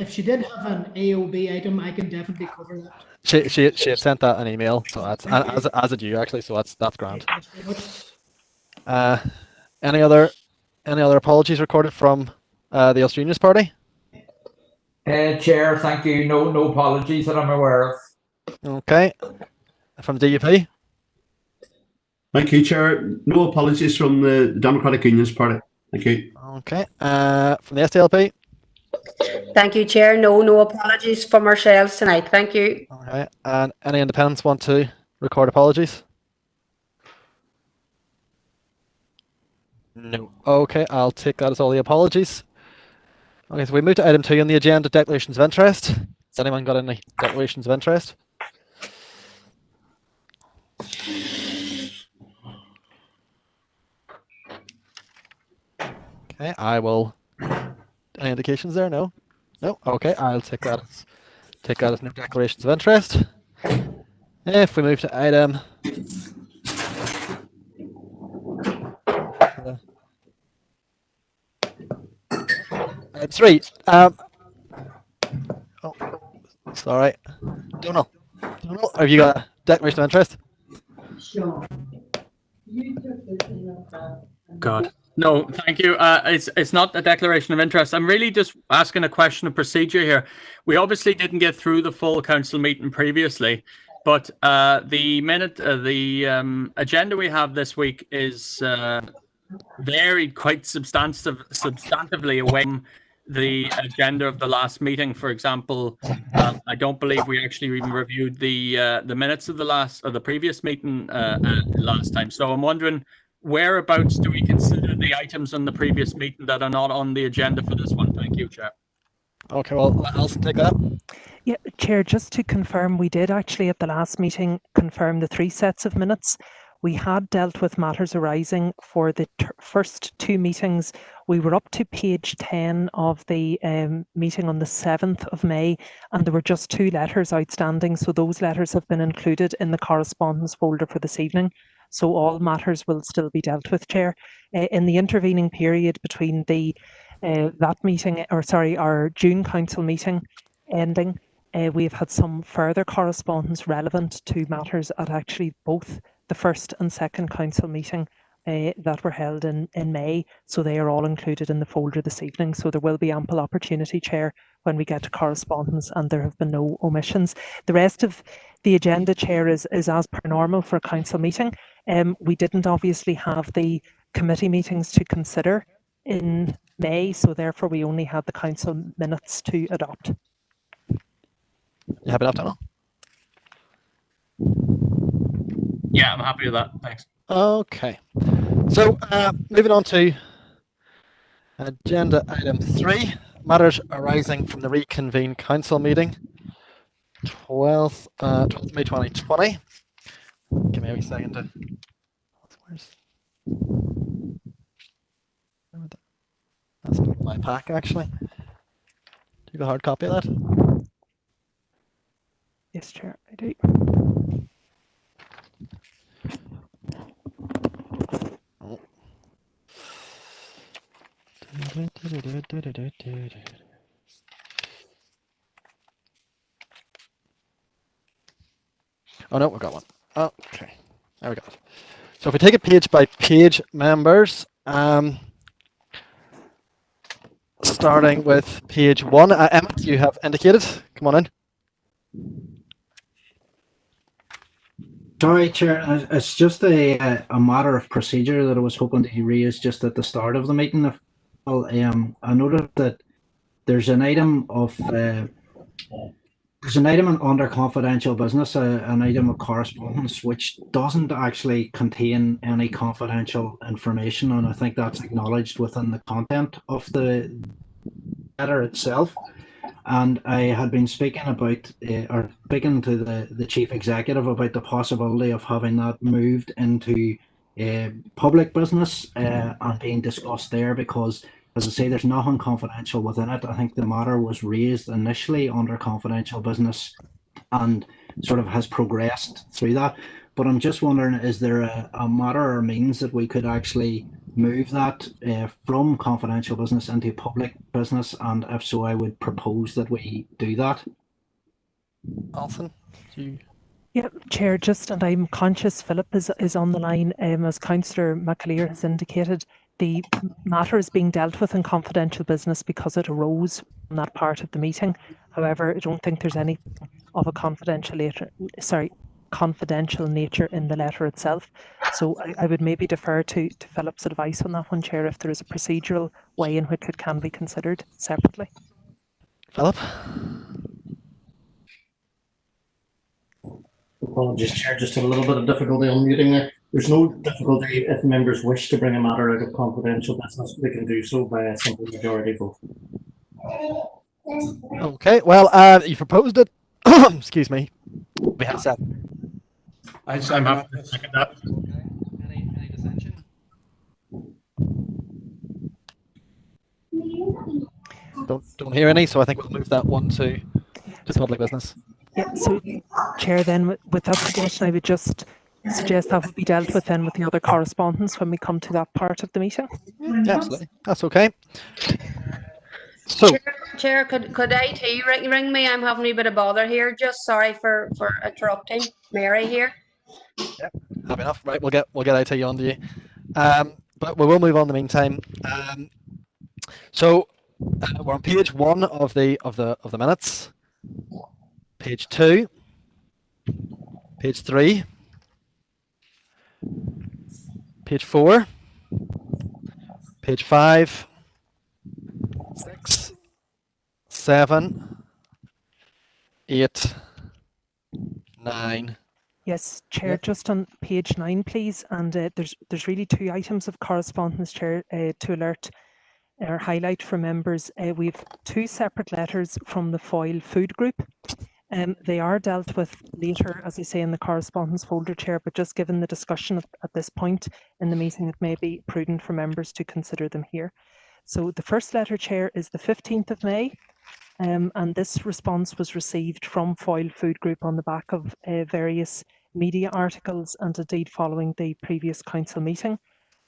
If she did have an AOB item, I can definitely cover that. She had sent that an email, so that's as did you actually, so that's grand. Thanks very much. Any other apologies recorded from the Australians party? Chair, thank you. No apologies that I'm aware of. Okay. From DUP? Thank you, Chair. No apologies from the Democratic Unionist Party. Thank you. Okay. From the SDLP? Thank you, Chair. No apologies from ourselves tonight. Thank you. Okay. And any independents want to record apologies? No. Okay, I'll take that as all the apologies. Okay, so we move to item 2 on the agenda, declarations of interest. Has anyone got any declarations of interest? Okay, I will. Any indications there? No. No. Okay, I'll take that as no declarations of interest. If we move to item 3. Oh, sorry. Donal, have you got a declaration of interest? Sure. God. No, thank you. It's not a declaration of interest. I'm really just asking a question of procedure here. We obviously didn't get through the full council meeting previously, but the agenda we have this week is varied quite substantively away from the agenda of the last meeting. For example, I don't believe we actually even reviewed the minutes of the previous meeting last time. So I'm wondering, whereabouts do we consider the items on the previous meeting that are not on the agenda for this one? Thank you, Chair. Okay, well, Alison, take that. Yeah, Chair, just to confirm, we did actually at the last meeting confirm the 3 sets of minutes. We had dealt with matters arising for the first 2 meetings. We were up to page 10 of the meeting on the 7th of May, and there were just 2 letters outstanding. So those letters have been included in the correspondence folder for this evening. So all matters will still be dealt with, Chair. In the intervening period between the our June council meeting ending, we've had some further correspondence relevant to matters at actually both the first and second council meeting that were held in May. So they are all included in the folder this evening. So there will be ample opportunity, Chair, when we get to correspondence, and there have been no omissions. The rest of the agenda, Chair, is as per normal for a council meeting. We didn't obviously have the committee meetings to consider in May, so therefore we only had the council minutes to adopt. You happy enough, Donal? Yeah, I'm happy with that. Thanks. Okay. So moving on to agenda item 3, matters arising from the reconvened council meeting, 12th May 2020. Give me a wee second to. That's not my pack, actually. Do you have a hard copy of that? Yes, Chair, I do. Oh no, we've got one. Oh, okay, there we go. So if we take it page by page, members, starting with page 1, Emma, you have indicated. Come on in. Sorry, Chair. It's just a matter of procedure that I was hoping to raise just at the start of the meeting. I noted that there's an item under confidential business, an item of correspondence which doesn't actually contain any confidential information, and I think that's acknowledged within the content of the letter itself. And I had been speaking about, or speaking to the chief executive about the possibility of having that moved into public business and being discussed there, because, as I say, there's nothing confidential within it. I think the matter was raised initially under confidential business and sort of has progressed through that. But I'm just wondering, is there a matter or means that we could actually move that from confidential business into public business? And if so, I would propose that we do that. Alison, do you? Yeah, Chair, and I'm conscious Philip is on the line. As Councillor McAleer has indicated, the matter is being dealt with in confidential business because it arose from that part of the meeting. However, I don't think there's any of a confidential nature in the letter itself. So I would maybe defer to Philip's advice on that one, Chair, if there is a procedural way in which it can be considered separately. Philip? Apologies, Chair, just had a little bit of difficulty unmuting there. There's no difficulty if members wish to bring a matter out of confidential business. They can do so by a simple majority vote. Okay, well, you proposed it. Excuse me. We have said. I'm happy to second that. Any dissension? Don't hear any, so I think we'll move that one to public business. Yeah, so Chair, then with that suggestion, I would just suggest that would be dealt with then with the other correspondence when we come to that part of the meeting. Yeah, absolutely, that's okay. So, Chair, could IT ring me? I'm having a bit of bother here. Just sorry for interrupting. Mary here. yeah, happy enough. Right, we'll get IT on to you. But we will move on in the meantime. So we're on page 1 of the minutes. Page 2, page 3, page 4, page 5, 6, 7, 8, 9. Yes, Chair, Yeah. just on page 9, please. And there's really 2 items of correspondence, Chair, to alert or highlight for members. We've 2 separate letters from the Foyle food group. They are dealt with later, as I say, in the correspondence folder, Chair, but just given the discussion at this point in the meeting, it may be prudent for members to consider them here. So the first letter, Chair, is the 15th of May, and this response was received from Foyle Food Group on the back of various media articles and indeed following the previous council meeting.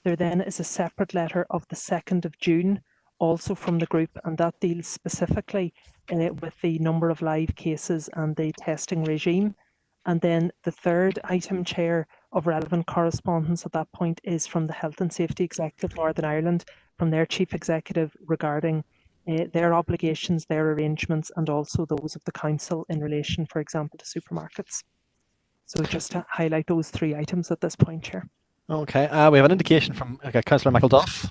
There then is a separate letter of the 2nd of June, also from the group, and that deals specifically with the number of live cases and the testing regime. And then the third item, Chair, of relevant correspondence at that point is from the Health and Safety Executive Northern Ireland, from their Chief Executive regarding their obligations, their arrangements, and also those of the Council in relation, for example, to supermarkets. So just to highlight those 3 items at this point, Chair. Okay, we have an indication from Councillor McElduff.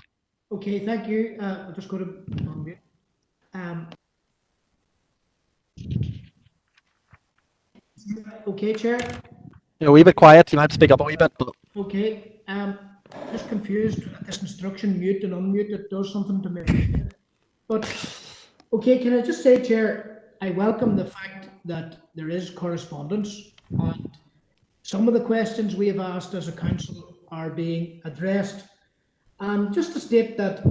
Okay, thank you. I'll just go to unmute. Okay, Chair. You're a wee bit quiet. You might have to speak up a wee bit. But... Okay. Just confused at this instruction, mute and unmute. It does something to me. But okay, can I just say, Chair, I welcome the fact that there is correspondence and some of the questions we have asked as a council are being addressed. And just to state that,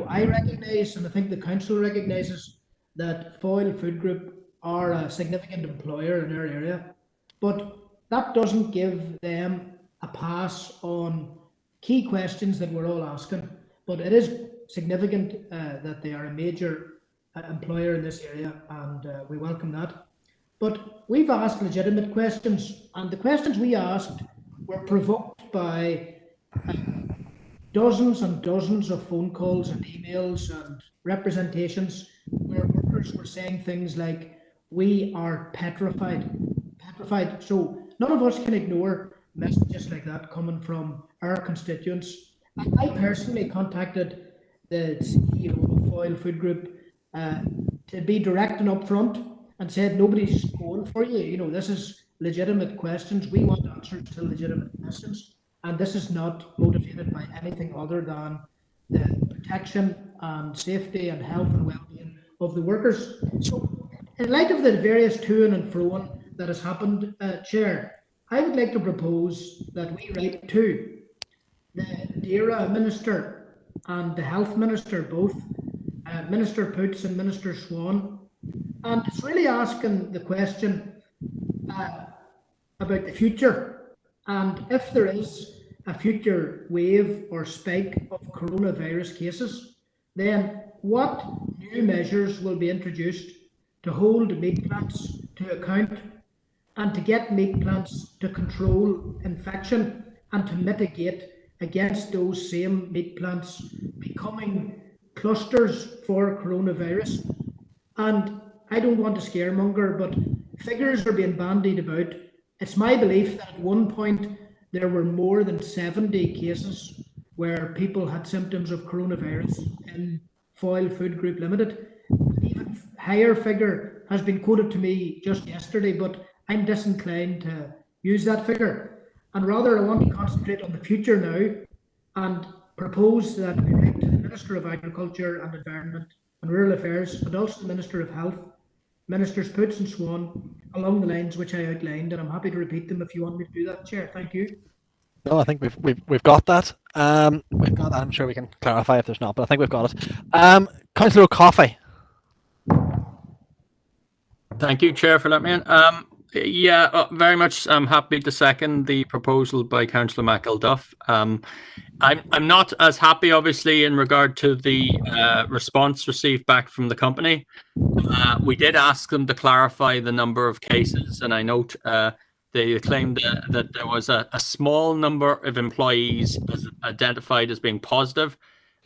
I recognise, and I think the council recognises, that Foyle Food Group are a significant employer in our area, but that doesn't give them a pass on key questions that we're all asking. But it is significant that they are a major employer in this area, and we welcome that. But we've asked legitimate questions, and the questions we asked were provoked by dozens and dozens of phone calls and emails and representations where workers were saying things like, we are petrified. So none of us can ignore messages like that coming from our constituents. I personally contacted the CEO of Foyle Food Group to be direct and upfront and said, nobody's going for you. This is legitimate questions. We want answers to legitimate questions. And this is not motivated by anything other than the protection and safety and health and well-being of the workers. So in light of the various toing and froing that has happened, Chair, I would like to propose that we write to the DERA Minister and the Health Minister, both Minister Poots and Minister Swan, and it's really asking the question about the future. And if there is a future wave or spike of coronavirus cases, then what new measures will be introduced to hold meat plants to account and to get meat plants to control infection and to mitigate against those same meat plants becoming clusters for coronavirus? And I don't want to scaremonger, but figures are being bandied about. It's my belief that at one point there were more than 70 cases where people had symptoms of coronavirus in Foyle Food Group Limited. An even higher figure has been quoted to me just yesterday, but I'm disinclined to use that figure. And rather, I want to concentrate on the future now and propose that we write to the Minister of Agriculture and Environment and Rural Affairs and also the Minister of Health, Ministers Poots and Swan, along the lines which I outlined, and I'm happy to repeat them if you want me to do that, Chair. Thank you. No, I think we've got that. We've got that. I'm sure we can clarify if there's not, but I think we've got it. Councillor Coffey. Thank you, Chair, for letting me in. Yeah, very much. I'm happy to second the proposal by Councillor McElduff. I'm not as happy, obviously, in regard to the response received back from the company. We did ask them to clarify the number of cases, and I note they claimed that there was a small number of employees identified as being positive.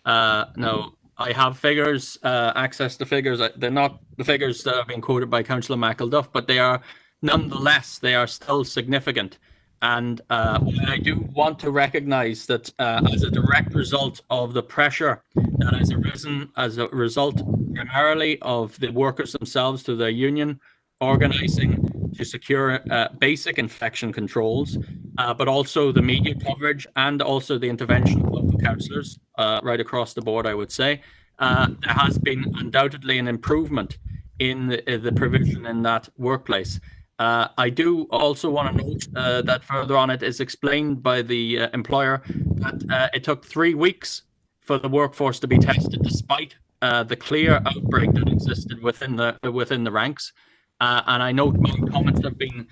Now, I have figures, access to figures. They're not the figures that have been quoted by Councillor McElduff, but they are nonetheless, they are still significant. And I do want to recognise that as a direct result of the pressure that has arisen as a result primarily of the workers themselves through their union organising to secure basic infection controls, but also the media coverage and also the intervention of the councillors right across the board, I would say, there has been undoubtedly an improvement in the provision in that workplace. I do also want to note that further on it is explained by the employer that it took 3 weeks for the workforce to be tested despite the clear outbreak that existed within the ranks. And I note my comments have been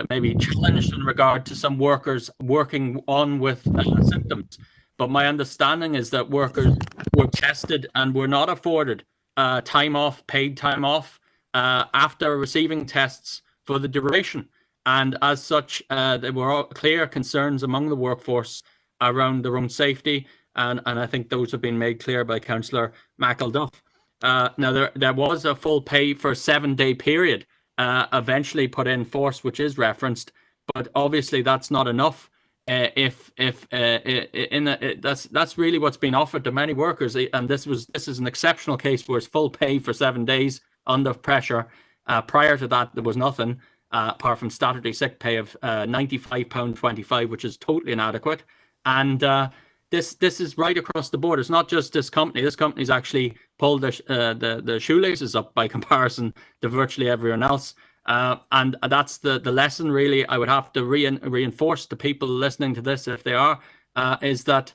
maybe challenged in regard to some workers working on with symptoms. But my understanding is that workers were tested and were not afforded time off, paid time off, after receiving tests for the duration. And as such, there were clear concerns among the workforce around their own safety. And I think those have been made clear by Councillor McElduff. Now, there was a full pay for a 7-day period eventually put in force, which is referenced, but obviously that's not enough. That's really what's been offered to many workers, and this is an exceptional case where it's full pay for 7 days under pressure. Prior to that, there was nothing apart from statutory sick pay of £95.25, which is totally inadequate. And this is right across the board. It's not just this company. This company's actually pulled the shoelaces up by comparison to virtually everyone else. And that's the lesson, really, I would have to reinforce to people listening to this, if they are, is that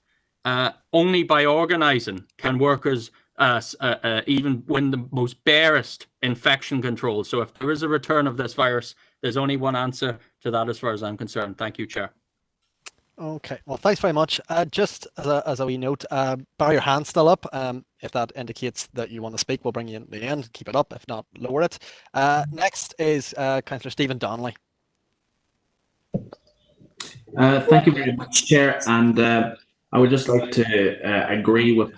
only by organising can workers even win the most barest infection control. So if there is a return of this virus, there's only one answer to that as far as I'm concerned. Thank you, Chair. Okay, well, thanks very much. Just as a wee note, bar your hand still up. If that indicates that you want to speak, we'll bring you in at the end. Keep it up. If not, lower it. Next is Councillor Stephen Donnelly. Thank you very much, Chair. And I would just like to agree with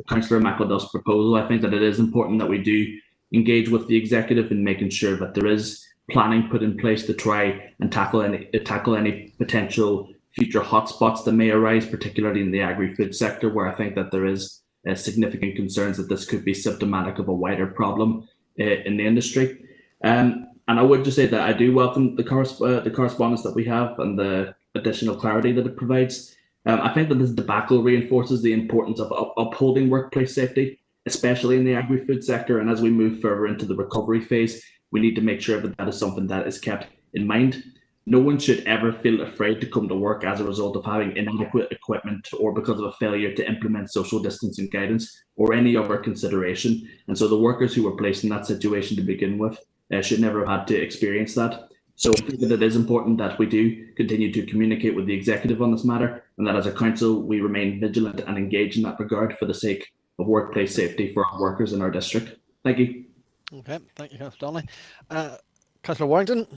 Councillor McElduff's proposal. I think that it is important that we do engage with the executive in making sure that there is planning put in place to try and tackle any potential future hotspots that may arise, particularly in the agri-food sector, where I think that there is significant concerns that this could be symptomatic of a wider problem in the industry. And I would just say that I do welcome the correspondence that we have and the additional clarity that it provides. I think that this debacle reinforces the importance of upholding workplace safety, especially in the agri-food sector. And as we move further into the recovery phase, we need to make sure that that is something that is kept in mind. No one should ever feel afraid to come to work as a result of having inadequate equipment or because of a failure to implement social distancing guidance or any other consideration. And so the workers who were placed in that situation to begin with should never have had to experience that. So I think that it is important that we do continue to communicate with the executive on this matter, and that as a council we remain vigilant and engaged in that regard for the sake of workplace safety for our workers in our district. Thank you. Okay, thank you, Councillor Donnelly. Councillor Warrington.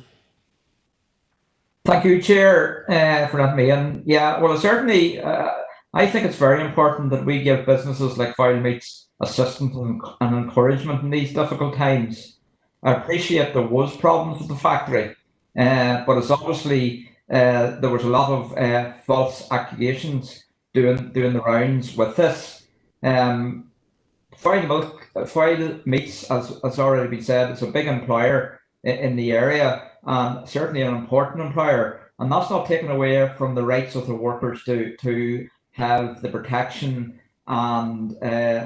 Thank you, Chair, for that meeting. Yeah, well, certainly, I think it's very important that we give businesses like Foyle Meats assistance and encouragement in these difficult times. I appreciate there was problems with the factory, but it's obviously there was a lot of false accusations doing the rounds with this. Foyle Meats, as already been said, is a big employer in the area, and certainly an important employer. And that's not taken away from the rights of the workers to have the protection and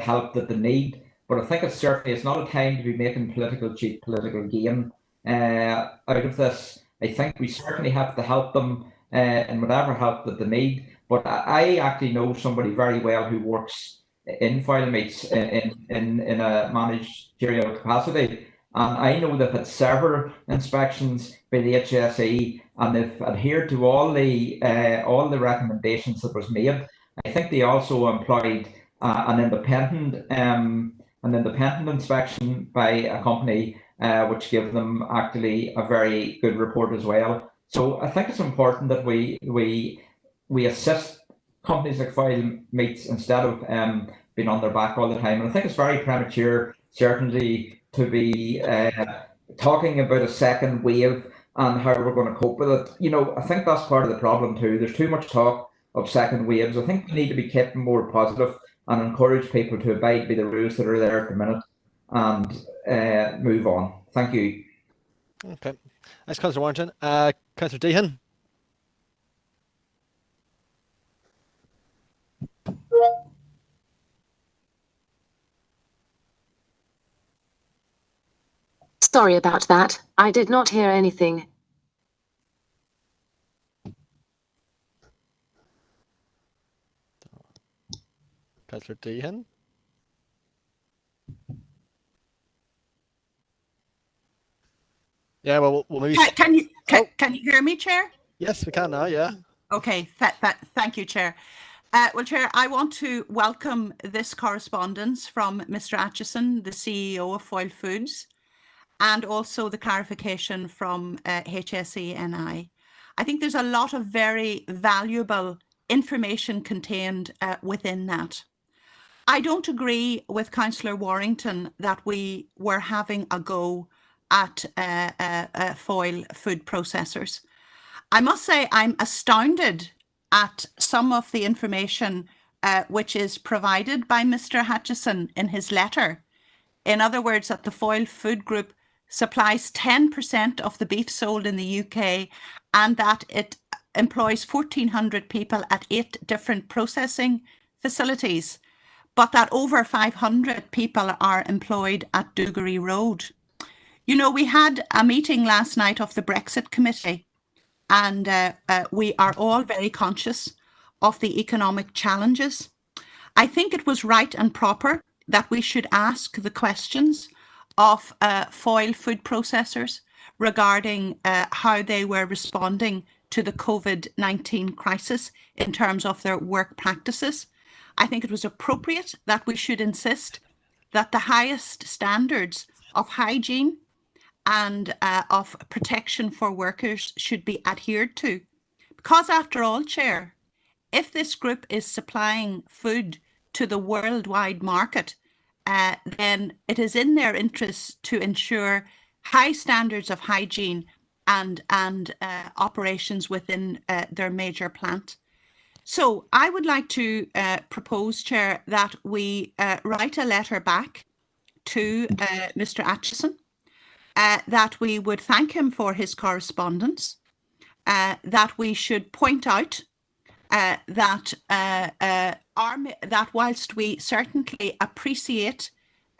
help that they need. But I think it's not a time to be making cheap political gain out of this. I think we certainly have to help them in whatever help that they need. But I actually know somebody very well who works in Foyle Meats in a managerial capacity. And I know they've had several inspections by the HSE, and they've adhered to all the recommendations that was made. I think they also employed an independent inspection by a company, which gave them actually a very good report as well. So I think it's important that we assist companies like Foyle Meats instead of being on their back all the time. And I think it's very premature, certainly, to be talking about a second wave and how we're going to cope with it. You know, I think that's part of the problem too. There's too much talk of second waves. I think we need to be kept more positive and encourage people to abide by the rules that are there at the minute and move on. Thank you. Okay. Thanks, Councillor Warrington. Councillor Deehan. Sorry about that. I did not hear anything. Councillor Deehan. Yeah, well, we'll maybe... Can you hear me, Chair? Yes, we can now, yeah. Okay, thank you, Chair. Well, Chair, I want to welcome this correspondence from Mr. Atchison, the CEO of Foyle Foods, and also the clarification from HSE-NI. I think there's a lot of very valuable information contained within that. I don't agree with Councillor Warrington that we were having a go at Foyle food processors. I must say I'm astounded at some of the information which is provided by Mr. Atchison in his letter. In other words, that the Foyle Food Group supplies 10% of the beef sold in the UK, and that it employs 1,400 people at 8 different processing facilities, but that over 500 people are employed at Duggery Road. You know, we had a meeting last night of the Brexit Committee, and we are all very conscious of the economic challenges. I think it was right and proper that we should ask the questions of Foyle food processors regarding how they were responding to the COVID-19 crisis in terms of their work practices. I think it was appropriate that we should insist that the highest standards of hygiene and of protection for workers should be adhered to. Because after all, Chair, if this group is supplying food to the worldwide market, then it is in their interests to ensure high standards of hygiene and operations within their major plant. So I would like to propose, Chair, that we write a letter back to Mr. Atchison, that we would thank him for his correspondence, that we should point out that whilst we certainly appreciate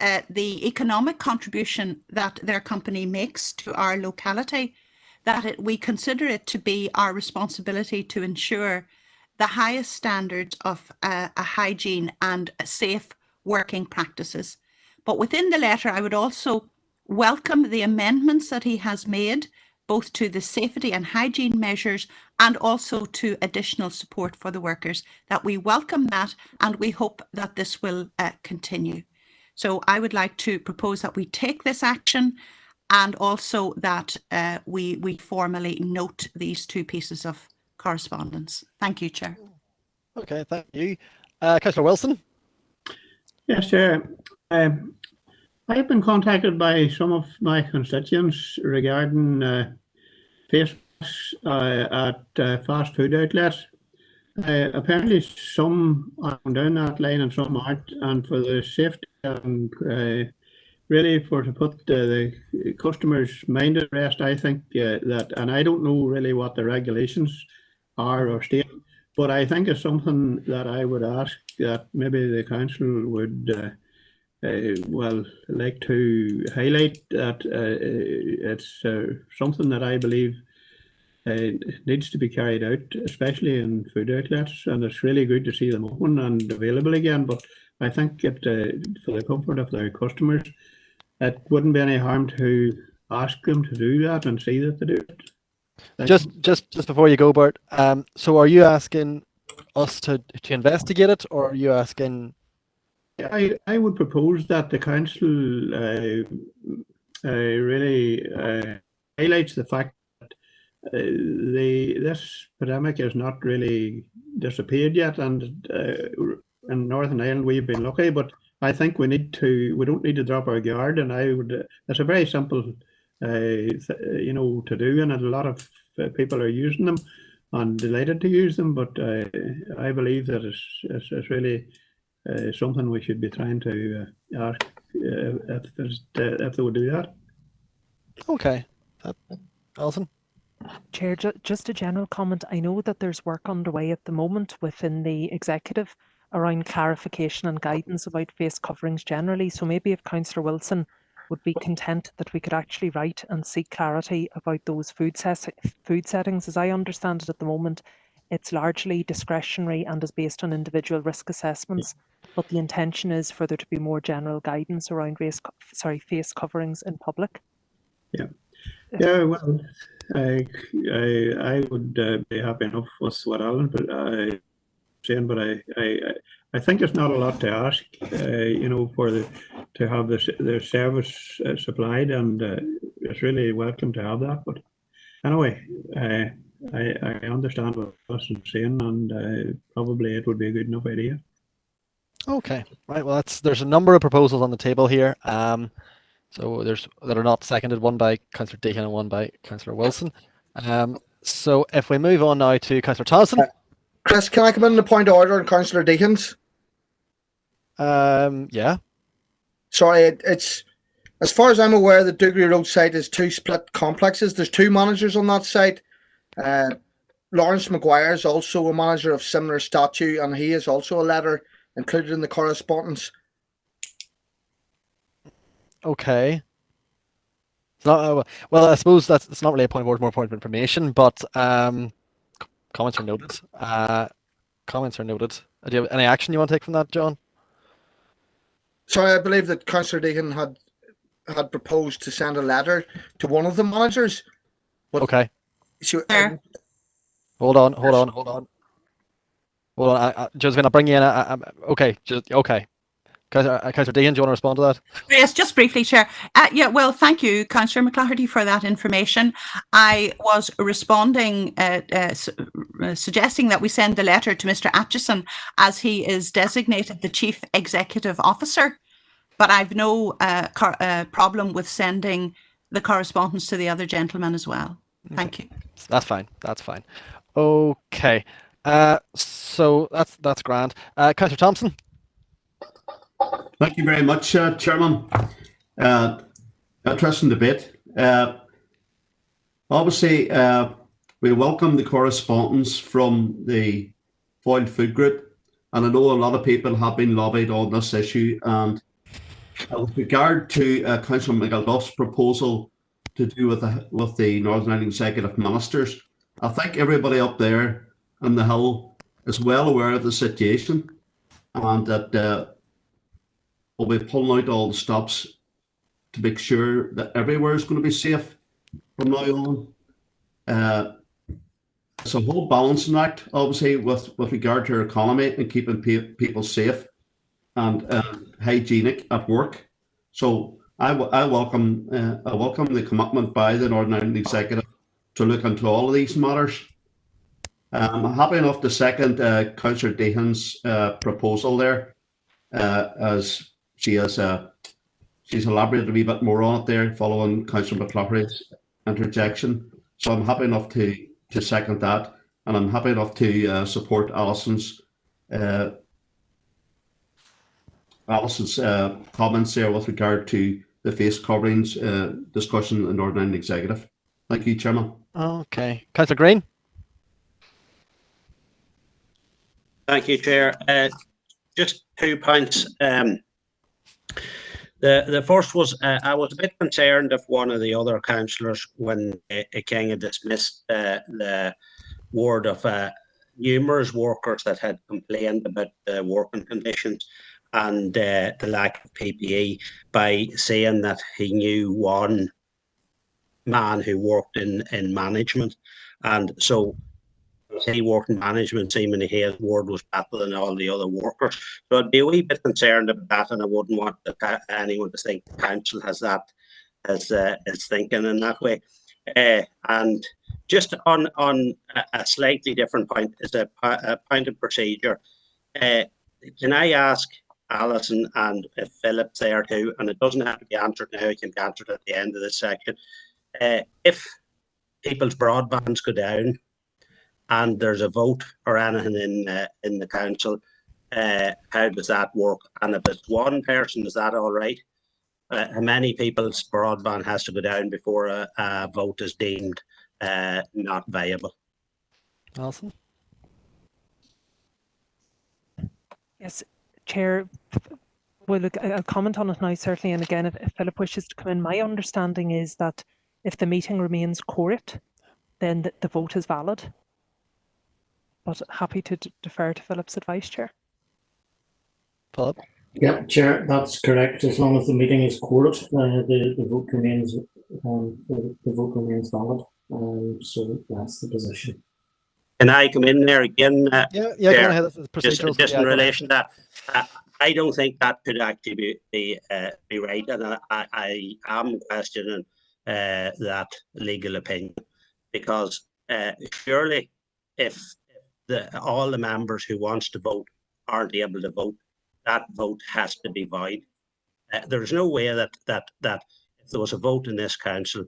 the economic contribution that their company makes to our locality, that we consider it to be our responsibility to ensure the highest standards of hygiene and safe working practices. But within the letter, I would also welcome the amendments that he has made both to the safety and hygiene measures and also to additional support for the workers, that we welcome that and we hope that this will continue. So I would like to propose that we take this action and also that we formally note these two pieces of correspondence. Thank you, Chair. Okay, thank you. Councillor Wilson? Yes, Chair. I've been contacted by some of my constituents regarding face masks at fast food outlets. Apparently some are down that line and some aren't, and for the safety and really to put the customers' mind at rest, I think that, and I don't know really what the regulations are or state, but I think it's something that I would ask that maybe the council would well like to highlight, that it's something that I believe needs to be carried out, especially in food outlets, and it's really good to see them open and available again. But I think for the comfort of their customers, it wouldn't be any harm to ask them to do that and see that they do it. Just before you go, Bert. So are you asking us to investigate it, or are you asking? I would propose that the council really highlights the fact that this pandemic has not really disappeared yet, and in Northern Ireland we've been lucky, but I think we don't need to drop our guard, and it's a very simple to do, and a lot of people are using them and delighted to use them, but I believe that it's really something we should be trying to ask if they would do that. Okay. Alison? Chair, just a general comment. I know that there's work underway at the moment within the executive around clarification and guidance about face coverings generally. So maybe if Councillor Wilson would be content that we could actually write and seek clarity about those food settings. As I understand it at the moment, it's largely discretionary and is based on individual risk assessments. But the intention is for there to be more general guidance around face coverings in public. Yeah. Yeah, well, I would be happy enough with what Alan saying, but I think it's not a lot to ask, to have the service supplied, and it's really welcome to have that. But anyway, I understand what Alison saying, and probably it would be a good enough idea. Okay, right. Well, there's a number of proposals on the table here. So that are not seconded, one by Councillor Deacon and one by Councillor Wilson. So if we move on now to Councillor Thompson. Chris, can I come in the point of order on Councillor Deacon's? Yeah. Sorry, it's as far as I'm aware, the Dougray Road site is two split complexes. There's two managers on that site. Lawrence McGuire is also a manager of similar statute, and he is also a letter included in the correspondence. Okay. It's not, well, I suppose it's not really a point of order, more a point of information, but comments are noted. Comments are noted. Do you have any action you want to take from that, John? Sorry, I believe that Councillor Deacon had proposed to send a letter to one of the managers. Okay. Hold on. Josephine, I'll bring you in. Okay. Councillor Dean, do you want to respond to that? Yes, just briefly, Chair. Yeah, well, thank you, Councillor McClahody, for that information. I was responding, suggesting that we send the letter to Mr. Atchison, as he is designated the Chief Executive Officer. But I've no problem with sending the correspondence to the other gentleman as well. Thank you. That's fine. Okay. So that's grand. Councillor Thompson. Thank you very much, Chairman. Interesting debate. Obviously, we welcome the correspondence from the Foyle Food Group, and I know a lot of people have been lobbied on this issue. And with regard to Councillor McElduff's proposal to do with the Northern Ireland Executive Ministers, I think everybody up there on the Hill is well aware of the situation, and that we'll be pulling out all the stops to make sure that everywhere is going to be safe. from now on. It's a whole balancing act, obviously, with regard to our economy and keeping people safe and hygienic at work. So I welcome the commitment by the Northern Ireland Executive to look into all of these matters. I'm happy enough to second Councillor Dehan's proposal there, as she has she's elaborated a wee bit more on it there, following Councillor McClaughre's interjection. So I'm happy enough to second that, and I'm happy enough to support Alison's comments there with regard to the face coverings discussion in the Northern Ireland Executive. Thank you, Chairman. Okay, Councillor Green. Thank you, Chair. Just 2 points. The first was I was a bit concerned if one of the other councillors, when King had dismissed the word of numerous workers that had complained about the working conditions and the lack of PPE, by saying that he knew one man who worked in management, and so he worked in management, seemingly his word was better than all the other workers. So I'd be a wee bit concerned about that, and I wouldn't want anyone to think the council has that as thinking in that way. And just on a slightly different point, is a point of procedure. Can I ask Alison and if Philip's there too, and it doesn't have to be answered now, it can be answered at the end of this section. If people's broadbands go down and there's a vote or anything in the council, how does that work? And if it's one person, is that all right? How many people's broadband has to go down before a vote is deemed not viable? Alison? Yes, Chair. Well, look, I'll comment on it now, certainly. And again, if Philip wishes to come in, my understanding is that if the meeting remains quorate, then the vote is valid. But happy to defer to Philip's advice, Chair. Philip? Yeah, Chair, that's correct. As long as the meeting is quorate, the vote remains valid. So that's the position. Can I come in there again? Yeah, go on ahead. Just in relation to that, I don't think that could actually be right, and I am questioning that legal opinion, because surely if all the members who wants to vote aren't able to vote, that vote has to be void. There's no way that if there was a vote in this council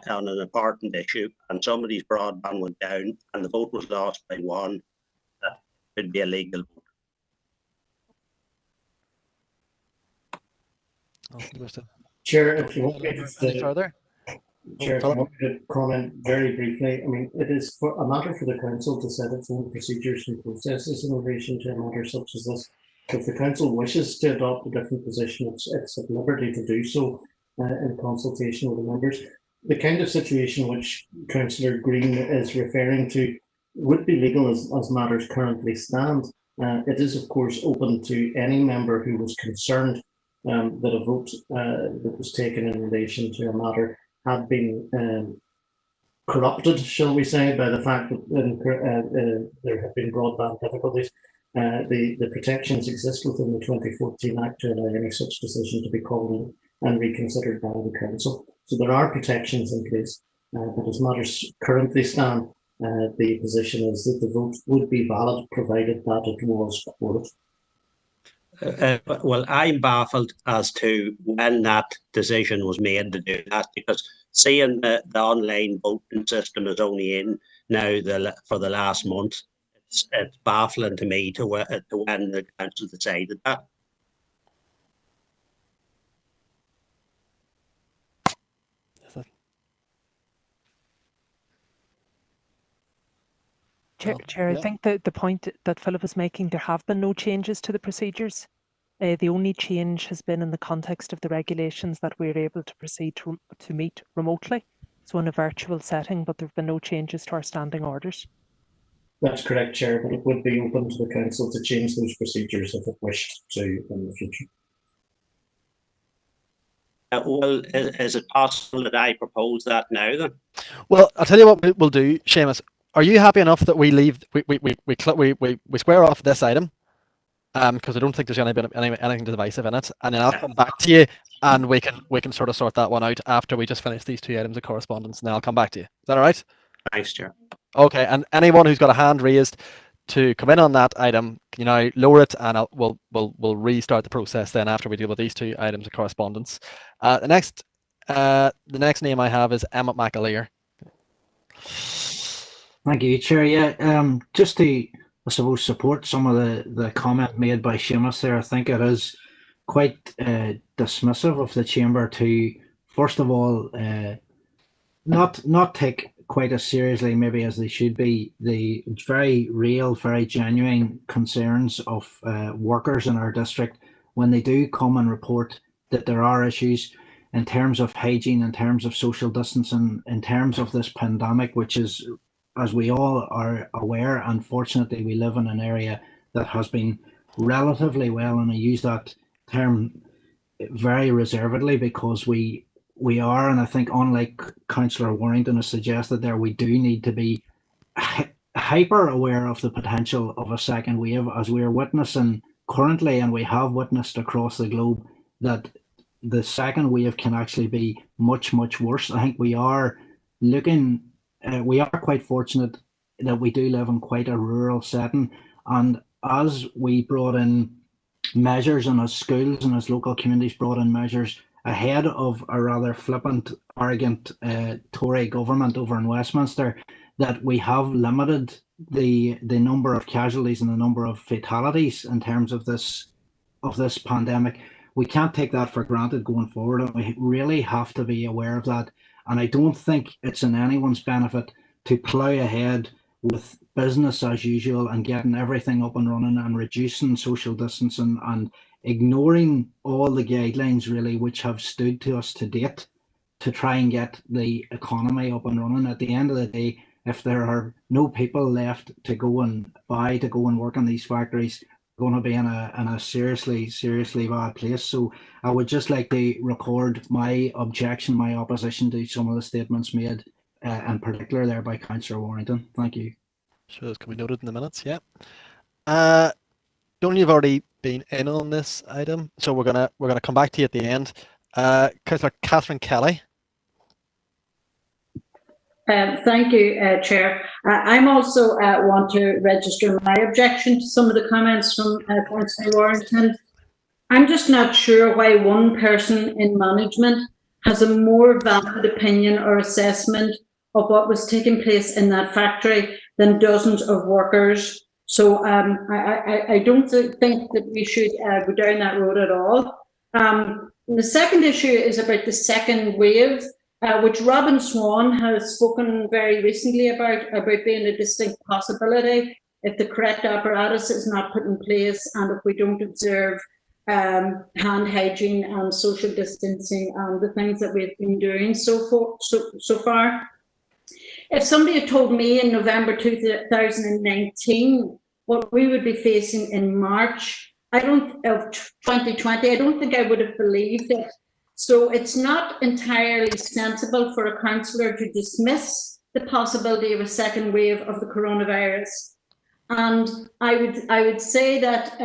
on an important issue and somebody's broadband went down and the vote was lost by one, that could be a legal vote. Chair, if you want me to further? Chair, if I want to comment very briefly. I mean, it is a matter for the council to set its own procedures and processes in relation to a matter such as this. If the council wishes to adopt a different position, it's at liberty to do so in consultation with the members. The kind of situation which Councillor Green is referring to would be legal as matters currently stand. It is, of course, open to any member who was concerned that a vote that was taken in relation to a matter had been corrupted, shall we say, by the fact that there have been broadband difficulties. The protections exist within the 2014 Act to allow any such decision to be called in and reconsidered by the Council. So there are protections in place, but as matters currently stand, the position is that the vote would be valid provided that it was quorate. Well, I'm baffled as to when that decision was made to do that, because seeing the online voting system is only in now for the last month, it's baffling to me to when the council decided that. Chair, I think the point that Philip is making, there have been no changes to the procedures. The only change has been in the context of the regulations that we're able to proceed to meet remotely, so in a virtual setting, but there have been no changes to our standing orders. That's correct, Chair, but it would be open to the Council to change those procedures if it wished to in the future. Well, is it possible that I propose that now then? Well, I'll tell you what we'll do, Seamus. Are you happy enough that we leave? We square off this item, because I don't think there's anything divisive in it, and then I'll come back to you, and we can sort of sort that one out after we just finish these 2 items of correspondence, and then I'll come back to you. Is that all right? Thanks, Chair. Okay, and anyone who's got a hand raised to come in on that item, you know, lower it, and we'll restart the process then after we deal with these 2 items of correspondence. The next name I have is Emma McAleer. Thank you, Chair. Yeah, just to, I suppose, support some of the comment made by Seamus there, I think it is quite dismissive of the Chamber to, first of all, not take quite as seriously maybe as they should be the very real, very genuine concerns of workers in our district when they do come and report that there are issues in terms of hygiene, in terms of social distancing, in terms of this pandemic, which is, as we all are aware, unfortunately, we live in an area that has been relatively well, and I use that term very reservedly because we are, and I think unlike Councillor Warrington has suggested there, we do need to be hyper aware of the potential of a second wave, as we are witnessing currently, and we have witnessed across the globe, that the second wave can actually be much, much worse. I think we are looking, we are quite fortunate that we do live in quite a rural setting, and as we brought in measures, and as schools and as local communities brought in measures ahead of a rather flippant, arrogant Tory government over in Westminster, that we have limited the number of casualties and the number of fatalities in terms of this pandemic. We can't take that for granted going forward, and we really have to be aware of that. And I don't think it's in anyone's benefit to plough ahead with business as usual and getting everything up and running and reducing social distancing and ignoring all the guidelines really which have stood to us to date to try and get the economy up and running. At the end of the day, if there are no people left to go and buy, to go and work in these factories, we're going to be in a seriously bad place. So I would just like to record my objection, my opposition to some of the statements made, in particular there by Councillor Warrington. Thank you. Sure, those can be noted in the minutes. Yeah. Don't you've already been in on this item, so we're gonna come back to you at the end. Councillor Catherine Kelly. Thank you, Chair. I'm also want to register my objection to some of the comments from Councillor Warrington. I'm just not sure why one person in management has a more valid opinion or assessment of what was taking place in that factory than dozens of workers. So I don't think that we should go down that road at all. The second issue is about the second wave, which Robin Swan has spoken very recently about being a distinct possibility if the correct apparatus is not put in place and if we don't observe hand hygiene and social distancing and the things that we've been doing so far. If somebody had told me in November 2019 what we would be facing in March of 2020, I don't think I would have believed it. So it's not entirely sensible for a councillor to dismiss the possibility of a second wave of the coronavirus. And I would say that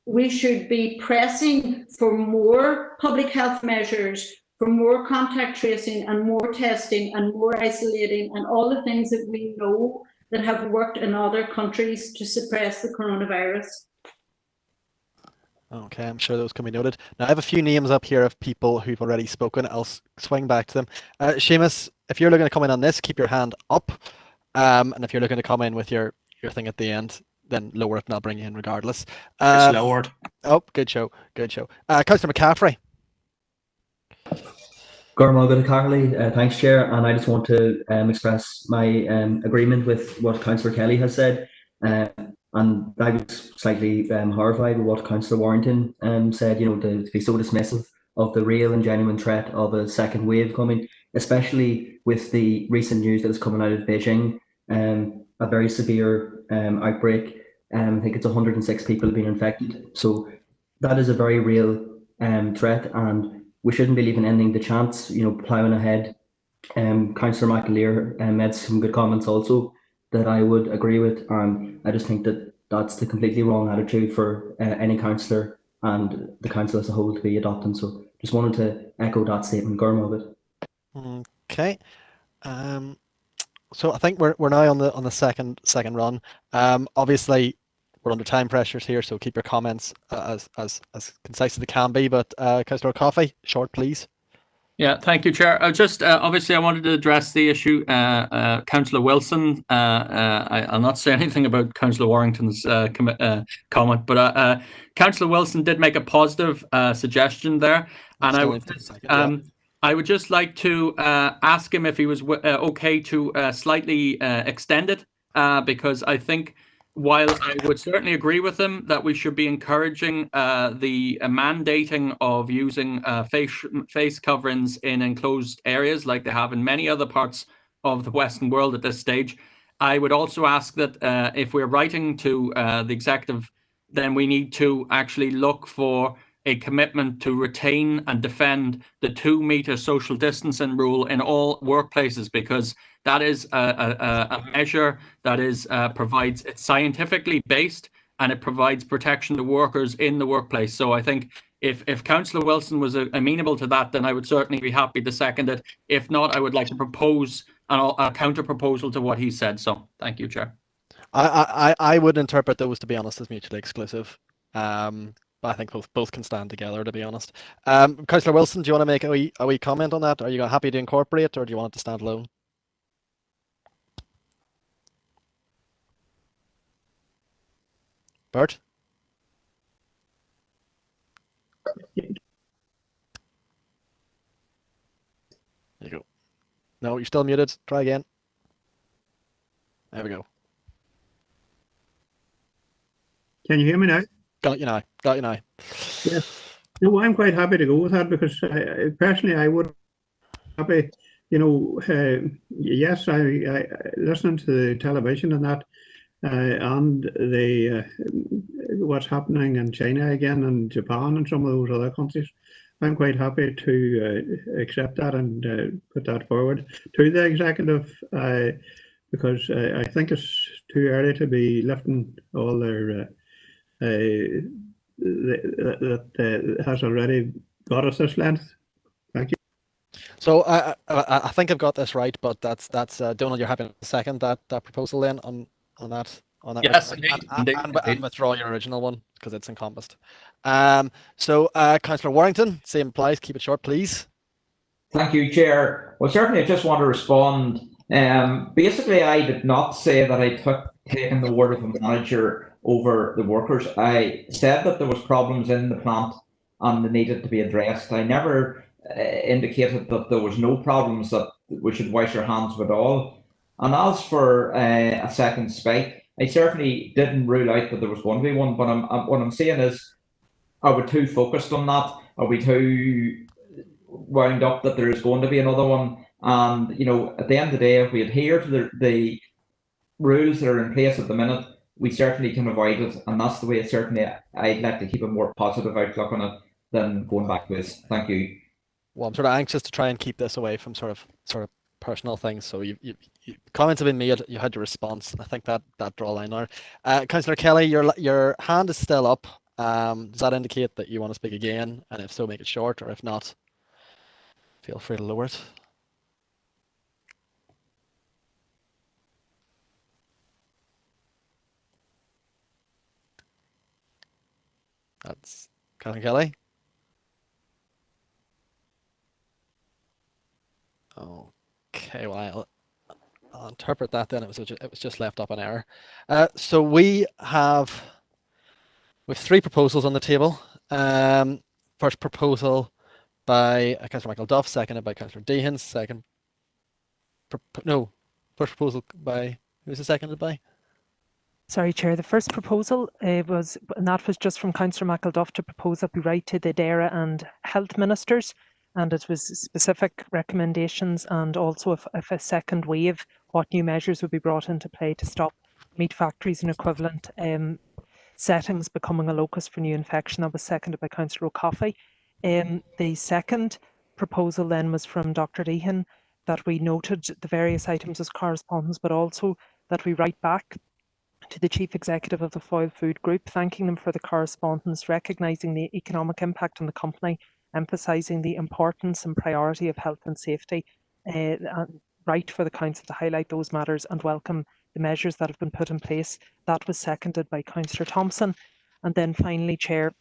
we should be pressing for more public health measures, for more contact tracing and more testing and more isolating and all the things that we know that have worked in other countries to suppress the coronavirus. Okay, I'm sure those can be noted. Now, I have a few names up here of people who've already spoken. I'll swing back to them. Seamus, if you're looking to come in on this, keep your hand up. And if you're looking to come in with your thing at the end, then lower it and I'll bring you in regardless. It's lowered. Oh, good show. Councillor McCaffrey. Thanks, Chair. And I just want to express my agreement with what Councillor Kelly has said. And I was slightly horrified with what Councillor Warrington said, to be so dismissive of the real and genuine threat of a second wave coming, especially with the recent news that is coming out of Beijing, a very severe outbreak. I think it's 106 people have been infected. So that is a very real threat. And we shouldn't be leaving anything to chance, ploughing ahead. Councillor McAleer made some good comments also that I would agree with. I just think that that's the completely wrong attitude for any councillor and the council as a whole to be adopting. So just wanted to echo that statement. Gurma of it. Okay. So I think we're now on the second run. Obviously, we're under time pressures here, so keep your comments as concise as they can be. But Councillor Coffey, short, please. Yeah, thank you, Chair. Just obviously, I wanted to address the issue. Councillor Wilson, I'll not say anything about Councillor Warrington's comment, but Councillor Wilson did make a positive suggestion there, and I would just like to ask him if he was okay to slightly extend it, because I think, while I would certainly agree with him that we should be encouraging the mandating of using face coverings in enclosed areas like they have in many other parts of the Western world at this stage, I would also ask that if we're writing to the executive, then we need to actually look for a commitment to retain and defend the 2-meter social distancing rule in all workplaces, because that is a measure that is it's scientifically based, and it provides protection to workers in the workplace. So I think if Councillor Wilson was amenable to that, then I would certainly be happy to second it. If not, I would like to propose a counter proposal to what he said. So thank you, Chair. I would interpret those, to be honest, as mutually exclusive. I think both can stand together, to be honest. Councillor Wilson, do you want to make a wee comment on that? Are you happy to incorporate, or do you want it to stand alone? Bert? There you go. No, you're still muted. Try again. There we go. Can you hear me now? Got you now. Got you now. Yes. No, I'm quite happy to go with that, because personally I would happy. Yes, I listening to the television and that, and the what's happening in China again, and Japan and some of those other countries. I'm quite happy to accept that and put that forward to the executive, because I think it's too early to be lifting all their that has already got us this length. Thank you. So I think I've got this right, but that's Donald, you're happy to second that proposal then on that. Yes, and withdraw your original one because it's encompassed. So Councillor Warrington, same applies. Keep it short, please. Thank you, Chair. Well, certainly I just want to respond. Basically, I did not say that I taken the word of the manager over the workers. I said that there was problems in the plant and they needed to be addressed. I never indicated that there was no problems, that we should wash our hands with all. And as for a second spike, I certainly didn't rule out that there was going to be one, but what I'm saying is, are we too focused on that? Are we too wound up that there is going to be another one? And, at the end of the day, if we adhere to the rules that are in place at the minute, we certainly can avoid it. And that's the way I'd like to keep a more positive outlook on it than going backwards. Thank you. Well, I'm sort of anxious to try and keep this away from sort of personal things. So you comments have been made. You had your response. I think that draw line there. Councillor Kelly, your hand is still up. Does that indicate that you want to speak again? And if so, make it short. Or if not, feel free to lower it. That's Councillor Kelly. Okay, well, I'll interpret that then. It was just left up in error. So we have 3 proposals on the table. First proposal by Councillor Michael Duff, seconded by Councillor Deehan. First proposal by, who was it seconded by? Sorry, Chair. The first proposal was just from Councillor McElduff to propose that we write to the DAERA and health ministers, and it was specific recommendations, and also if a second wave, what new measures would be brought into play to stop meat factories and equivalent settings becoming a locus for new infection. That was seconded by Councillor O'Coffey. The second proposal then was from Dr. Deehan, that we noted the various items as correspondence, but also that we write back to the Chief Executive of the Foyle Food Group, thanking them for the correspondence, recognising the economic impact on the company, emphasising the importance and priority of health and safety, right for the Council to highlight those matters and welcome the measures that have been put in place. That was seconded by Councillor Thompson. And then finally, Chair,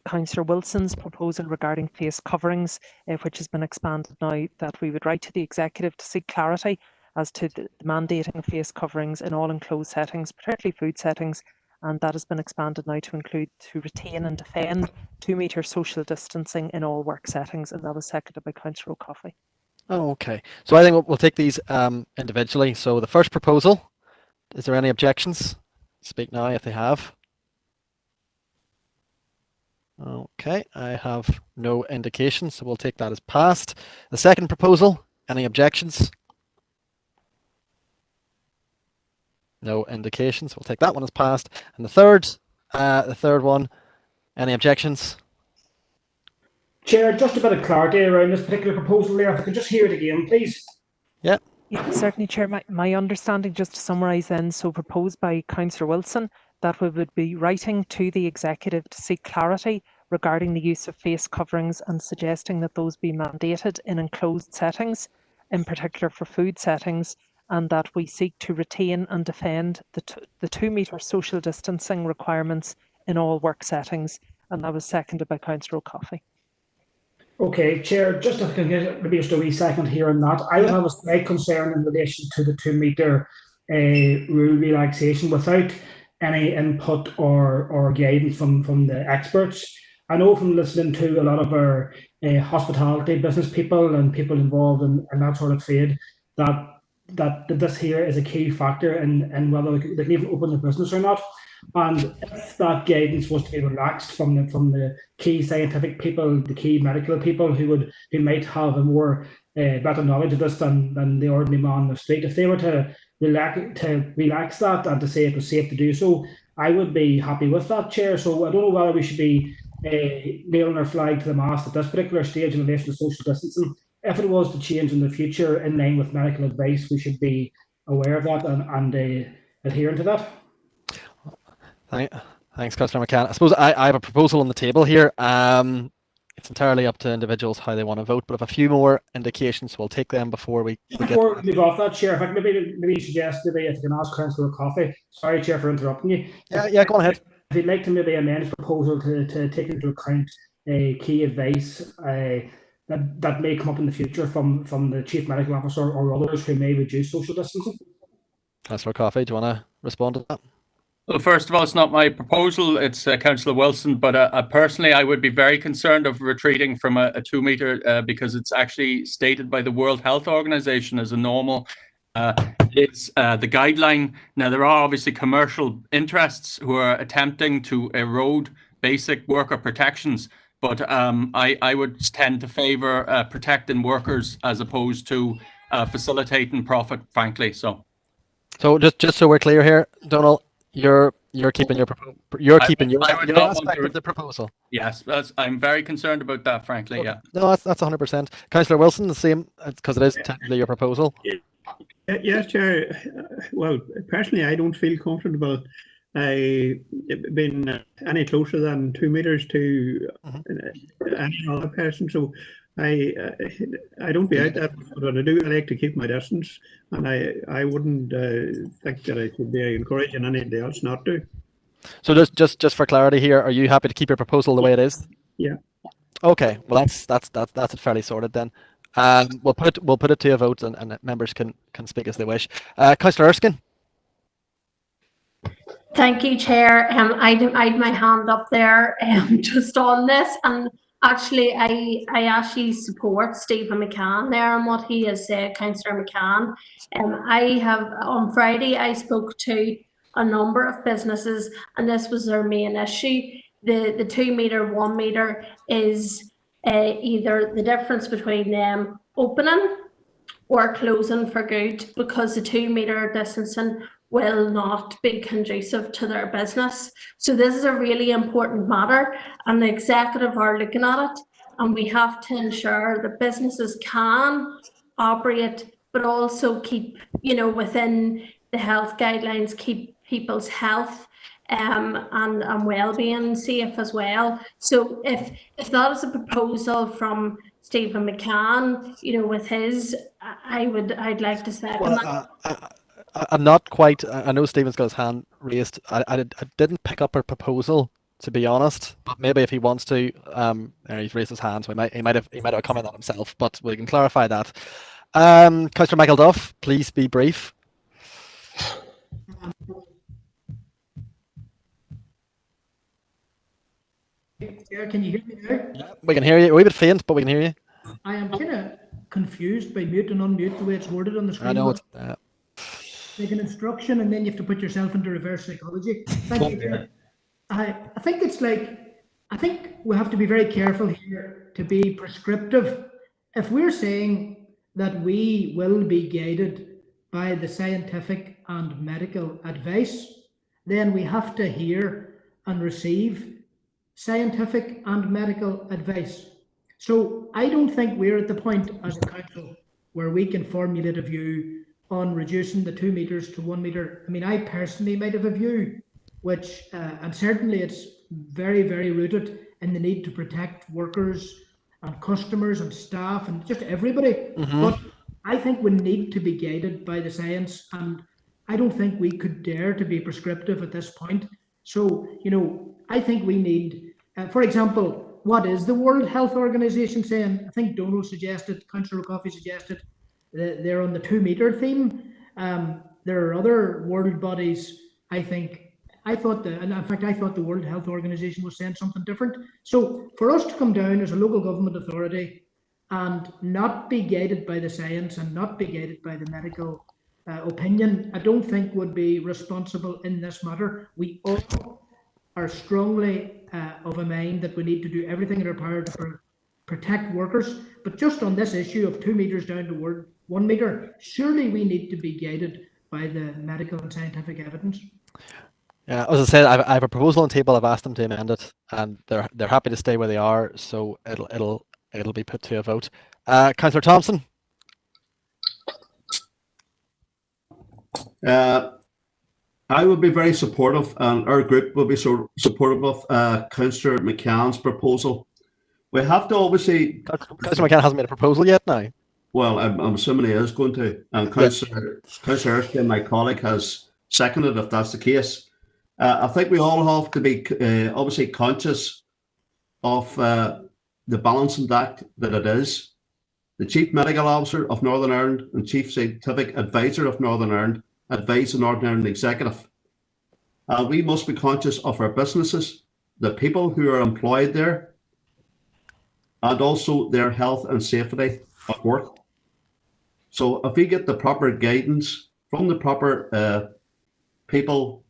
Councillor Wilson's proposal regarding face coverings, which has been expanded now, that we would write to the Executive to seek clarity as to the mandating of face coverings in all enclosed settings, particularly food settings, and that has been expanded now to include to retain and defend 2 metre social distancing in all work settings, and that was seconded by Councillor O'Coffey. Oh, okay. So I think we'll take these individually. So the first proposal, is there any objections? Speak now if they have. Okay, I have no indication, so we'll take that as passed. The second proposal, any objections? No indications. We'll take that one as passed. And the third one, any objections? Chair, just a bit of clarity around this particular proposal there. If I could just hear it again, please. Yeah. Yeah, certainly, Chair. My understanding, just to summarise then, so proposed by Councillor Wilson, that we would be writing to the Executive to seek clarity regarding the use of face coverings and suggesting that those be mandated in enclosed settings, in particular for food settings, and that we seek to retain and defend the 2 metre social distancing requirements in all work settings. And that was seconded by Councillor O'Coffey. Okay, Chair, just if I can get maybe just a wee second here on that, I would have a slight concern in relation to the 2 metre rule relaxation without any input or guidance from the experts. I know from listening to a lot of our hospitality business people and people involved in that sort of trade that this here is a key factor in whether they can even open their business or not. And if that guidance was to be relaxed from the key scientific people, the key medical people who might have a more better knowledge of this than the ordinary man on the street, if they were to relax that and to say it was safe to do so, I would be happy with that, Chair. So I don't know whether we should be nailing our flag to the mast at this particular stage in relation to social distancing. If it was to change in the future in line with medical advice, we should be aware of that and adhering to that. Thanks, Councillor McCann. I suppose I have a proposal on the table here. It's entirely up to individuals how they want to vote, but if a few more indications, we'll take them before we Before we move off that, Chair, if I could maybe suggest if you can ask Councillor Coffey. Sorry, Chair, for interrupting you. Yeah, go on ahead. If you'd like to maybe amend his proposal to take into account key advice that may come up in the future from the Chief Medical Officer or others who may reduce social distancing. Councillor Coffey, do you want to respond to that? Well, first of all, it's not my proposal, it's Councillor Wilson, but personally I would be very concerned of retreating from a 2 metre because it's actually stated by the World Health Organization as a normal. It's the guideline. Now, there are obviously commercial interests who are attempting to erode basic worker protections, but I would tend to favour protecting workers as opposed to facilitating profit, frankly. So just so we're clear here, Donald, you're keeping your aspect of the proposal. Yes, I'm very concerned about that, frankly. Yeah. No, that's 100%. Councillor Wilson, the same, because it is technically your proposal. Yes, Chair. Well, personally, I don't feel comfortable being any closer than 2 metres to any other person. So I don't be out that, but I do like to keep my distance, and I wouldn't think that I should be encouraging anybody else not to. So just for clarity here, are you happy to keep your proposal the way it is? Yeah. Okay. Well, that's fairly sorted then. We'll put it to a vote, and members can speak as they wish. Councillor Erskine. Thank you, Chair. I had my hand up there just on this, and actually, I actually support Stephen McCann there and what he has said, Councillor McCann. I have on Friday I spoke to a number of businesses, and this was their main issue. The 2 metre, 1 metre is either the difference between them opening or closing for good, because the 2 metre distancing will not be conducive to their business. So this is a really important matter, and the executive are looking at it, and we have to ensure that businesses can operate, but also keep, within the health guidelines, keep people's health and well-being safe as well. So if that is a proposal from Stephen McCann, with his, I'd like to second that. I'm not quite. I know Stephen's got his hand raised. I didn't pick up her proposal, to be honest. But maybe if he wants to, he's raised his hand, so he might have a comment on himself. But we can clarify that. Councillor Michael Duff, please be brief. Yeah, can you hear me now? Yeah, we can hear you. A wee bit faint, but we can hear you. I am kind of confused by mute and unmute the way it's worded on the screen. I know it's like an instruction, and then you have to put yourself into reverse psychology. Thank you. I think it's like, I think we have to be very careful here to be prescriptive. If we're saying that we will be guided by the scientific and medical advice, then we have to hear and receive scientific and medical advice. So I don't think we're at the point as a council where we can formulate a view on reducing the 2 meters to 1 meter. I mean, I personally might have a view, which, and certainly it's very, very rooted in the need to protect workers and customers and staff and just everybody. But I think we need to be guided by the science, and I don't think we could dare to be prescriptive at this point. So, I think we need, for example, what is the World Health Organization saying? I think Donald suggested, Councillor Coffey suggested, they're on the 2 meter theme. There are other world bodies, I think. I thought the World Health Organization was saying something different. So for us to come down as a local government authority and not be guided by the science and not be guided by the medical opinion, I don't think would be responsible in this matter. We all are strongly of a mind that we need to do everything in our power to protect workers. But just on this issue of 2 meters down to 1 meter, surely we need to be guided by the medical and scientific evidence. Yeah, as I said, I have a proposal on the table. I've asked them to amend it, and they're happy to stay where they are. So it'll be put to a vote. Councillor Thompson. I would be very supportive, and our group will be so supportive of Councillor McCann's proposal. We have to obviously. Councillor McCann hasn't made a proposal yet now. Well, I'm assuming he is going to, and Councillor Erskine, my colleague, has seconded if that's the case. I think we all have to be obviously conscious of the balancing act that it is. The Chief Medical Officer of Northern Ireland and Chief Scientific Advisor of Northern Ireland advise the Northern Ireland Executive. We must be conscious of our businesses, the people who are employed there, and also their health and safety at work. So if we get the proper guidance from the proper people,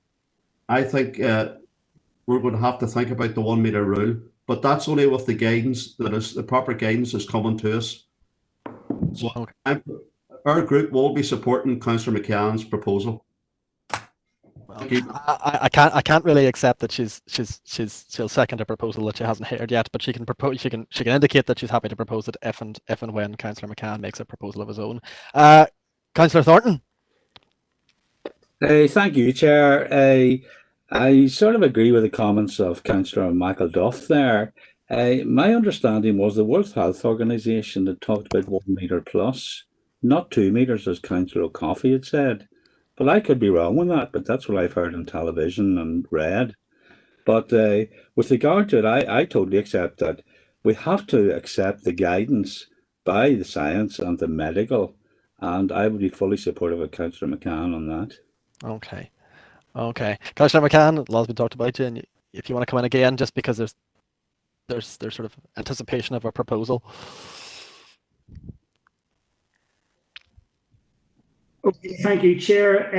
I think we're going to have to think about the 1 meter rule, but that's only with the guidance that is the proper guidance is coming to us. So our group will be supporting Councillor McCann's proposal. I can't really accept that she'll second a proposal that she hasn't heard yet, but she can propose, she can indicate that she's happy to propose it if and when Councillor McCann makes a proposal of his own. Councillor Thornton. Thank you, Chair. I sort of agree with the comments of Councillor Michael Duff there. My understanding was the World Health Organization that talked about 1 meter plus, not 2 meters as Councillor Coffey had said. But I could be wrong with that, but that's what I've heard on television and read. But with regard to it, I totally accept that we have to accept the guidance by the science and the medical, and I would be fully supportive of Councillor McCann on that. Okay. Councillor McCann, a lot's been talked about you, and if you want to come in again, just because there's sort of anticipation of a proposal. Okay, thank you, Chair.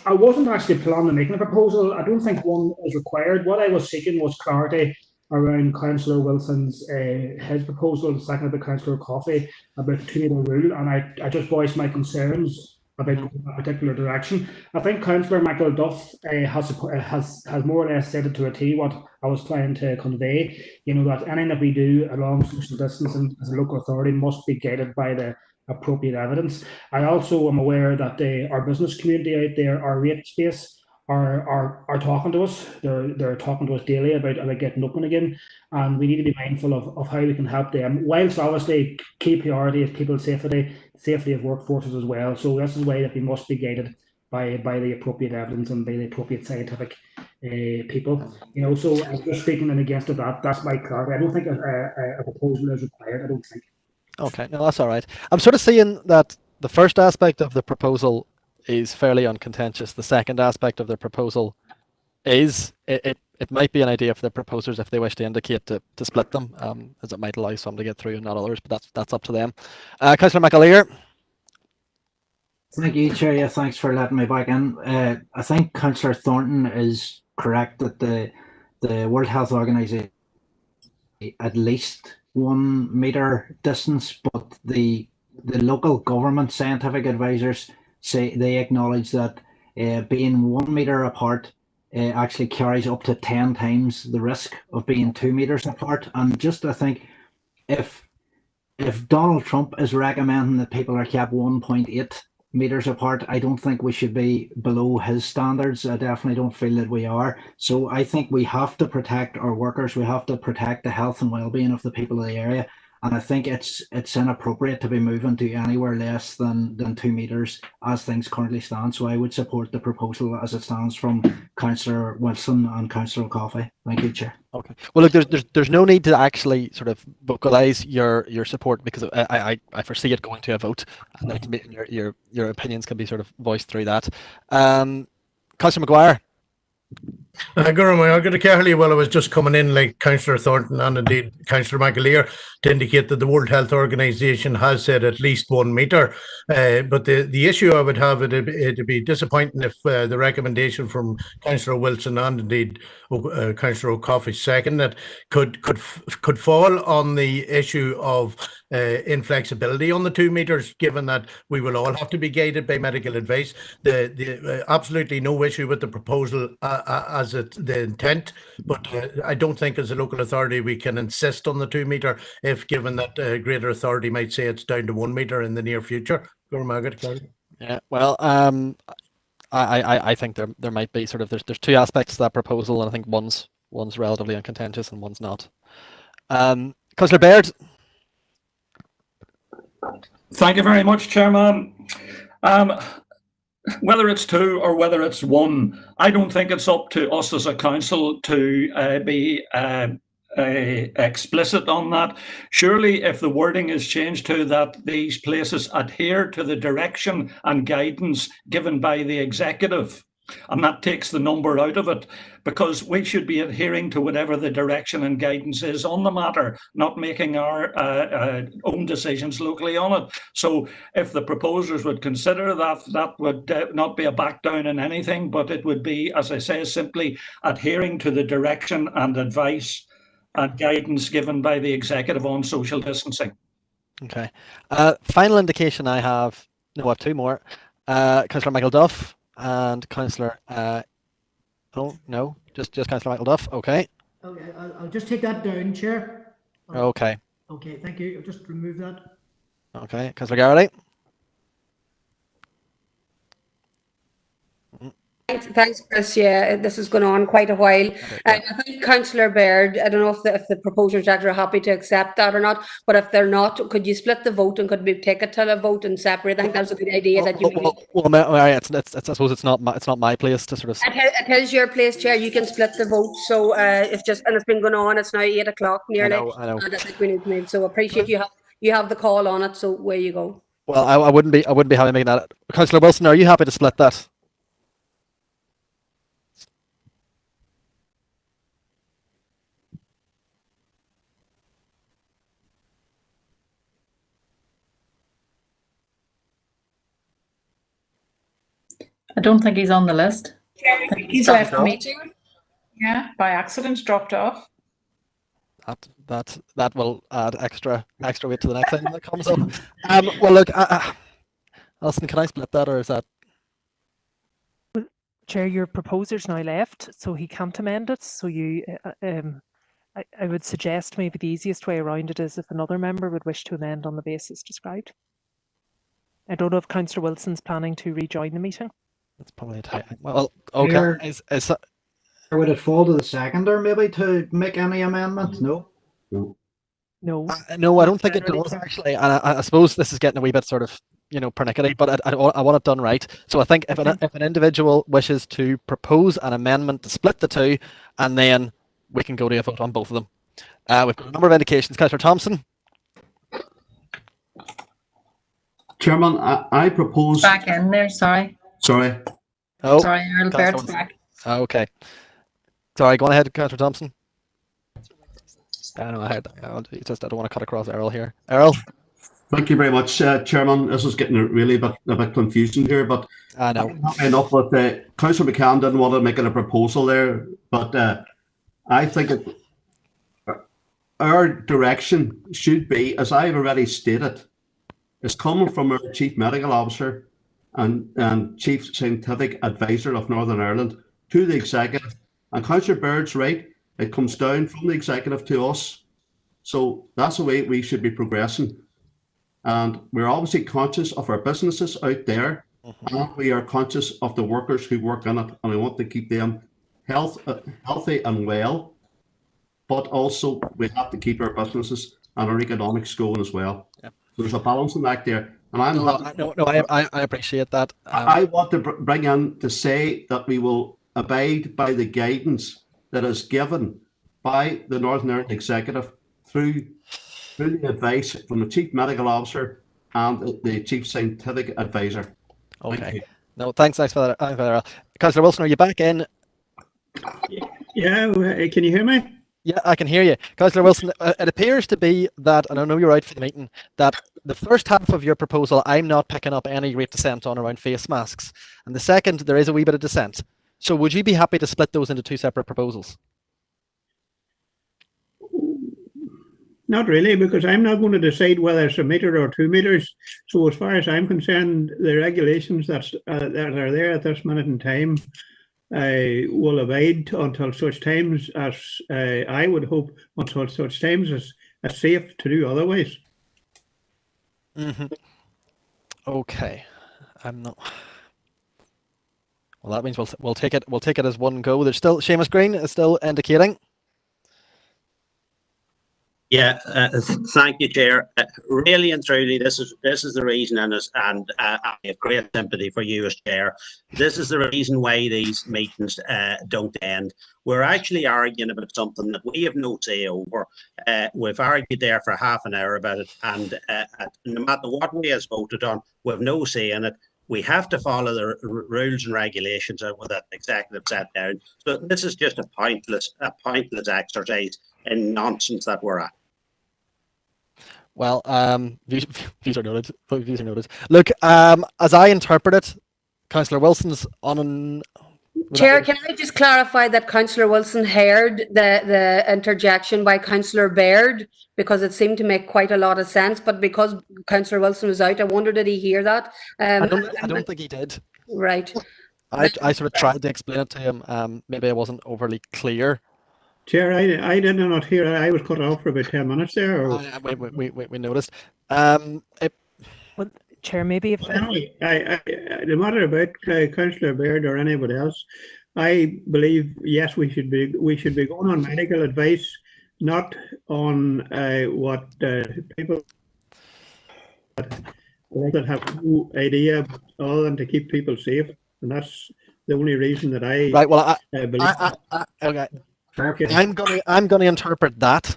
I wasn't actually planning on making a proposal. I don't think one is required. What I was seeking was clarity around Councillor Wilson's his proposal, seconded by Councillor Coffey, about the 2 meter rule, and I just voiced my concerns about a particular direction. I think Councillor Michael Duff has more or less said it to a T what I was trying to convey. You know, that anything that we do along social distancing as a local authority must be guided by the appropriate evidence. I also am aware that our business community out there, our rate space, are talking to us. They're talking to us daily about getting open again, and we need to be mindful of how we can help them. Whilst obviously key priority is people's safety of workforces as well. So this is why that we must be guided by the appropriate evidence and by the appropriate scientific people. You know, so I'm just speaking in against of that. That's my clarity. I don't think a proposal is required. I don't think. Okay, no, that's all right. I'm sort of seeing that the first aspect of the proposal is fairly uncontentious. The second aspect of the proposal is it might be an idea for the proposers if they wish to indicate to split them, as it might allow some to get through and not others, but that's up to them. Councillor McAleer. Thank you, Chair. Yeah, thanks for letting me back in. I think Councillor Thornton is correct that the World Health Organization at least 1 meter distance, but the local government scientific advisors say they acknowledge that being 1 meter apart actually carries up to 10 times the risk of being 2 meters apart. And just I think if Donald Trump is recommending that people are kept 1.8 meters apart, I don't think we should be below his standards. I definitely don't feel that we are. So I think we have to protect our workers. We have to protect the health and well-being of the people of the area. And I think it's inappropriate to be moving to anywhere less than 2 meters as things currently stand. So I would support the proposal as it stands from Councillor Wilson and Councillor Coffey. Thank you, Chair. Okay. Well, look, there's no need to actually sort of vocalise your support, because I foresee it going to a vote, and then it can be, your opinions can be sort of voiced through that. Councillor Maguire. I was just coming in like Councillor Thornton and indeed Councillor McAleer to indicate that the World Health Organization has said at least 1 meter. But the issue I would have, it'd be disappointing if the recommendation from Councillor Wilson and indeed Councillor O'Coffey second that could fall on the issue of inflexibility on the 2 meters, given that we will all have to be guided by medical advice. The absolutely no issue with the proposal as the intent, but I don't think as a local authority we can insist on the 2 meter if given that greater authority might say it's down to 1 meter in the near future. Yeah, well, I think there might be sort of there's 2 aspects to that proposal, and I think one's relatively uncontentious and one's not. Councillor Baird. Thank you very much, Chairman. Whether it's 2 or whether it's 1, I don't think it's up to us as a council to be explicit on that. Surely if the wording is changed to that these places adhere to the direction and guidance given by the executive, and that takes the number out of it, because we should be adhering to whatever the direction and guidance is on the matter, not making our own decisions locally on it. So if the proposers would consider that, that would not be a back down in anything, but it would be, as I say, simply adhering to the direction and advice and guidance given by the executive on social distancing. Okay. Final indication I have 2 more. Councillor Michael Duff and Councillor just Councillor Michael Duff. Okay. Okay, I'll just take that down, Chair. Okay. Okay, thank you. I'll just remove that. Okay, Councillor Garrity. Thanks, Chris. Yeah, this has gone on quite a while. I think Councillor Baird, I don't know if the proposers are happy to accept that or not, but if they're not, could you split the vote and could we take it to a vote and separate? I think that's a good idea. I suppose it's not my place to sort of. It is your place, Chair. You can split the vote. So it's been going on. It's now 8 o'clock nearly. I know. And I think we need to move. So appreciate you have the call on it. So where you go. Well, I wouldn't be happy making that. Councillor Wilson, are you happy to split that? I don't think he's on the list. I think he's left the meeting. Yeah, by accident dropped off. That will add extra weight to the next item that comes up. Well, look, Alison, can I split that, or is that? Chair, your proposer's now left, so he can't amend it. So you, I would suggest maybe the easiest way around it is if another member would wish to amend on the basis described. I don't know if Councillor Wilson's planning to rejoin the meeting. That's probably a tight. Well, okay. Would it fall to the seconder maybe to make any amendments? No. No. No. No, I don't think it does actually. And I suppose this is getting a wee bit sort of, pernickety, but I want it done right. So I think if an individual wishes to propose an amendment to split the two, and then we can go to a vote on both of them. We've got a number of indications. Councillor Thompson. Chairman, I propose. Back in there, sorry. Sorry. Oh, sorry, Earl Baird's back. Okay. Sorry, go on ahead, Councillor Thompson. I know, I heard that. I don't want to cut across Earl here. Earl? Thank you very much, Chairman. This is getting really a bit confusing here, but I know. I'm happy enough with Councillor McCann didn't want to make it a proposal there, but I think our direction should be, as I've already stated, is coming from our Chief Medical Officer and Chief Scientific Advisor of Northern Ireland to the Executive. And Councillor Baird's right, it comes down from the Executive to us. So that's the way we should be progressing. And we're obviously conscious of our businesses out there, and we are conscious of the workers who work in it, and we want to keep them healthy and well. But also, we have to keep our businesses and our economics going as well. Yeah. So there's a balancing act there. And I appreciate that. I want to bring in to say that we will abide by the guidance that is given by the Northern Ireland Executive through the advice from the Chief Medical Officer and the Chief Scientific Advisor. Okay. No, thanks for that. Councillor Wilson, are you back in? Yeah, can you hear me? Yeah, I can hear you. Councillor Wilson, it appears to be that, and I know you're out for the meeting, that the first half of your proposal, I'm not picking up any great dissent on around face masks. And the second, there is a wee bit of dissent. So would you be happy to split those into two separate proposals? Not really, because I'm not going to decide whether it's a metre or 2 metres. So as far as I'm concerned, the regulations that are there at this minute in time will abide until such times as I would hope, until such times as safe to do otherwise. Okay, I'm not. Well, that means we'll take it. We'll take it as one go. There's still Seamus Green is still indicating. Yeah, thank you, Chair. Really and truly, this is the reason, and I have great sympathy for you as Chair. This is the reason why these meetings don't end. We're actually arguing about something that we have no say over. We've argued there for half an hour about it, and no matter what we have voted on, we have no say in it. We have to follow the rules and regulations that the Executive set down. So this is just a pointless exercise in nonsense that we're at. Well, views are noted. Views are noted. Look, as I interpret it, Councillor Wilson's on. Chair, can I just clarify that Councillor Wilson heard the interjection by Councillor Baird, because it seemed to make quite a lot of sense, but because Councillor Wilson was out, I wonder, did he hear that? I don't think he did. Right. I sort of tried to explain it to him. Maybe I wasn't overly clear. Chair, I did not hear. I was cut off for about 10 minutes there. Or... We noticed. Well, Chair, maybe if anyway, no matter about Councillor Baird or anybody else, I believe yes, we should be going on medical advice, not on what people that have no idea other than to keep people safe, and that's the only reason that I right. Well, believe. Okay. I'm going to interpret that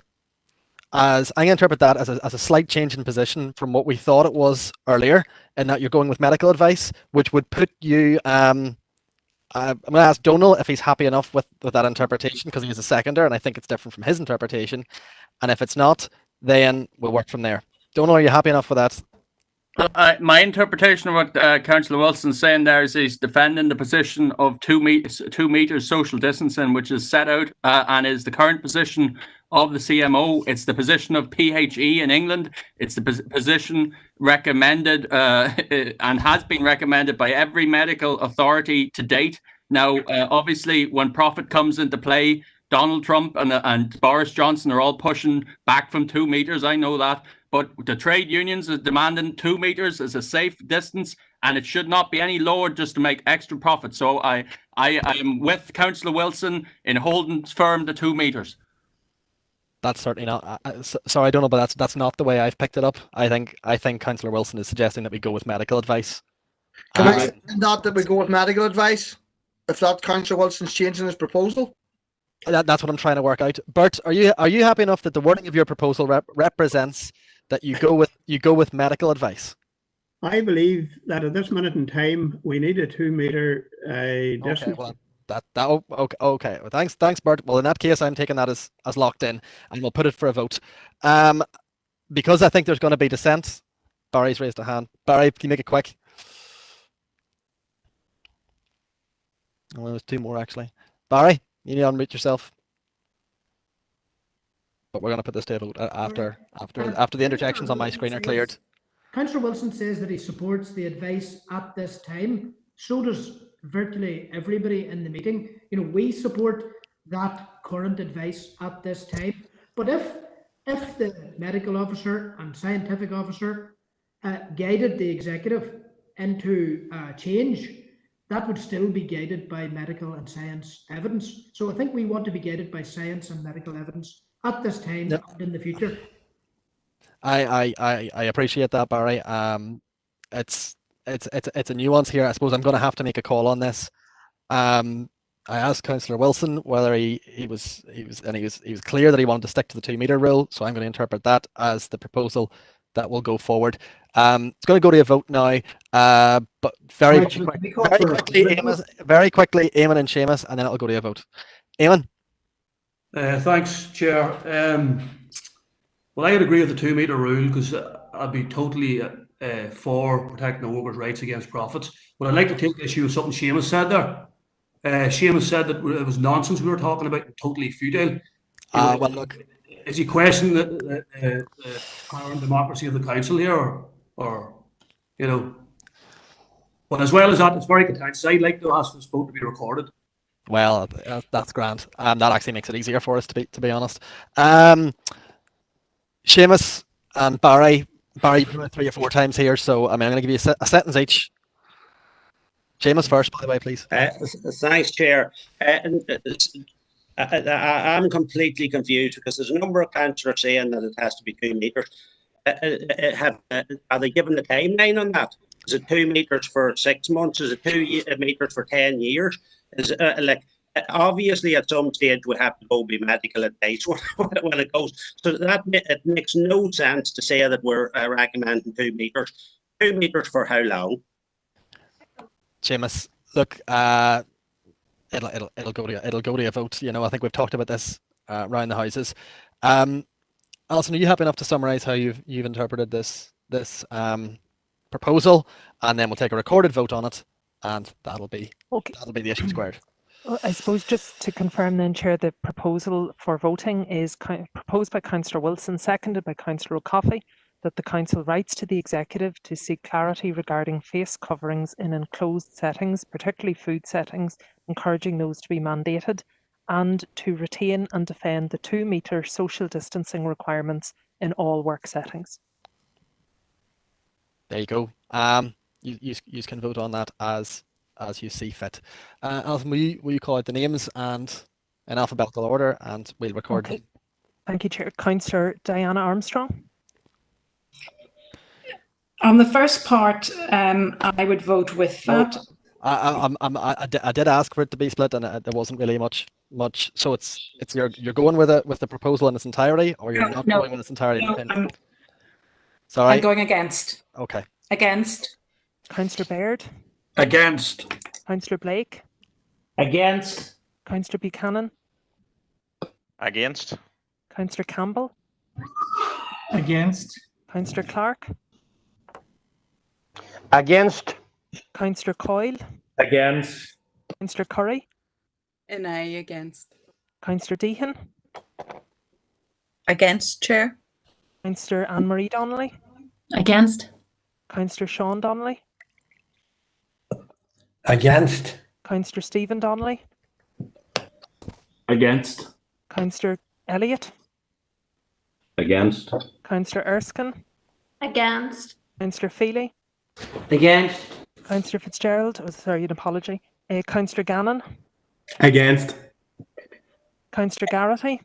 as a slight change in position from what we thought it was earlier, in that you're going with medical advice, which would put you. I'm going to ask Donal if he's happy enough with that interpretation, because he is a seconder, and I think it's different from his interpretation. And if it's not, then we'll work from there. Donal, are you happy enough with that? My interpretation of what Councillor Wilson's saying there is he's defending the position of 2 meters social distancing, which is set out and is the current position of the CMO. It's the position of PHE in England. It's the position recommended and has been recommended by every medical authority to date. Now, obviously, when profit comes into play, Donald Trump and Boris Johnson are all pushing back from 2 meters. I know that. But the trade unions are demanding 2 meters as a safe distance, and it should not be any lower just to make extra profit. So I am with Councillor Wilson in holding firm to 2 meters. That's certainly not. Sorry, I don't know, but that's not the way I've picked it up. I think Councillor Wilson is suggesting that we go with medical advice. Can I not that we go with medical advice? If that Councillor Wilson's changing his proposal. That's what I'm trying to work out. Bert, are you happy enough that the wording of your proposal represents that you go with medical advice? I believe that at this minute in time we need a 2 meter distance. Okay, well, okay. Well, thanks, Bert. Well, in that case, I'm taking that as locked in, and we'll put it for a vote. Because I think there's going to be dissent. Barry's raised a hand. Barry, can you make it quick? Well, there's 2 more actually. Barry, you need to unmute yourself. But we're going to put this to a vote after the interjections on my screen are cleared. Councillor Wilson says that he supports the advice at this time. So does virtually everybody in the meeting. You know, we support that current advice at this time. But if the medical officer and scientific officer guided the executive into change, that would still be guided by medical and science evidence. So I think we want to be guided by science and medical evidence at this time and in the future. I appreciate that, Barry. It's a nuance here. I suppose I'm going to have to make a call on this. I asked Councillor Wilson whether he was clear that he wanted to stick to the 2 meter rule. So I'm going to interpret that as the proposal that will go forward. It's going to go to a vote now, but very quickly, Eamon and Seamus, and then it'll go to a vote. Eamon. Thanks, Chair. Well, I would agree with the 2 meter rule because I'd be totally for protecting the workers' rights against profits. But I'd like to take issue with something Seamus said there. Seamus said that it was nonsense we were talking about, totally futile. Well, look. Is he questioning the power and democracy of the council here, or you know? But as well as that, it's very contentious. I'd like to ask this vote to be recorded. Well, that's grand. That actually makes it easier for us, to be honest. Seamus and Barry, you've been 3 or 4 times here, so I mean, I'm going to give you a sentence each. Seamus first, by the way, please. Thanks, Chair. I'm completely confused because there's a number of councillors saying that it has to be 2 meters. Are they given a timeline on that? Is it 2 meters for 6 months? Is it 2 meters for 10 years? Is obviously at some stage we have to go be medical advice when it goes. So that it makes no sense to say that we're recommending 2 meters. 2 meters for how long? Seamus, look, it'll go to a vote. You know, I think we've talked about this around the houses. Alison, are you happy enough to summarise how you've interpreted this proposal, and then we'll take a recorded vote on it, and that'll be the issue squared. Well, I suppose just to confirm then, Chair, the proposal for voting is proposed by Councillor Wilson, seconded by Councillor O'Coffey, that the Council writes to the Executive to seek clarity regarding face coverings in enclosed settings, particularly food settings, encouraging those to be mandated, and to retain and defend the 2 meter social distancing requirements in all work settings. There you go. You can vote on that as you see fit. Alison, will you call out the names and in alphabetical order, and we'll record them. Thank you, Chair. Councillor Diana Armstrong. On the first part, I would vote with that. I did ask for it to be split, and there wasn't really much. So it's you're going with the proposal in its entirety, or you're not going with its entirety. No, Sorry. I'm going against. Okay. Against. Councillor Baird. Against. Councillor Blake. Against. Councillor Buchanan. Against. Councillor Campbell. Against. Councillor Clark. Against. Councillor Coyle. Against. Councillor Curry. An aye against. Councillor Deehan. Against, Chair. Councillor Anne-Marie Donnelly. Against. Councillor Sean Donnelly. Against. Councillor Stephen Donnelly. Against. Councillor Elliott. Against. Councillor Erskine. Against. Councillor Feely. Against. Councillor Fitzgerald. Oh, sorry, an apology. Councillor Gannon. Against. Councillor Garrity.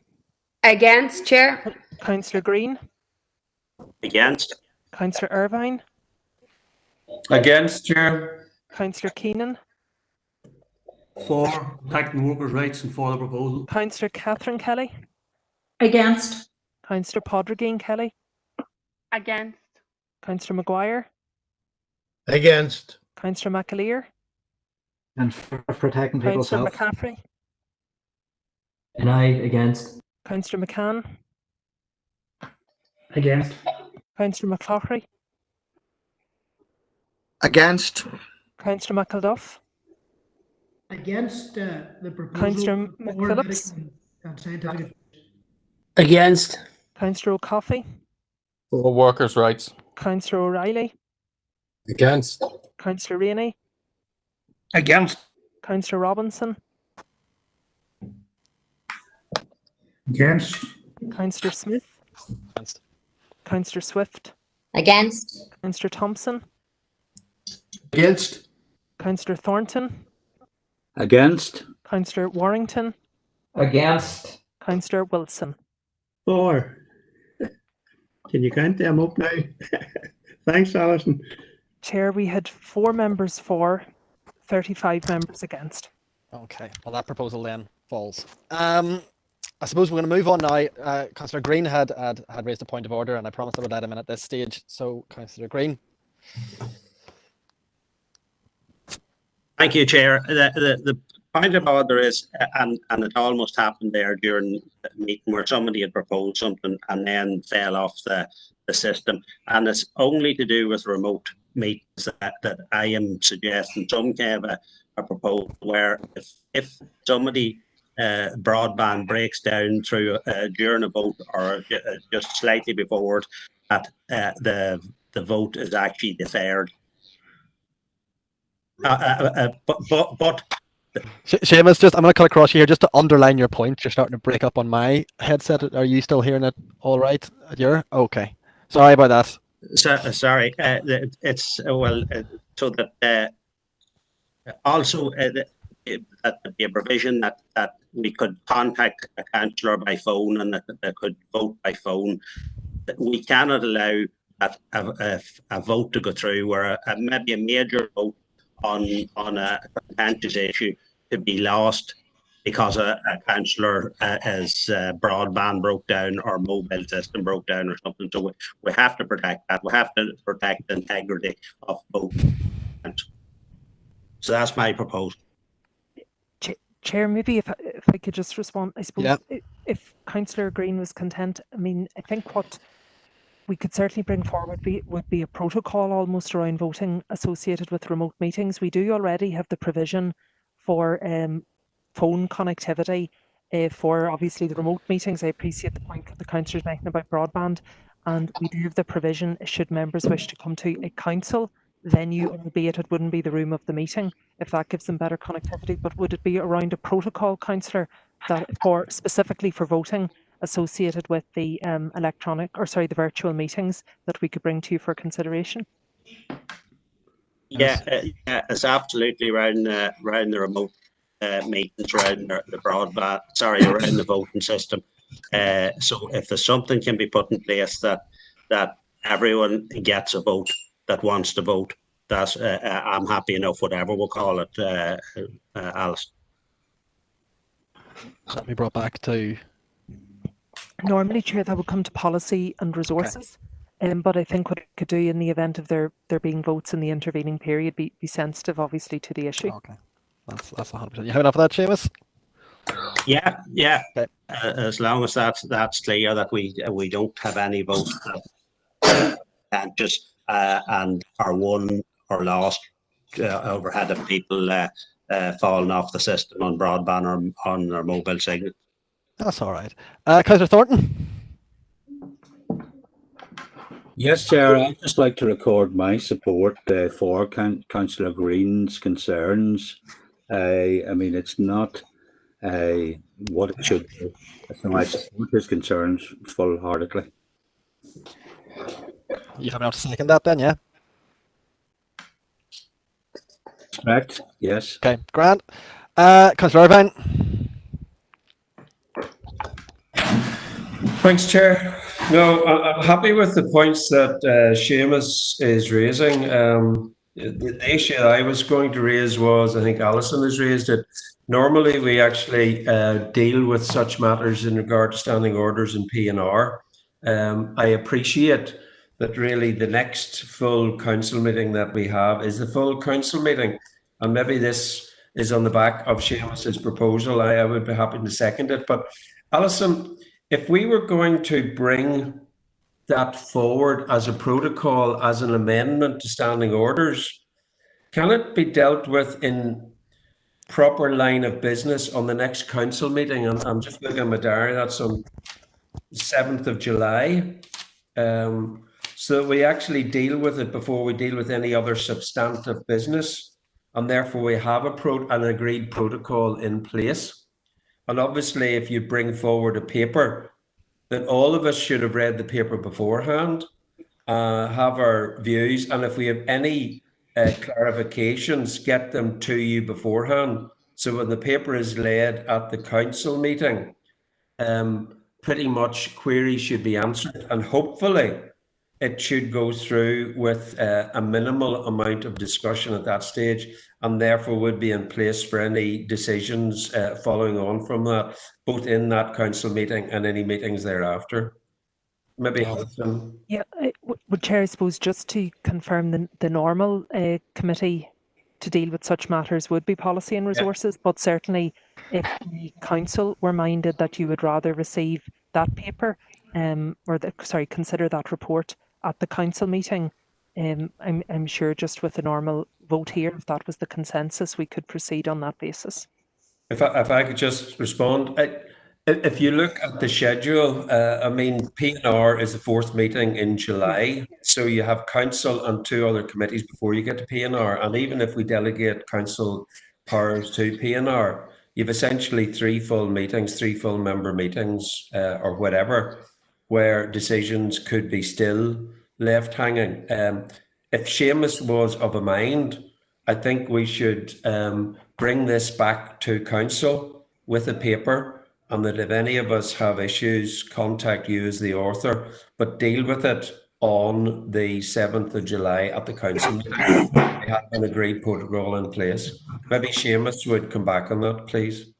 Against, Chair. Councillor Green. Against. Councillor Irvine. Against, Chair. Councillor Keenan. For protecting workers' rights and for the proposal. Councillor Catherine Kelly. Against. Councillor Podrigan Kelly. Against. Councillor Maguire. Against. Councillor McAleer. And for protecting people's Councillor health. McCaffrey. And I against. Councillor McCann. Against. Councillor McCloughery. Against. Councillor McElduff. Against the proposal. Councillor for McPhillips. medical and scientific. Against. Councillor O'Coffey. For workers' rights. Councillor O'Reilly. Against. Councillor Rainey. Against. Councillor Robinson. Against. Councillor Smith. Against. Councillor Swift. Against. Councillor Thompson. Against. Councillor Thornton. Against. Councillor Warrington. Against. Councillor Wilson. 4. Can you count them up now? Thanks, Alison. Chair, we had 4 members for, 35 members against. Okay, well that proposal then falls. I suppose we're going to move on now. Councillor Green had raised a point of order, and I promised I would let him in at this stage. So, Councillor Green. Thank you, Chair. The point of order is, and it almost happened there during the meeting where somebody had proposed something and then fell off the system, and it's only to do with remote meetings that I am suggesting some kind of a proposal where if somebody broadband breaks down through during a vote or just slightly before, that the vote is actually deferred. But Seamus, just I'm going to cut across you here just to underline your point. You're starting to break up on my headset. Are you still hearing it all right? You're okay. Sorry about that. Sorry. It's so that also that there be a provision that we could contact a councillor by phone and that they could vote by phone. We cannot allow a vote to go through where maybe a major vote on a contentious issue to be lost because a councillor his broadband broke down or mobile system broke down or something. So we have to protect that. We have to protect the integrity of both. So that's my proposal. Chair, maybe if I could just respond, I suppose if Councillor Green was content, I mean, I think what we could certainly bring forward would be a protocol almost around voting associated with remote meetings. We do already have the provision for phone connectivity for obviously the remote meetings. I appreciate the point that the councillor is making about broadband, and we do have the provision should members wish to come to a council venue, albeit it wouldn't be the room of the meeting, if that gives them better connectivity. But would it be around a protocol, councillor, that specifically for voting associated with the the virtual meetings that we could bring to you for consideration? Yeah, it's absolutely around the remote meetings, around the broadband, around the voting system. So if there's something can be put in place that everyone gets a vote that wants to vote, that's I'm happy enough, whatever we'll call it, Alice. Let me brought back to. Normally, Chair, that would come to policy and resources. Okay. But I think what it could do in the event of there being votes in the intervening period, be sensitive, obviously, to the issue. Okay, that's 100%. You have enough of that, Seamus? Yeah. Okay. As long as that's clear that we don't have any votes and just and are won or lost overhead of people falling off the system on broadband or on their mobile signal. That's all right. Councillor Thornton. Yes, Chair. I'd just like to record my support for Councillor Green's concerns. I mean, it's not what it should be. So I support his concerns full-heartedly. You have enough to second that then, yeah? Correct. Yes. Okay, Grant. Councillor Irvine. Thanks, Chair. No, I'm happy with the points that Seamus is raising. The issue I was going to raise was, I think Alison has raised it. Normally, we actually deal with such matters in regard to standing orders and P&R. I appreciate that really the next full council meeting that we have is the full council meeting. And maybe this is on the back of Seamus's proposal. I would be happy to second it. But Alison, if we were going to bring that forward as a protocol, as an amendment to standing orders, can it be dealt with in proper line of business on the next council meeting? And I'm just looking at my diary, that's on 7th of July. So that we actually deal with it before we deal with any other substantive business. And therefore we have an agreed protocol in place. And obviously, if you bring forward a paper, then all of us should have read the paper beforehand, have our views, and if we have any clarifications, get them to you beforehand. So when the paper is laid at the council meeting, pretty much queries should be answered, and hopefully it should go through with a minimal amount of discussion at that stage, and therefore would be in place for any decisions following on from that, both in that council meeting and any meetings thereafter. Maybe Alison. Yeah, would Chair, I suppose, just to confirm, the normal committee to deal with such matters would be policy and resources, but certainly if the council were minded that you would rather receive that paper, consider that report at the council meeting, I'm sure just with the normal vote here, if that was the consensus, we could proceed on that basis. If I could just respond. If you look at the schedule, I mean, P&R is the 4th meeting in July. So you have council and 2 other committees before you get to P&R. And even if we delegate council powers to P&R, you've essentially 3 full meetings, 3 full member meetings, or whatever, where decisions could be still left hanging. If Seamus was of a mind, I think we should bring this back to council with a paper, and that if any of us have issues, contact you as the author, but deal with it on the 7th of July at the council meeting. We have an agreed protocol in place. Maybe Seamus would come back on that, please.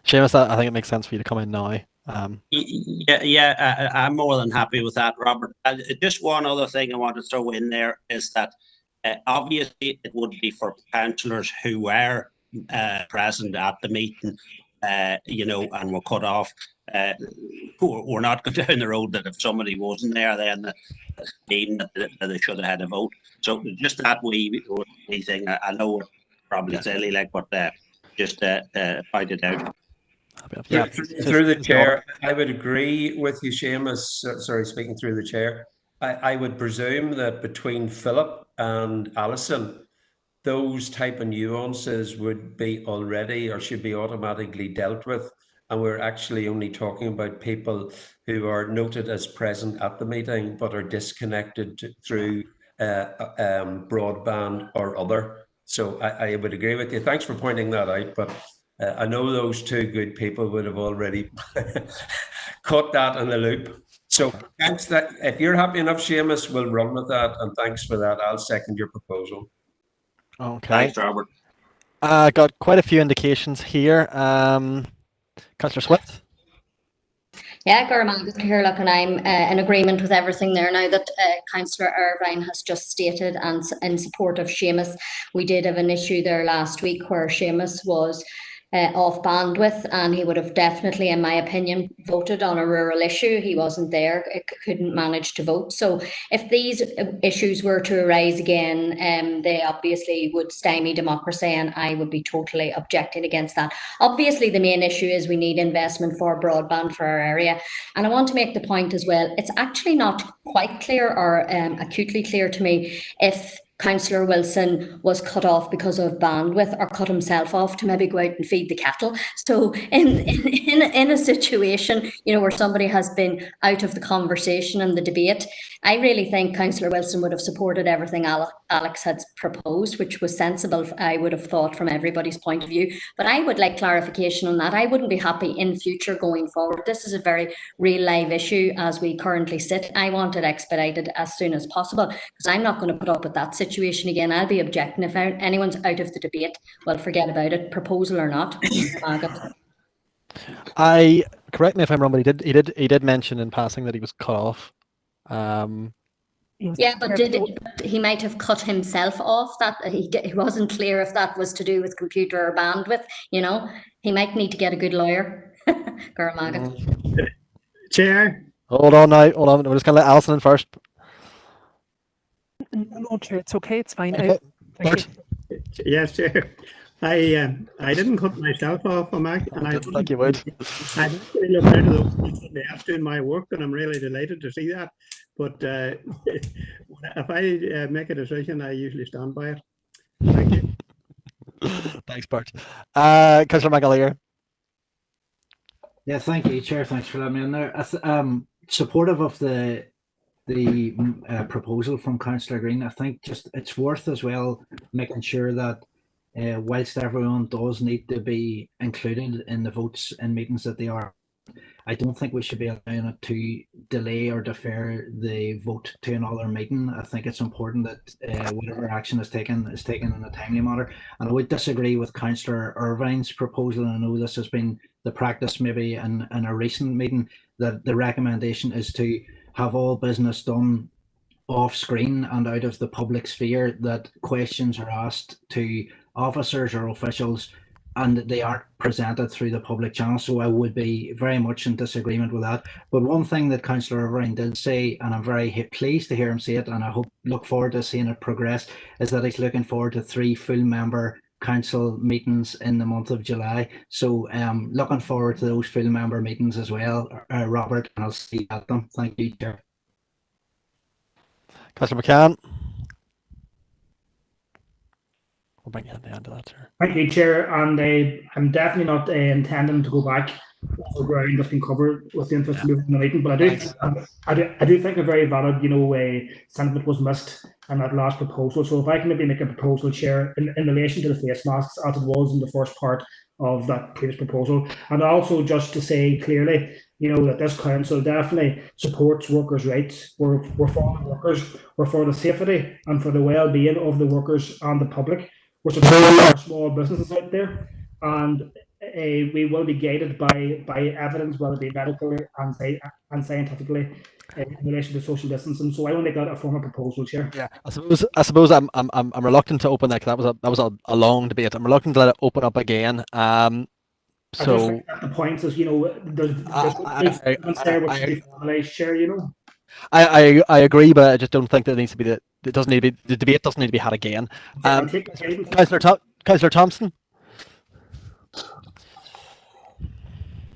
Seamus, I think it makes sense for you to come in now. I'm more than happy with that, Robert. Just one other thing I want to throw in there is that obviously it would be for councillors who were present at the meeting, and were cut off. We're not going down the road that if somebody wasn't there, then that they should have had a vote. So just that wee thing. I know it's probably silly, but just point it out. Yeah. Through the chair, I would agree with you, Seamus. Sorry, speaking through the chair. I would presume that between Philip and Alison, those type of nuances would be already or should be automatically dealt with. And we're actually only talking about people who are noted as present at the meeting but are disconnected through broadband or other. So I would agree with you. Thanks for pointing that out. But I know those 2 good people would have already caught that in the loop. So thanks. That if you're happy enough, Seamus, we'll run with that. And thanks for that. I'll second your proposal. Okay. Thanks, Robert. Got quite a few indications here. Councillor Swift. Yeah, Gurman, just here looking, I'm in agreement with everything there now that Councillor Irvine has just stated, and in support of Seamus. We did have an issue there last week where Seamus was off bandwidth, and he would have definitely, in my opinion, voted on a rural issue. He wasn't there, couldn't manage to vote. So if these issues were to arise again, they obviously would stymie democracy, and I would be totally objecting against that. Obviously, the main issue is we need investment for broadband for our area. And I want to make the point as well, it's actually not quite clear or acutely clear to me if Councillor Wilson was cut off because of bandwidth or cut himself off to maybe go out and feed the cattle. So in a situation, you know, where somebody has been out of the conversation and the debate, I really think Councillor Wilson would have supported everything Alex had proposed, which was sensible, I would have thought, from everybody's point of view. But I would like clarification on that. I wouldn't be happy in future going forward. This is a very real live issue as we currently sit. I want it expedited as soon as possible, because I'm not going to put up with that situation again. I'll be objecting if anyone's out of the debate. Well, forget about it, proposal or not. I correct me if I'm wrong, but he did mention in passing that he was cut off. Yeah, but he might have cut himself off. That he wasn't clear if that was to do with computer or bandwidth. You know, he might need to get a good lawyer. Chair. Hold on now. Hold on. We're just gonna let Alison in first. No, Chair, it's okay. It's fine. Okay. Thank you. Yes, Chair. I didn't cut myself off, and I didn't think you would. I actually look out of those people they have doing my work, and I'm really delighted to see that. But if I make a decision, I usually stand by it. Thank you. Thanks, Bart. Councillor McAleer. Yeah, thank you, Chair. Thanks for letting me in there. Supportive of the proposal from Councillor Green. I think just it's worth as well making sure that whilst everyone does need to be included in the votes in meetings that they are, I don't think we should be allowing it to delay or defer the vote to another meeting. I think it's important that whatever action is taken in a timely manner. And I would disagree with Councillor Irvine's proposal, and I know this has been the practice maybe in a recent meeting, that the recommendation is to have all business done off screen and out of the public sphere, that questions are asked to officers or officials and they aren't presented through the public channel. So I would be very much in disagreement with that. But one thing that Councillor Irvine did say, and I'm very pleased to hear him say it, and I look forward to seeing it progress, is that he's looking forward to 3 full member council meetings in the month of July. So looking forward to those full member meetings as well, Robert, and I'll see you at them. Thank you, Chair. Councillor McCann. We'll bring you at the end of that, sir. Thank you, Chair. And I'm definitely not intending to go back over ground that's been covered with the interest movement in the meeting, but I do think a very valid, sentiment was missed in that last proposal. So if I can maybe make a proposal, Chair, in relation to the face masks, as it was in the first part of that previous proposal, and also just to say clearly, that this council definitely supports workers' rights. We're for the workers, we're for the safety and for the well-being of the workers and the public. We're supporting our small businesses out there, and we will be guided by evidence, whether it be medical and scientifically, in relation to social distancing. So I will make that a formal proposal, Chair. Yeah, I suppose I'm reluctant to open that, because that was a long debate. I'm reluctant to let it open up again. So I just think that the point is, there's Chair, I agree, but I just don't think that it needs to be the debate doesn't need to be had again. Councillor Thompson.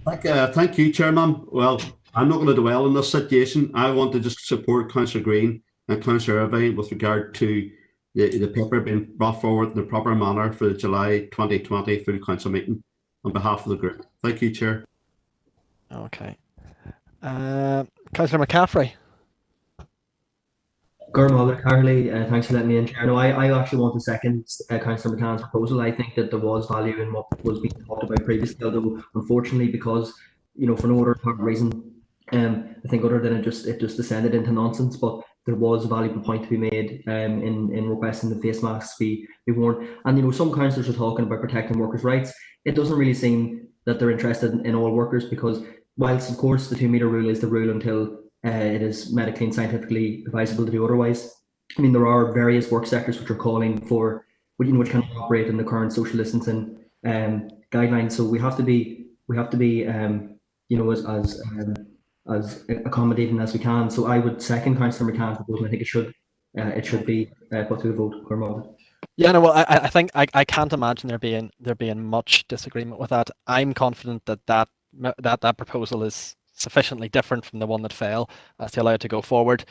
Thank you, Chairman. Well, I'm not going to dwell on this situation. I want to just support Councillor Green and Councillor Irvine with regard to the paper being brought forward in the proper manner for the July 2020 full council meeting on behalf of the group. Thank you, Chair. Okay. Councillor McCaffrey. Carly, thanks for letting me in, Chair. No, I actually want to second Councillor McCann's proposal. I think that there was value in what was being talked about previously, although unfortunately, because for no other reason, I think other than it just descended into nonsense. But there was a valuable point to be made in requesting the face masks be worn. And some councillors are talking about protecting workers' rights. It doesn't really seem that they're interested in all workers, because whilst of course the 2 metre rule is the rule until it is medically and scientifically advisable to do otherwise. I mean, there are various work sectors which are calling for, which can operate in the current social distancing guidelines. So we have to be you know, as accommodating as we can. So I would second Councillor McCann's proposal. I think it should be put to a vote. Cormac. Yeah, no, well, I think I can't imagine there being much disagreement with that. I'm confident that proposal is sufficiently different from the one that fell as to allow it to go forward.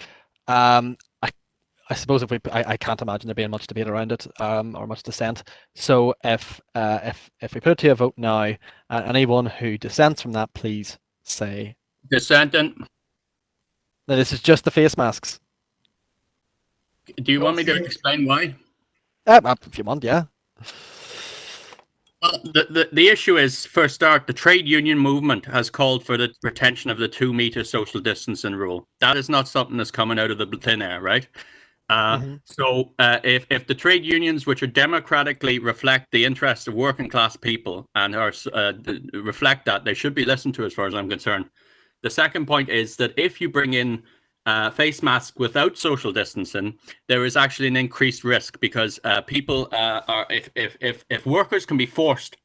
I suppose I can't imagine there being much debate around it, or much dissent. So if we put it to a vote now, anyone who dissents from that, please say dissenting. Now, this is just the face masks. Do you want me to explain why? If you want, yeah. Well, the issue is, for a start, the trade union movement has called for the retention of the 2-meter social distancing rule. That is not something that's coming out of the thin air, right? So if the trade unions, which are democratically reflect the interests of working class people and are reflect that, they should be listened to as far as I'm concerned. The second point is that if you bring in face masks without social distancing, there is actually an increased risk because people are, if workers can be forced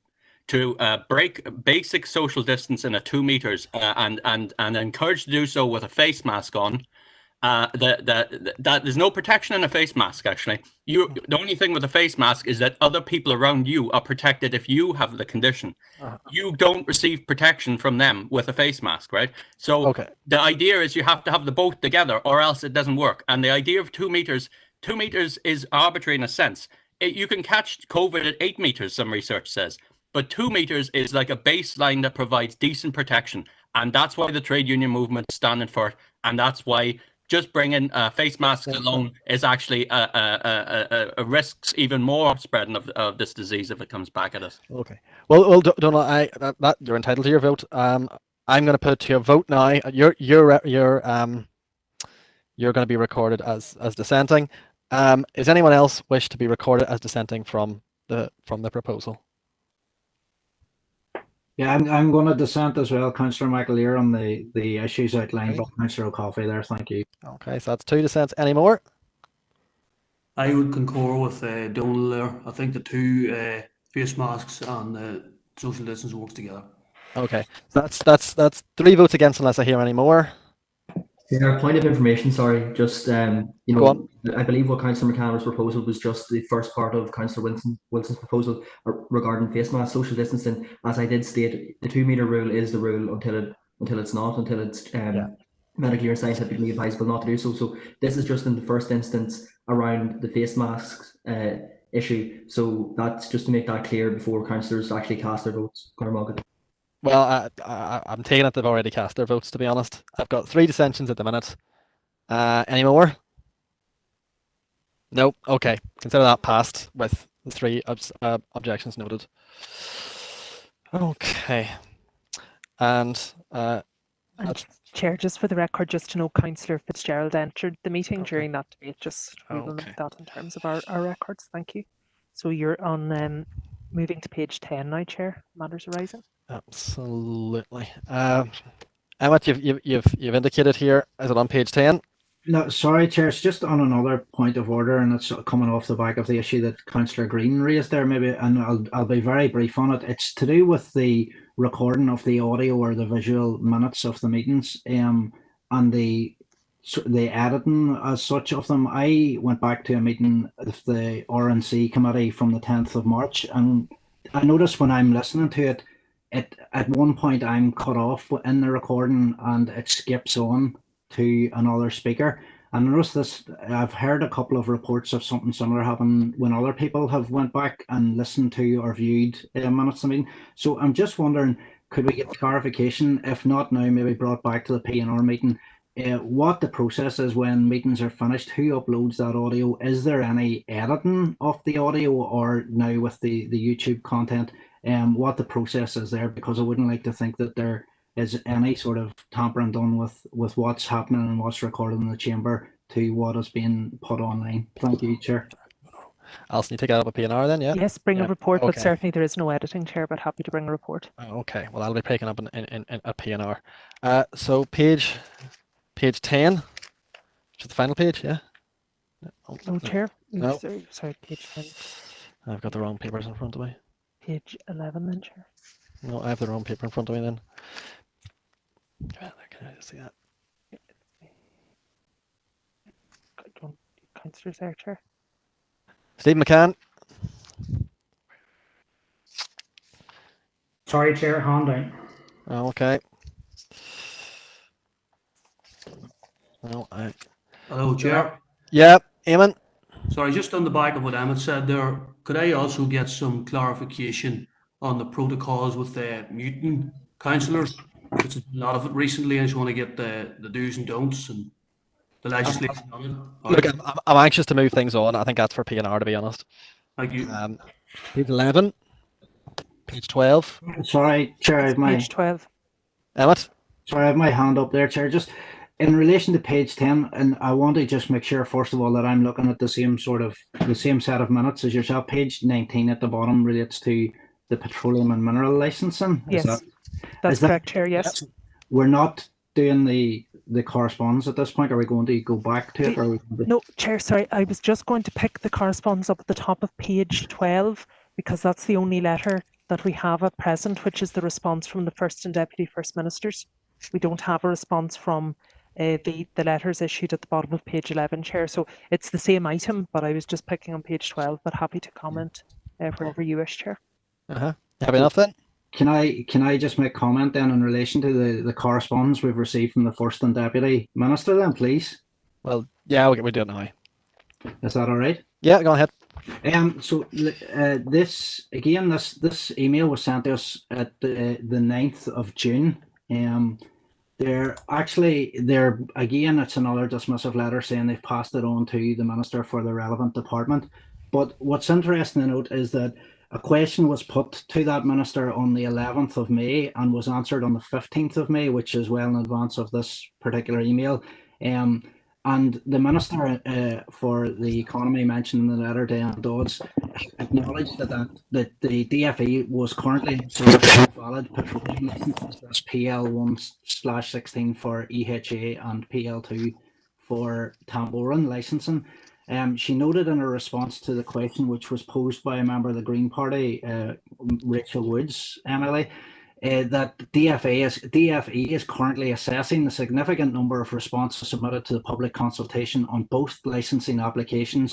to break basic social distancing at 2 meters and encouraged to do so with a face mask on, that there's no protection in a face mask. Actually, the only thing with a face mask is that other people around you are protected if you have the condition. You don't receive protection from them with a face mask, right? So the idea is you have to have the both together, or else it doesn't work. And the idea of 2 meters is arbitrary in a sense. You can catch COVID at 8 meters, some research says, but 2 meters is like a baseline that provides decent protection, and that's why the trade union movement is standing for it, and that's why just bringing face masks alone is actually risks even more spreading of this disease if it comes back at us. Okay. Well, Donald, you're entitled to your vote. I'm going to put it to a vote now. You're going to be recorded as dissenting. Is anyone else wish to be recorded as dissenting from the proposal? Yeah, I'm going to dissent as well, Councillor McAleer, on the issues outlined by Councillor O'Coffey there. Thank you. Okay, so that's 2 dissents. Any more? I would concur with Donald there. I think the two face masks and social distance works together. Okay, so that's 3 votes against unless I hear any more. Yeah, point of information, sorry, just I believe what Councillor McCann's proposal was just the first part of Councillor Wilson's proposal regarding face mask social distancing. As I did state, the 2 meter rule is the rule until it's medically or scientifically advisable not to do so. So this is just in the first instance around the face masks issue. So that's just to make that clear before councillors actually cast their votes. Well, I'm taking it they've already cast their votes, to be honest. I've got 3 dissensions at the minute. Any more? Nope. Okay. Consider that passed with the 3 objections noted. Okay. And Chair, just for the record, just to know, Councillor Fitzgerald entered the meeting during that debate. Just we will note that in terms of our records. Thank you. So you're on moving to page 10 now, Chair. Matters arising. Absolutely. Emmett, you've indicated here. Is it on page 10? No, sorry, Chair. It's just on another point of order, and it's coming off the back of the issue that Councillor Green raised there, maybe, and I'll be very brief on it. It's to do with the recording of the audio or the visual minutes of the meetings, and the editing as such of them. I went back to a meeting of the RNC committee from the 10th of March, and I noticed when I'm listening to it, at one point I'm cut off in the recording and it skips on to another speaker. And I noticed this, I've heard a couple of reports of something similar happen when other people have went back and listened to or viewed minutes of the meeting. So I'm just wondering, could we get clarification, if not now, maybe brought back to the P&R meeting, what the process is when meetings are finished, who uploads that audio? Is there any editing of the audio, or now with the YouTube content, what the process is there? Because I wouldn't like to think that there is any sort of tampering done with what's happening and what's recorded in the chamber to what is being put online. Thank you, Chair. Alison, you take that up a P&R then, yeah? Yes, bring a report, but certainly there is no editing, Chair, but happy to bring a report. Okay, well, I'll be picking up in a P&R. So page 10, which is the final page, yeah? Oh, Chair. No. Sorry, page 10. I've got the wrong papers in front of me. Page 11 then, Chair. No, I have the wrong paper in front of me then. Can I see that? Councillors there, Chair. Steve McCann. Sorry, Chair, hand down. Oh, okay. No, Hello, Chair. Yeah, Eamon. Sorry, just on the back of what Emmett said there, could I also get some clarification on the protocols with the mutant councillors? There's been a lot of it recently. I just want to get the do's and don'ts and the legislation on it. Look, I'm anxious to move things on. I think that's for P&R, to be honest. Thank you. Page 11. Page 12. Sorry, Chair, I have my Page 12. Emmett. Sorry, I have my hand up there, Chair. Just in relation to page 10, and I want to just make sure, first of all, that I'm looking at the same set of minutes as yourself. Page 19 at the bottom relates to the petroleum and mineral licensing. Yes, that's correct, Chair, yes. We're not doing the correspondence at this point. Are we going to go back to it? Or are we going to... No, Chair, sorry, I was just going to pick the correspondence up at the top of page 12, because that's the only letter that we have at present, which is the response from the First and Deputy First Ministers. We don't have a response from the letters issued at the bottom of page 11, Chair. So it's the same item, but I was just picking on page 12, but happy to comment wherever you wish, Chair. Happy enough then? Can I just make comment then in relation to the correspondence we've received from the First and Deputy Minister then, please? Well, yeah, we'll do it now. Is that all right? Yeah, go ahead. So this email was sent to us at the 9th of June. They're again, it's another dismissive letter saying they've passed it on to the Minister for the relevant department. But what's interesting to note is that a question was put to that Minister on the 11th of May and was answered on the 15th of May, which is well in advance of this particular email. And the Minister for the Economy mentioned in the letter, Diane Dodds, acknowledged that the DFE was currently valid petroleum licenses, PL1/16 for EHA and PL2 for Tamboran licensing. She noted in her response to the question, which was posed by a member of the Green Party, Rachel Woods, MLA, that DFE is currently assessing the significant number of responses submitted to the public consultation on both licensing applications.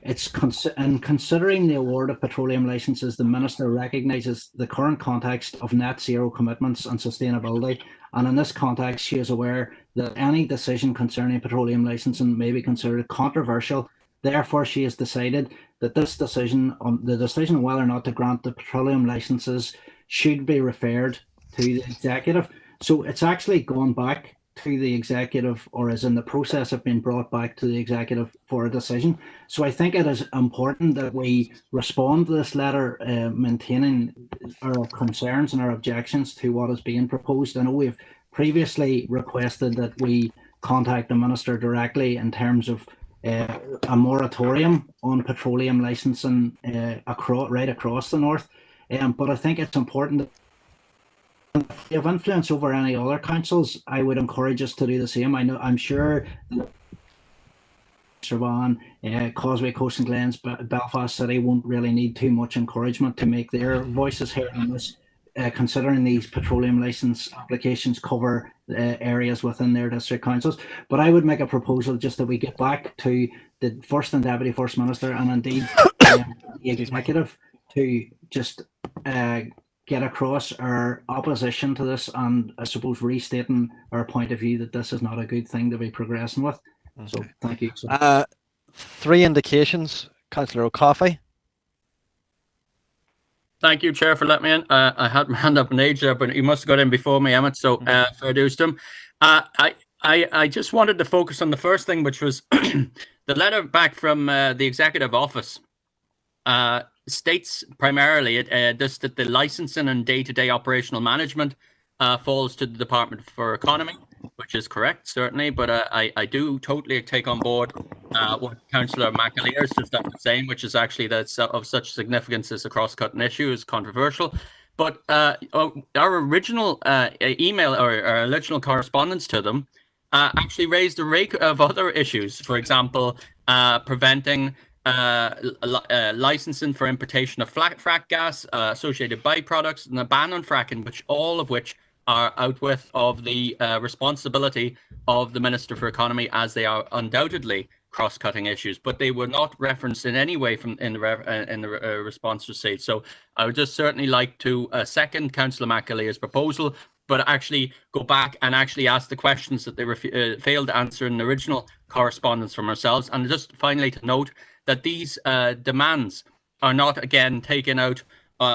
In considering the award of petroleum licenses, the Minister recognises the current context of net zero commitments and sustainability, and in this context she is aware that any decision concerning petroleum licensing may be considered controversial. Therefore, she has decided that the decision on whether or not to grant the petroleum licenses should be referred to the executive. So it's actually gone back to the executive, or is in the process of being brought back to the executive for a decision. So I think it is important that we respond to this letter, maintaining our concerns and our objections to what is being proposed. I know we've previously requested that we contact the Minister directly in terms of a moratorium on petroleum licensing right across the north. But I think it's important that if you have influence over any other councils, I would encourage us to do the same. I'm sure Strabane, Causeway Coast and Glens, Belfast City won't really need too much encouragement to make their voices heard on this, considering these petroleum license applications cover areas within their district councils. But I would make a proposal just that we get back to the First and Deputy First Minister, and indeed the executive, to just get across our opposition to this, and I suppose restating our point of view that this is not a good thing to be progressing with. Okay. So thank you. 3 indications. Councillor O'Coffey. Thank you, Chair, for letting me in. I had my hand up an age there, but you must have got in before me, Emmett, so fair dues to him. I just wanted to focus on the first thing, which was the letter back from the Executive Office. States primarily just that the licensing and day-to-day operational management falls to the Department for Economy, which is correct, certainly, but I do totally take on board what Councillor McAleer is just after saying, which is actually that's of such significance as a cross-cutting issue, is controversial. But our original email or our original correspondence to them actually raised a rake of other issues. For example, preventing licensing for importation of frack gas, associated byproducts, and a ban on fracking, all of which are out of the responsibility of the Minister for Economy, as they are undoubtedly cross-cutting issues, but they were not referenced in any way in the response received. So I would just certainly like to second Councillor McAleer's proposal, but actually go back and actually ask the questions that they failed to answer in the original correspondence from ourselves. And just finally to note that these demands are not, again, taken out,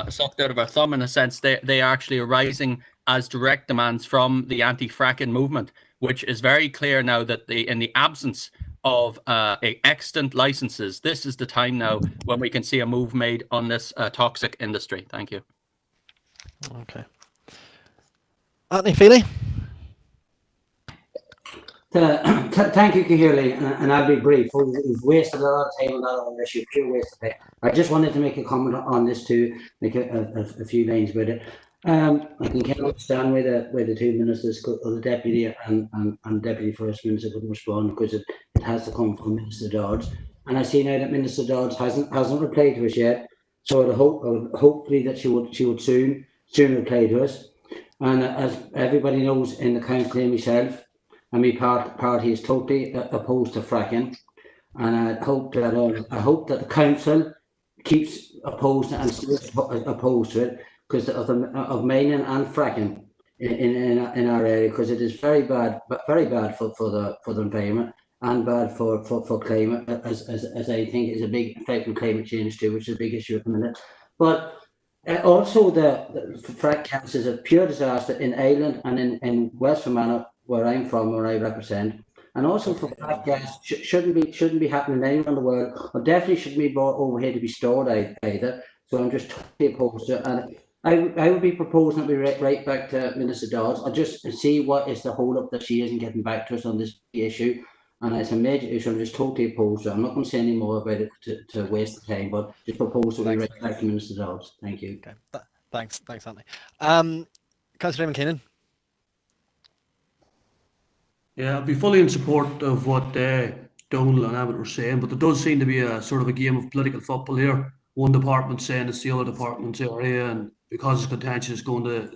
sucked out of our thumb in a sense. They are actually arising as direct demands from the anti-fracking movement, which is very clear now that in the absence of extant licenses, this is the time now when we can see a move made on this toxic industry. Thank you. Okay. Anthony Feely. Thank you, Kahirli, and I'll be brief. We've wasted a lot of time on that other issue, pure waste of time. I just wanted to make a comment on this too, make a few lines with it. I can kind of understand why the two ministers, or the deputy and deputy first minister, couldn't respond, because it has to come from Minister Dodds. And I see now that Minister Dodds hasn't replied to us yet, so I would hopefully that she would soon reply to us. And as everybody knows in the council and myself, and my party is totally opposed to fracking, and I hope that the council keeps opposed and stays opposed to it, because of mining and fracking in our area, because it is very bad for the environment, and bad for climate, as I think is a big effect on climate change too, which is a big issue at the minute. But also the frack gas is a pure disaster in Ireland and in West Fermanagh, where I'm from, where I represent. And also for frack gas shouldn't be happening anywhere in the world, or definitely shouldn't be brought over here to be stored either. So I'm just totally opposed to it. And I would be proposing that we write back to Minister Dodds. I'll just see what is the hold up that she isn't getting back to us on this issue. And it's a major issue. I'm just totally opposed to it. I'm not going to say any more about it to waste the time, but just propose that we write back to Minister Dodds. Thank you. Okay. Thanks, Anthony. Councillor Raymond Keenan. Yeah, I'd be fully in support of what Donald and Abbott were saying, but there does seem to be a sort of a game of political football here. One department saying it's the other department's area, and because it's contentious, going to,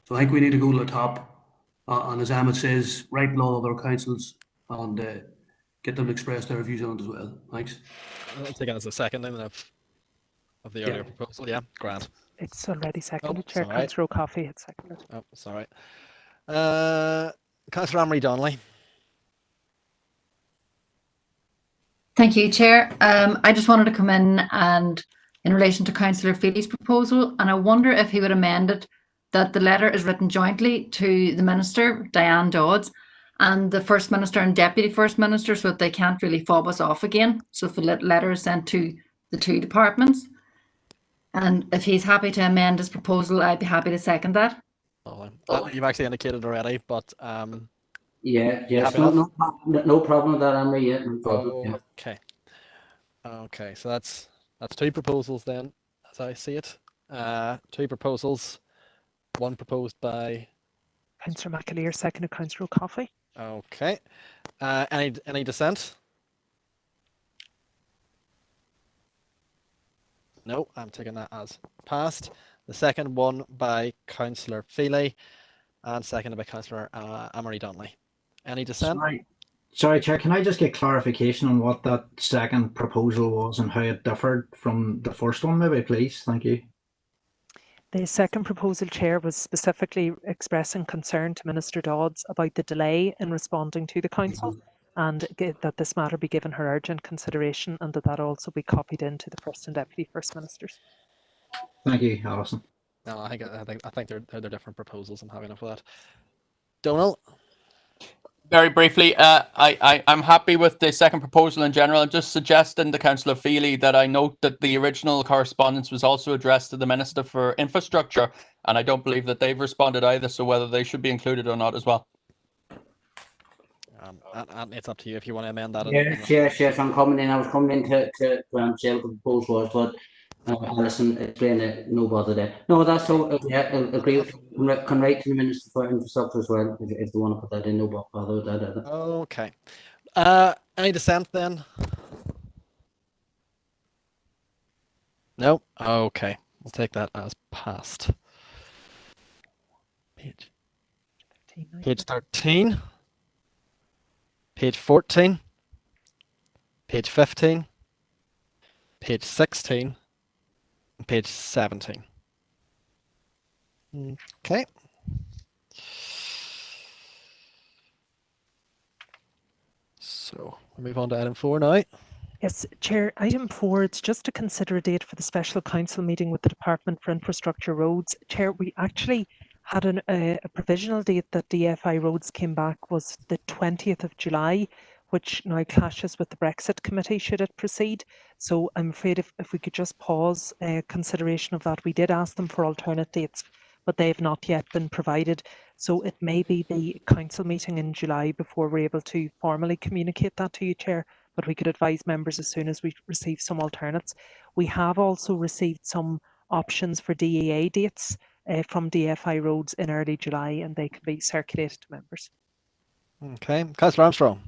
so I think we need to go to the top, and as Emmett says, write in all other councils and get them to express their views on it as well. Thanks. I'll take it as a second then of the earlier proposal. Yeah, grand. It's already seconded, Chair. Sorry. Councillor O'Coffey had seconded. Oh, sorry. Councillor Amory Donnelly. Thank you, Chair. I just wanted to come in relation to Councillor Feely's proposal, and I wonder if he would amend it that the letter is written jointly to the Minister, Diane Dodds, and the First Minister and Deputy First Minister, so that they can't really fob us off again. So if the letter is sent to the two departments, and if he's happy to amend his proposal, I'd be happy to second that. You've actually indicated already, but yes, no problem with that, Amory. Yeah, no problem. Okay, so that's two proposals then, as I see it. Two proposals, one proposed by Councillor McAleer, seconded Councillor O'Coffey. Okay. Any dissent? No, I'm taking that as passed. The second one by Councillor Feely and seconded by Councillor Amory Donnelly. Any dissent? Sorry, Chair, can I just get clarification on what that second proposal was and how it differed from the first one, maybe, please? Thank you. The second proposal, Chair, was specifically expressing concern to Minister Dodds about the delay in responding to the Council, and that this matter be given her urgent consideration, and that also be copied into the First and Deputy First Ministers. Thank you, Alison. No, I think they're different proposals. I'm happy enough with that. Donald? Very briefly, I'm happy with the second proposal in general. I'm just suggesting to Councillor Feely that I note that the original correspondence was also addressed to the Minister for Infrastructure, and I don't believe that they've responded either, so whether they should be included or not as well. And it's up to you if you want to amend that. Yes, I'm coming in. I was coming in to say what the proposal was, but Alison explained it, no bother there. No, that's so, yeah, I agree with you. Can write to the Minister for Infrastructure as well, if they want to put that in, no bother with that either. Okay. Any dissent then? No? Okay. We'll take that as passed. Page 13. Page 14. Page 15. Page 16. And page 17. Okay. So we'll move on to item 4 now. Yes, Chair, item 4, it's just to consider a date for the special council meeting with the Department for Infrastructure Roads. Chair, we actually had a provisional date that DFI Roads came back was the 20th of July, which now clashes with the Brexit committee should it proceed. So I'm afraid if we could just pause consideration of that. We did ask them for alternate dates, but they have not yet been provided. So it may be the council meeting in July before we're able to formally communicate that to you, Chair, but we could advise members as soon as we receive some alternates. We have also received some options for DEA dates from DFI Roads in early July, and they can be circulated to members. Okay, Councillor Armstrong.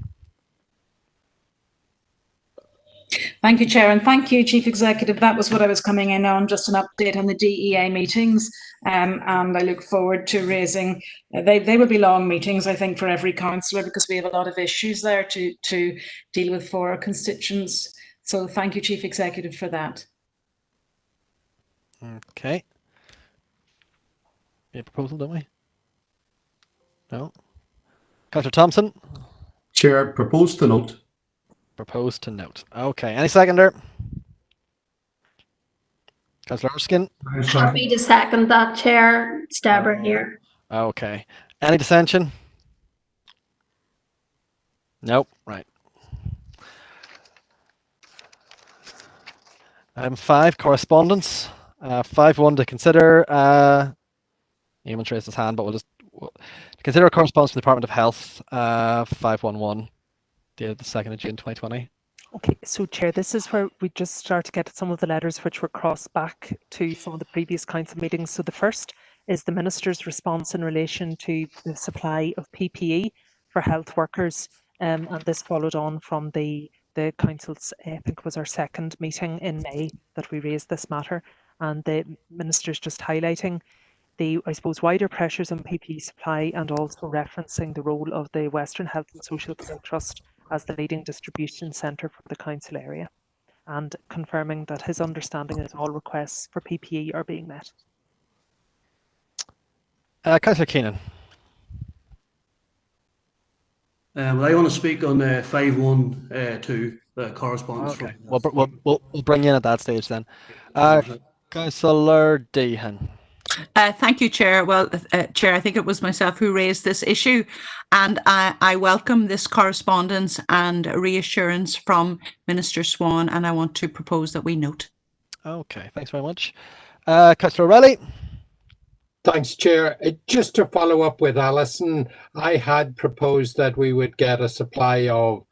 Thank you, Chair, and thank you, Chief Executive. That was what I was coming in on, just an update on the DEA meetings, and I look forward to raising. They will be long meetings, I think, for every councillor because we have a lot of issues there to deal with for our constituents. So thank you, Chief Executive, for that. Okay. A proposal, don't we? No. Councillor Thompson. Chair, propose to note. Proposed to note. Okay. Any seconder? Councillor Erskine. Happy to second that, Chair. Stabber here. Okay. Any dissension? Nope. Right. Item 5, correspondence. 5.1 to consider. Eamon raised his hand, but we'll consider a correspondence from the Department of Health. 5.11, dated the 2nd of June 2020. Okay, so Chair, this is where we just start to get some of the letters which were crossed back to some of the previous council meetings. So the first is the Minister's response in relation to the supply of PPE for health workers, and this followed on from the council's, I think it was our second meeting in May that we raised this matter, and the Minister's just highlighting the, I suppose, wider pressures on PPE supply and also referencing the role of the Western Health and Social Care Trust as the leading distribution centre for the council area, and confirming that his understanding is all requests for PPE are being met. Councillor Keenan. Well, I want to speak on 5.1.2, correspondence. Okay. We'll bring you in at that stage then. Councillor Deehan. Thank you, Chair. Well, Chair, I think it was myself who raised this issue, and I welcome this correspondence and reassurance from Minister Swan, and I want to propose that we note. Okay, thanks very much. Councillor O'Reilly. Thanks, Chair. Just to follow up with Alison, I had proposed that we would get a supply of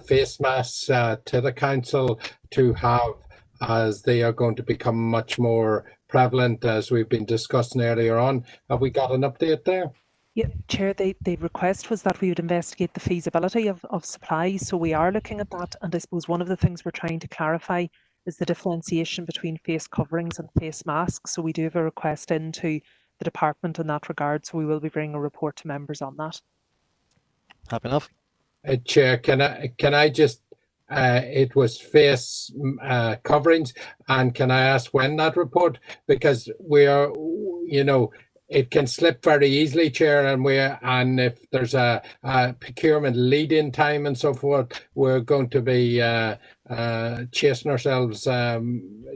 face masks to the council to have, as they are going to become much more prevalent, as we've been discussing earlier on. Have we got an update there? Yeah, Chair, the request was that we would investigate the feasibility of supply, so we are looking at that, and I suppose one of the things we're trying to clarify is the differentiation between face coverings and face masks, so we do have a request into the department in that regard, so we will be bringing a report to members on that. Happy enough. Chair, can I just, it was face coverings, and can I ask when that report, because we are, you know, it can slip very easily, Chair, and if there's a procurement lead-in time and so forth, we're going to be chasing ourselves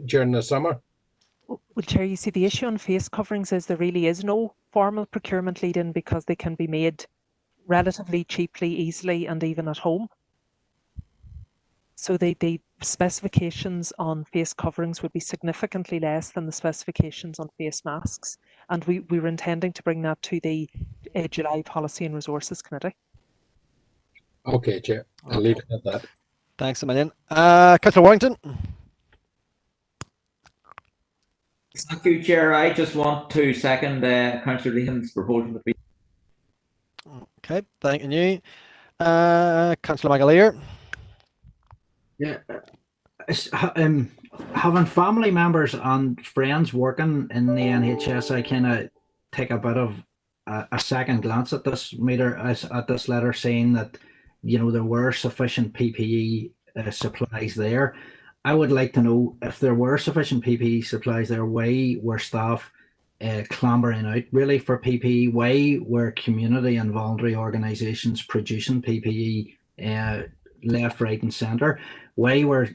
during the summer. Well, Chair, you see, the issue on face coverings is there really is no formal procurement lead-in because they can be made relatively cheaply, easily, and even at home. So the specifications on face coverings would be significantly less than the specifications on face masks. And we were intending to bring that to the July Policy and Resources Committee. Okay, Chair. I'll leave it at that. Thanks a million. Councillor Warrington. Thank you, Chair. I just want to second Councillor Leehan's proposal. Okay, thank you. Councillor McAleer. Yeah, having family members and friends working in the NHS, I kind of take a bit of a second glance at this at this letter, saying that there were sufficient PPE supplies there. I would like to know if there were sufficient PPE supplies there. Why were staff clambering out really for PPE? Why were community and voluntary organisations producing PPE left, right, and centre? Why were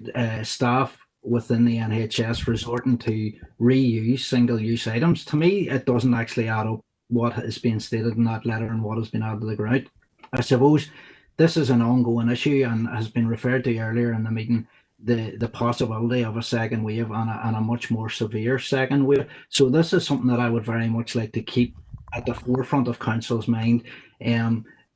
staff within the NHS resorting to reuse single-use items? To me, it doesn't actually add up what is being stated in that letter and what has been added to the ground. I suppose this is an ongoing issue and has been referred to earlier in the meeting, the possibility of a second wave and a much more severe second wave. So this is something that I would very much like to keep at the forefront of Council's mind.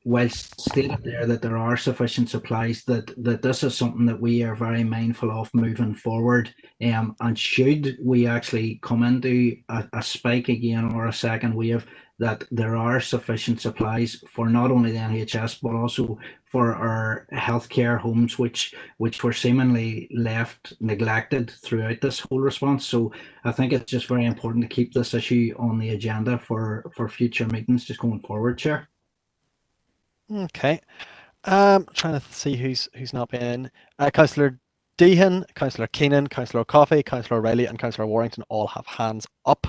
Whilst stated there that there are sufficient supplies, that this is something that we are very mindful of moving forward. And should we actually come into a spike again or a second wave, that there are sufficient supplies for not only the NHS but also for our healthcare homes, which were seemingly left neglected throughout this whole response. So I think it's just very important to keep this issue on the agenda for future meetings just going forward, Chair. Okay. Trying to see who's not been in. Councillor Deehan, Councillor Keenan, Councillor Coffey, Councillor Riley, and Councillor Warrington all have hands up.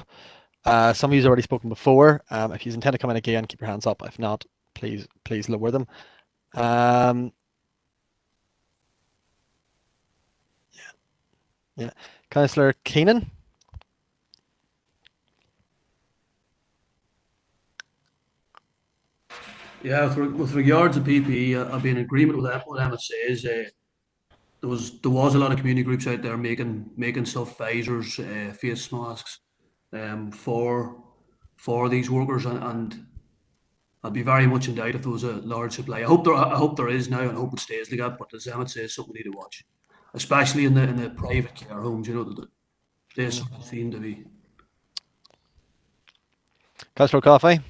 Some of you have already spoken before. If you intend to come in again, keep your hands up. If not, please lower them. Yeah. Councillor Keenan. Yeah, with regards to PPE, I'll be in agreement with what Emma says. There was a lot of community groups out there making stuff, visors, face masks, for these workers, and I'd be very much in doubt if there was a large supply. I hope there is now, and I hope it stays like that. But as Emmett says, something we need to watch, especially in the private care homes. They seem to be. Councillor Coffey.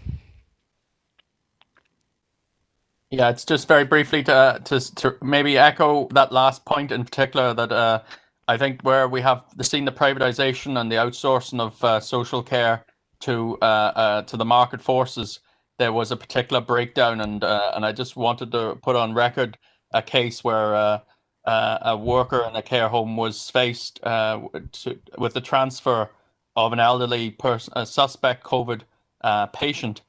Yeah, it's just very briefly to maybe echo that last point in particular, that I think where we have seen the privatisation and the outsourcing of social care to the market forces, there was a particular breakdown, and I just wanted to put on record a case where a worker in a care home was faced with the transfer of an elderly person, a suspect COVID patient,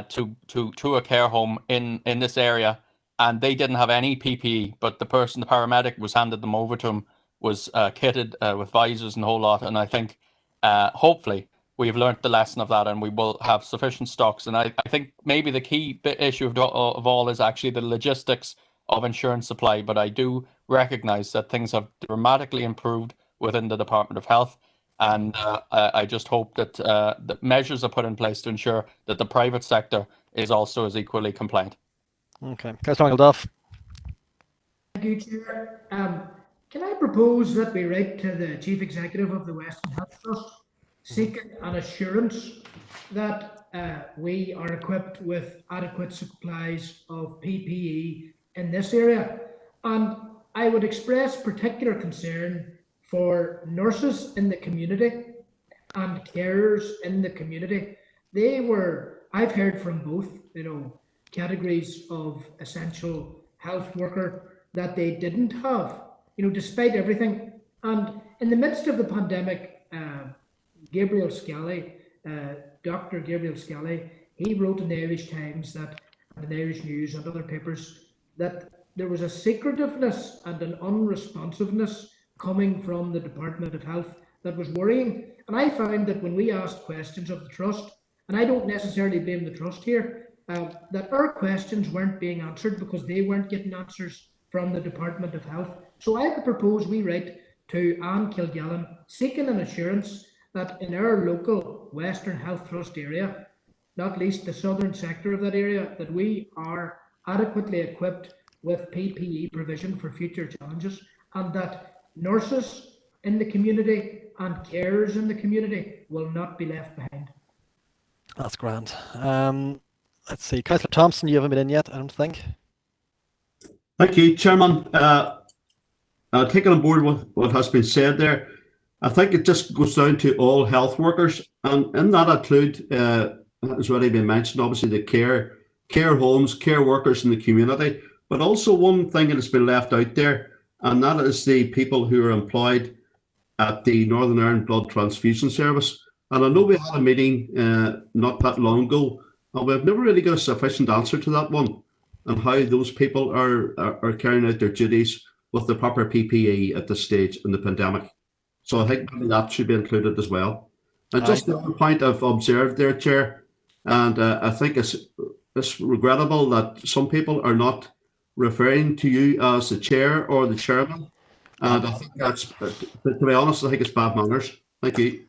to a care home in this area, and they didn't have any PPE, but the paramedic was handed them over to him, was kitted with visors and a whole lot. And I think hopefully we've learnt the lesson of that, and we will have sufficient stocks. And I think maybe the key issue of all is actually the logistics of insurance supply, but I do recognise that things have dramatically improved within the Department of Health. And I just hope that the measures are put in place to ensure that the private sector is also as equally compliant. Okay. Councillor Duff. Thank you, Chair. Can I propose that we write to the Chief Executive of the Western Health Trust, seeking an assurance that we are equipped with adequate supplies of PPE in this area? And I would express particular concern for nurses in the community and carers in the community. I've heard from both, categories of essential health worker that they didn't have, despite everything. And in the midst of the pandemic, Gabriel Scally, Dr. Gabriel Scally, he wrote in the Irish Times, that, and the Irish News and other papers, that there was a secretiveness and an unresponsiveness coming from the Department of Health that was worrying. And I found that when we asked questions of the Trust, and I don't necessarily blame the Trust here, that our questions weren't being answered because they weren't getting answers from the Department of Health. So I would propose we write to Anne Kilgallen, seeking an assurance that in our local Western Health Trust area, not least the southern sector of that area, that we are adequately equipped with PPE provision for future challenges, and that nurses in the community and carers in the community will not be left behind. That's grand. Let's see. Councillor Thompson, you haven't been in yet, I don't think. Thank you, Chairman. taking on board what has been said there, I think it just goes down to all health workers, and in that include, has already been mentioned, obviously the care homes, care workers in the community, but also one thing that has been left out there, and that is the people who are employed at the Northern Ireland Blood Transfusion Service. And I know we had a meeting not that long ago, and we've never really got a sufficient answer to that one, and how those people are carrying out their duties with the proper PPE at this stage in the pandemic. So I think maybe that should be included as well. And just another point I've observed there, Chair, and I think it's regrettable that some people are not referring to you as the chair or the chairman. And I think that's, to be honest, I think it's bad manners. Thank you.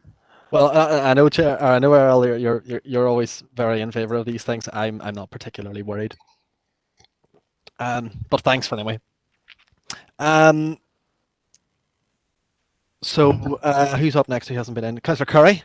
Well, I know, Chair. I know, Earl, you're always very in favour of these things. I'm not particularly worried. But thanks for anyway. So who's up next who hasn't been in? Councillor Curry.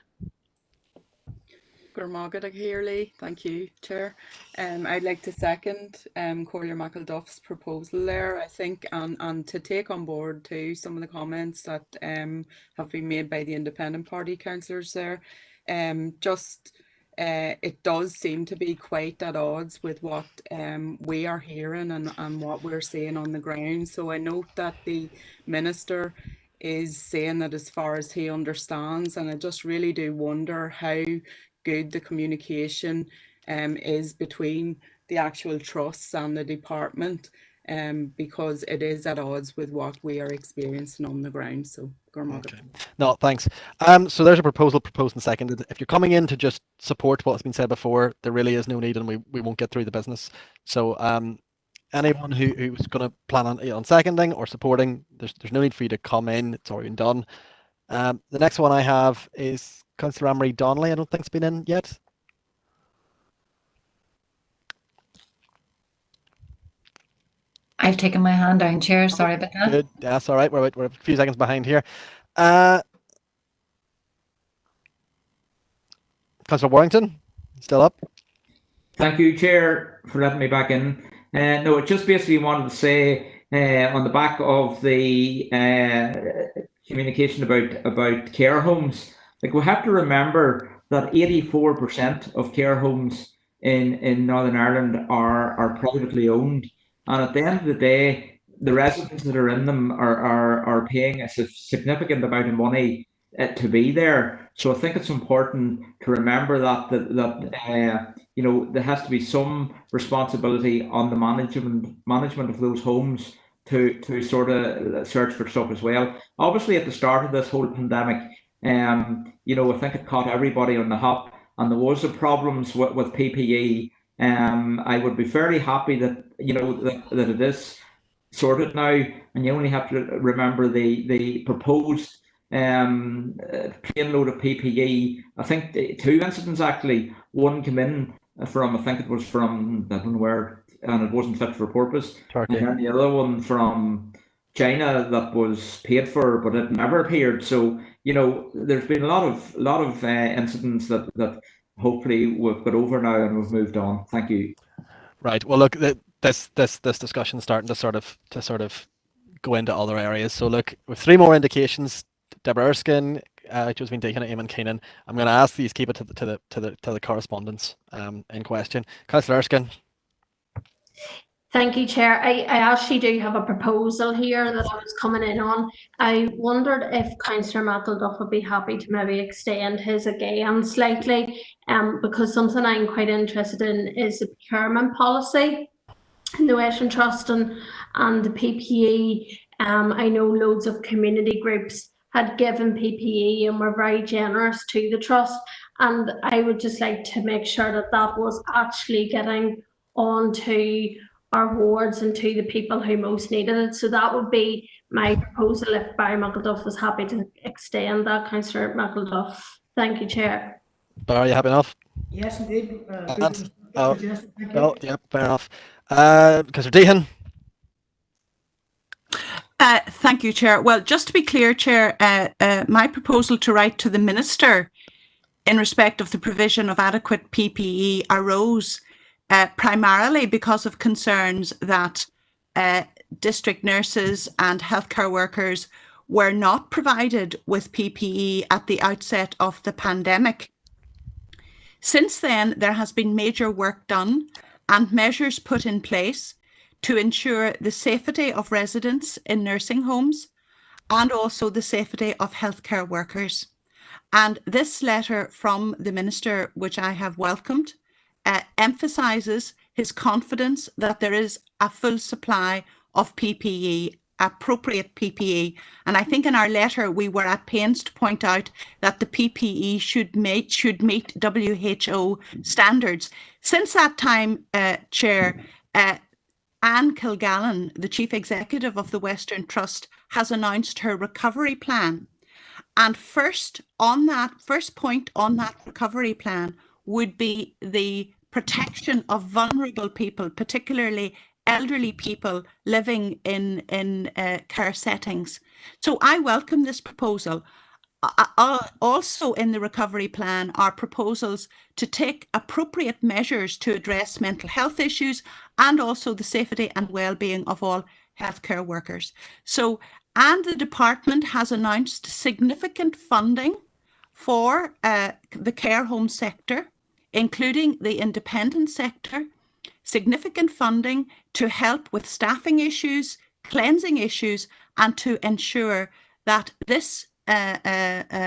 Thank you, Chair. I'd like to second Correspondence McElduff's proposal there, I think, and to take on board too some of the comments that have been made by the Independent Party councillors there. It does seem to be quite at odds with what we are hearing and what we're seeing on the ground. So I note that the Minister is saying that as far as he understands, and I just really do wonder how good the communication is between the actual trusts and the department, because it is at odds with what we are experiencing on the ground. So, okay. No, thanks. So there's a proposal proposed and seconded. If you're coming in to just support what's been said before, there really is no need, and we won't get through the business. So anyone who's going to plan on seconding or supporting, there's no need for you to come in. It's already been done. The next one I have is Councillor Anne-Marie Donnelly. I don't think it's been in yet. I've taken my hand down, Chair. Sorry about that. Good. That's all right. We're a few seconds behind here. Councillor Warrington, still up? Thank you, Chair, for letting me back in. No, I just basically wanted to say on the back of the communication about care homes, like we have to remember that 84% of care homes in Northern Ireland are privately owned, and at the end of the day, the residents that are in them are paying a significant amount of money to be there. So I think it's important to remember that you know, there has to be some responsibility on the management of those homes to sort of search for stuff as well. Obviously, at the start of this whole pandemic, you know, I think it caught everybody on the hop, and there was problems with PPE. I would be fairly happy that, you know, that it is sorted now, and you only have to remember the proposed plane load of PPE. I think 2 incidents actually. One came in from, I think it was from, I don't know where, and it wasn't fit for purpose. Turkey. And then the other one from China that was paid for, but it never appeared. So, you know, there's been a lot of incidents that hopefully we've got over now and we've moved on. Thank you. Right. Well, look, this discussion is starting to sort of go into other areas. So look, with 3 more indications, Deborah Erskine, Josephine Deacon, and Eamon Keenan. I'm going to ask these keep it to the correspondence in question. Councillor Erskine. Thank you, Chair. I actually do have a proposal here that I was coming in on. I wondered if Councillor McElduff would be happy to maybe extend his again slightly, because something I'm quite interested in is the procurement policy in the Western Trust and the PPE. I know loads of community groups had given PPE and were very generous to the Trust, and I would just like to make sure that that was actually getting onto our wards and to the people who most needed it. So that would be my proposal if Barry McElduff was happy to extend that. Councillor McElduff. Thank you, Chair. Barry, you happy enough? Yes, indeed. Yeah, fair enough. Councillor Deacon. Thank you, Chair. Well, just to be clear, Chair, my proposal to write to the Minister in respect of the provision of adequate PPE arose primarily because of concerns that district nurses and healthcare workers were not provided with PPE at the outset of the pandemic. Since then, there has been major work done and measures put in place to ensure the safety of residents in nursing homes and also the safety of healthcare workers. And this letter from the Minister, which I have welcomed, emphasises his confidence that there is a full supply of PPE, appropriate PPE. And I think in our letter we were at pains to point out that the PPE should meet WHO standards. Since that time, Chair, Anne Kilgallen, the Chief Executive of the Western Trust, has announced her recovery plan. And first point on that recovery plan would be the protection of vulnerable people, particularly elderly people living in care settings. So I welcome this proposal. Also in the recovery plan are proposals to take appropriate measures to address mental health issues and also the safety and well-being of all healthcare workers. And the department has announced significant funding for the care home sector, including the independent sector, significant funding to help with staffing issues, cleansing issues, and to ensure that this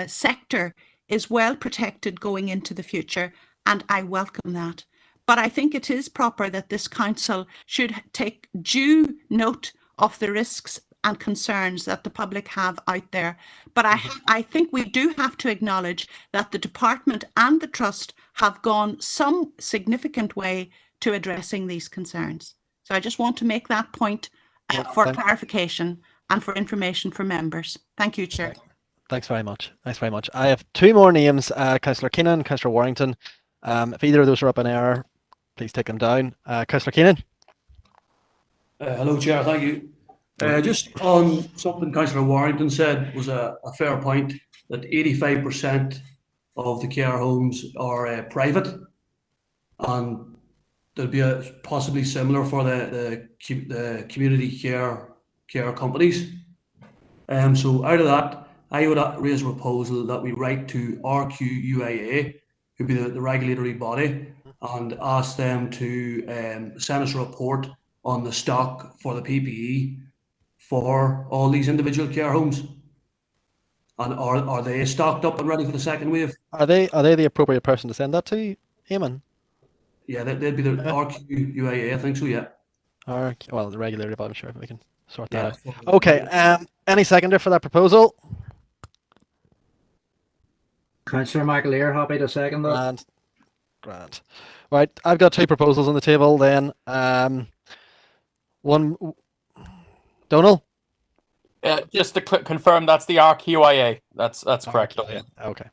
sector is well protected going into the future. And I welcome that. But I think it is proper that this council should take due note of the risks and concerns that the public have out there. But I think we do have to acknowledge that the department and the trust have gone some significant way to addressing these concerns. So I just want to make that point for clarification and for information for members. Thank you, Chair. Thanks very much. Thanks very much. I have two more names, Councillor Keenan and Councillor Warrington. If either of those are up in error, please take them down. Councillor Keenan. Hello, Chair. Thank you. Just on something Councillor Warrington said was a fair point, that 85% of the care homes are private, and there'll be possibly similar for the community care companies. So out of that, I would raise a proposal that we write to RQUIA, who would be the regulatory body, and ask them to send us a report on the stock for the PPE for all these individual care homes. And are they stocked up and ready for the second wave? Are they the appropriate person to send that to, Eamon? Yeah, they'd be the RQUIA, I think so, yeah. Well, the regulatory body, I'm sure we can sort that out. Okay, any seconder for that proposal? Councillor McAleer, happy to second that. Grand. Right, I've got two proposals on the table then. One, Donal? Just to confirm, that's the RQIA. That's correct. Okay.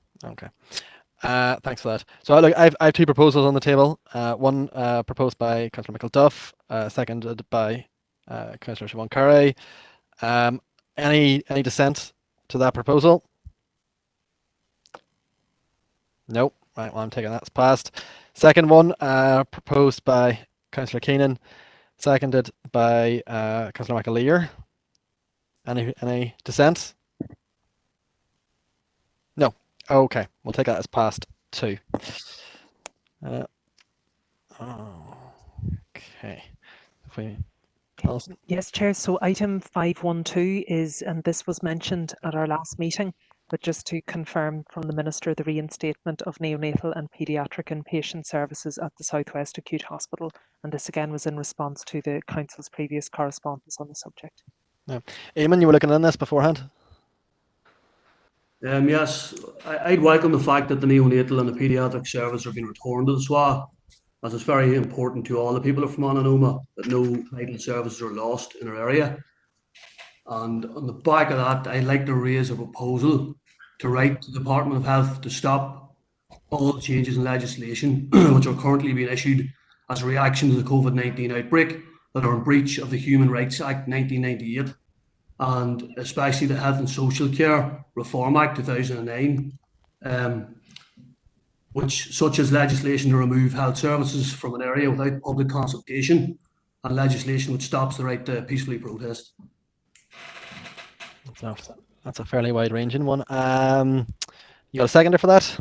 Thanks for that. So look, I have two proposals on the table. One proposed by Councillor McElduff, seconded by Councillor Siobhan Curry. Any dissent to that proposal? Nope. Right, well, I'm taking that as passed. Second one, proposed by Councillor Keenan, seconded by Councillor McAleer. Any dissent? No. Okay, we'll take that as passed too. Okay. Yes, Chair. So item 512 is, and this was mentioned at our last meeting, but just to confirm from the Minister, the reinstatement of neonatal and paediatric inpatient services at the South West Acute Hospital. And this again was in response to the Council's previous correspondence on the subject. Yeah. Eamon, you were looking in this beforehand? Yes, I'd welcome the fact that the neonatal and the paediatric service are being returned to the SWA, as it's very important to all the people of Mononoma that no vital services are lost in our area. And on the back of that, I'd like to raise a proposal to write to the Department of Health to stop all the changes in legislation which are currently being issued as a reaction to the COVID-19 outbreak that are in breach of the Human Rights Act 1998 and especially the Health and Social Care Reform Act 2009, which such as legislation to remove health services from an area without public consultation and legislation which stops the right to peacefully protest. That's a fairly wide-ranging one. You got a seconder for that?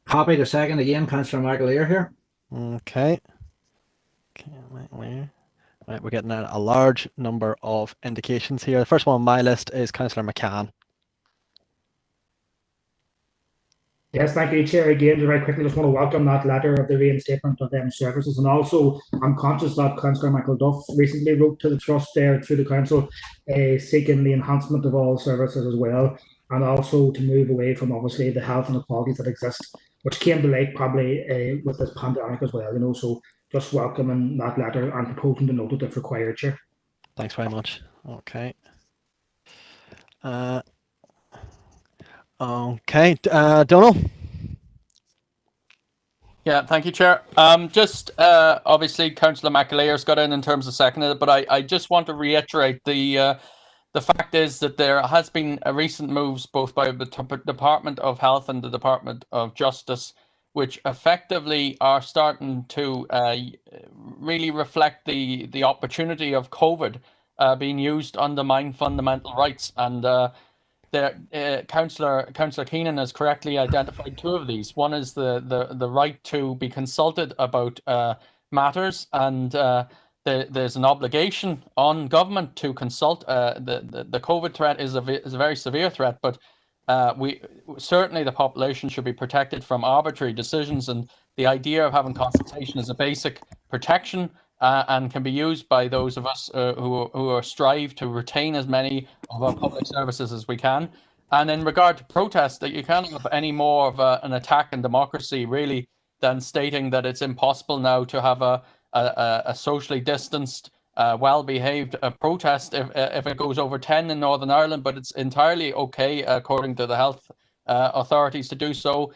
Happy to second again, Councillor McAleer here. Okay. Right, we're getting a large number of indications here. The first one on my list is Councillor McCann. Yes, thank you, Chair. Again, very quickly, just want to welcome that letter of the reinstatement of them services. And also, I'm conscious that Councillor Michael Duff recently wrote to the Trust there through the Council seeking the enhancement of all services as well, and also to move away from, obviously, the health inequalities that exist, which came to light probably with this pandemic as well, you know. So just welcoming that letter and proposing to note it if required, Chair. Thanks very much. Okay. Okay, Donal. Yeah, thank you, Chair. Just obviously, Councillor McAleer's got in terms of seconding it, but I just want to reiterate the fact is that there has been recent moves both by the Department of Health and the Department of Justice, which effectively are starting to really reflect the opportunity of COVID being used to undermine fundamental rights. And Councillor Keenan has correctly identified two of these. One is the right to be consulted about matters, and there's an obligation on government to consult. The COVID threat is a very severe threat, but we certainly the population should be protected from arbitrary decisions, and the idea of having consultation is a basic protection and can be used by those of us who strive to retain as many of our public services as we can. And in regard to protest, that you can't have any more of an attack on democracy really than stating that it's impossible now to have a socially distanced, well-behaved protest if it goes over 10 in Northern Ireland, but it's entirely okay according to the health authorities to do so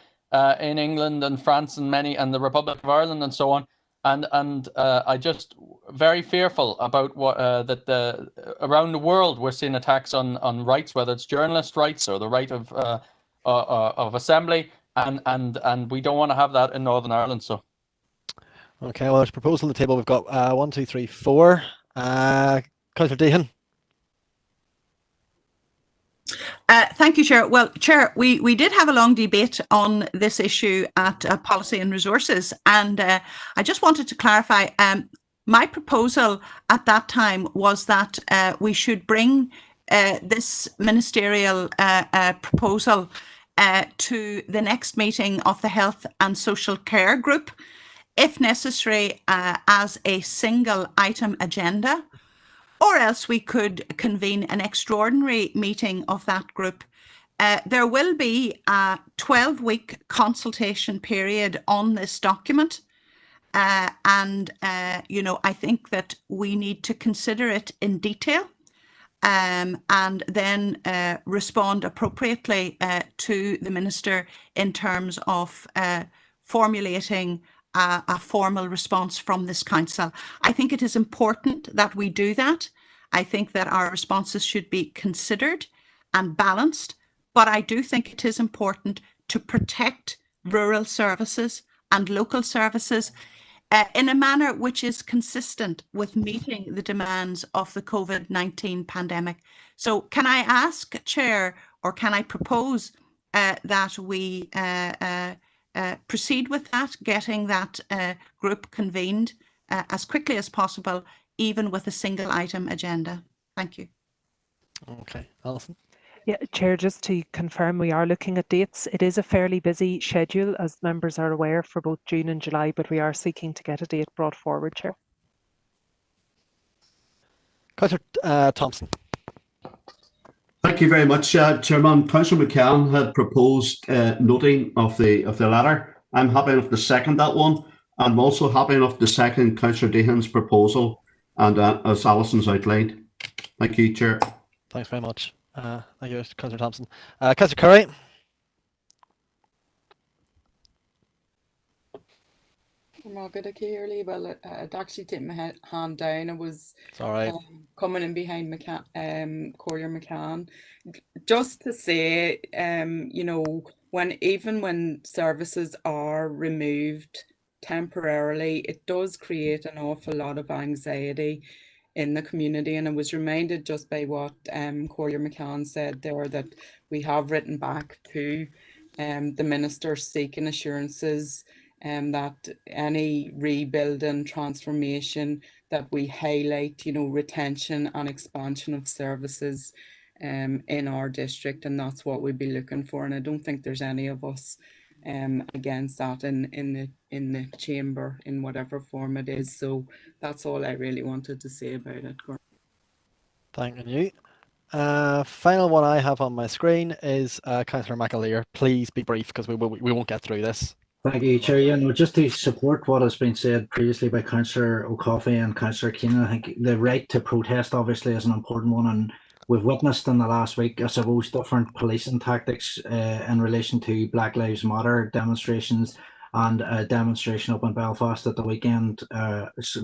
in England and France and the Republic of Ireland and so on. And I just very fearful about what that around the world we're seeing attacks on rights, whether it's journalist rights or the right of assembly, and we don't want to have that in Northern Ireland. So. Okay, well, there's a proposal on the table. We've got 1, 2, 3, 4. Councillor Deehan. Thank you, Chair. Well, Chair, we did have a long debate on this issue at Policy and Resources, and I just wanted to clarify. My proposal at that time was that we should bring this ministerial proposal to the next meeting of the Health and Social Care Group, if necessary, as a single item agenda. Or else we could convene an extraordinary meeting of that group. There will be a 12-week consultation period on this document. You know, I think that we need to consider it in detail and then respond appropriately to the Minister in terms of formulating a formal response from this council. I think it is important that we do that. I think that our responses should be considered and balanced, but I do think it is important to protect rural services and local services in a manner which is consistent with meeting the demands of the COVID-19 pandemic. So can I ask, Chair, or can I propose that we proceed with that, getting that group convened as quickly as possible, even with a single item agenda? Thank you. Okay, Alison. Yeah, Chair, just to confirm, we are looking at dates. It is a fairly busy schedule, as members are aware, for both June and July, but we are seeking to get a date brought forward, Chair. Councillor Thompson. Thank you very much, Chairman. Councillor McCann had proposed noting of the letter. I'm happy enough to second that one. I'm also happy enough to second Councillor Deehan's proposal, and as Alison's outlined. Thank you, Chair. Thanks very much. Thank you, Councillor Thompson. Councillor Curry. I'm not good at Kearley. Well, I'd actually take my hand down. I was right. Coming in behind Collier McCann. Just to say, you know, when services are removed temporarily, it does create an awful lot of anxiety in the community. And I was reminded just by what Correspondence McCann said there, that we have written back to the Minister seeking assurances that any rebuilding, transformation, that we highlight, you know, retention and expansion of services in our district, and that's what we'd be looking for. And I don't think there's any of us against that in the chamber in whatever form it is. So that's all I really wanted to say about it. Thank you. Final one I have on my screen is Councillor McAleer. Please be brief, because we won't get through this. Thank you, Chair. Yeah, no, just to support what has been said previously by Councillor O'Coffey and Councillor Keenan, I think the right to protest obviously is an important one, and we've witnessed in the last week, I suppose, different policing tactics in relation to Black Lives Matter demonstrations, and a demonstration up in Belfast at the weekend,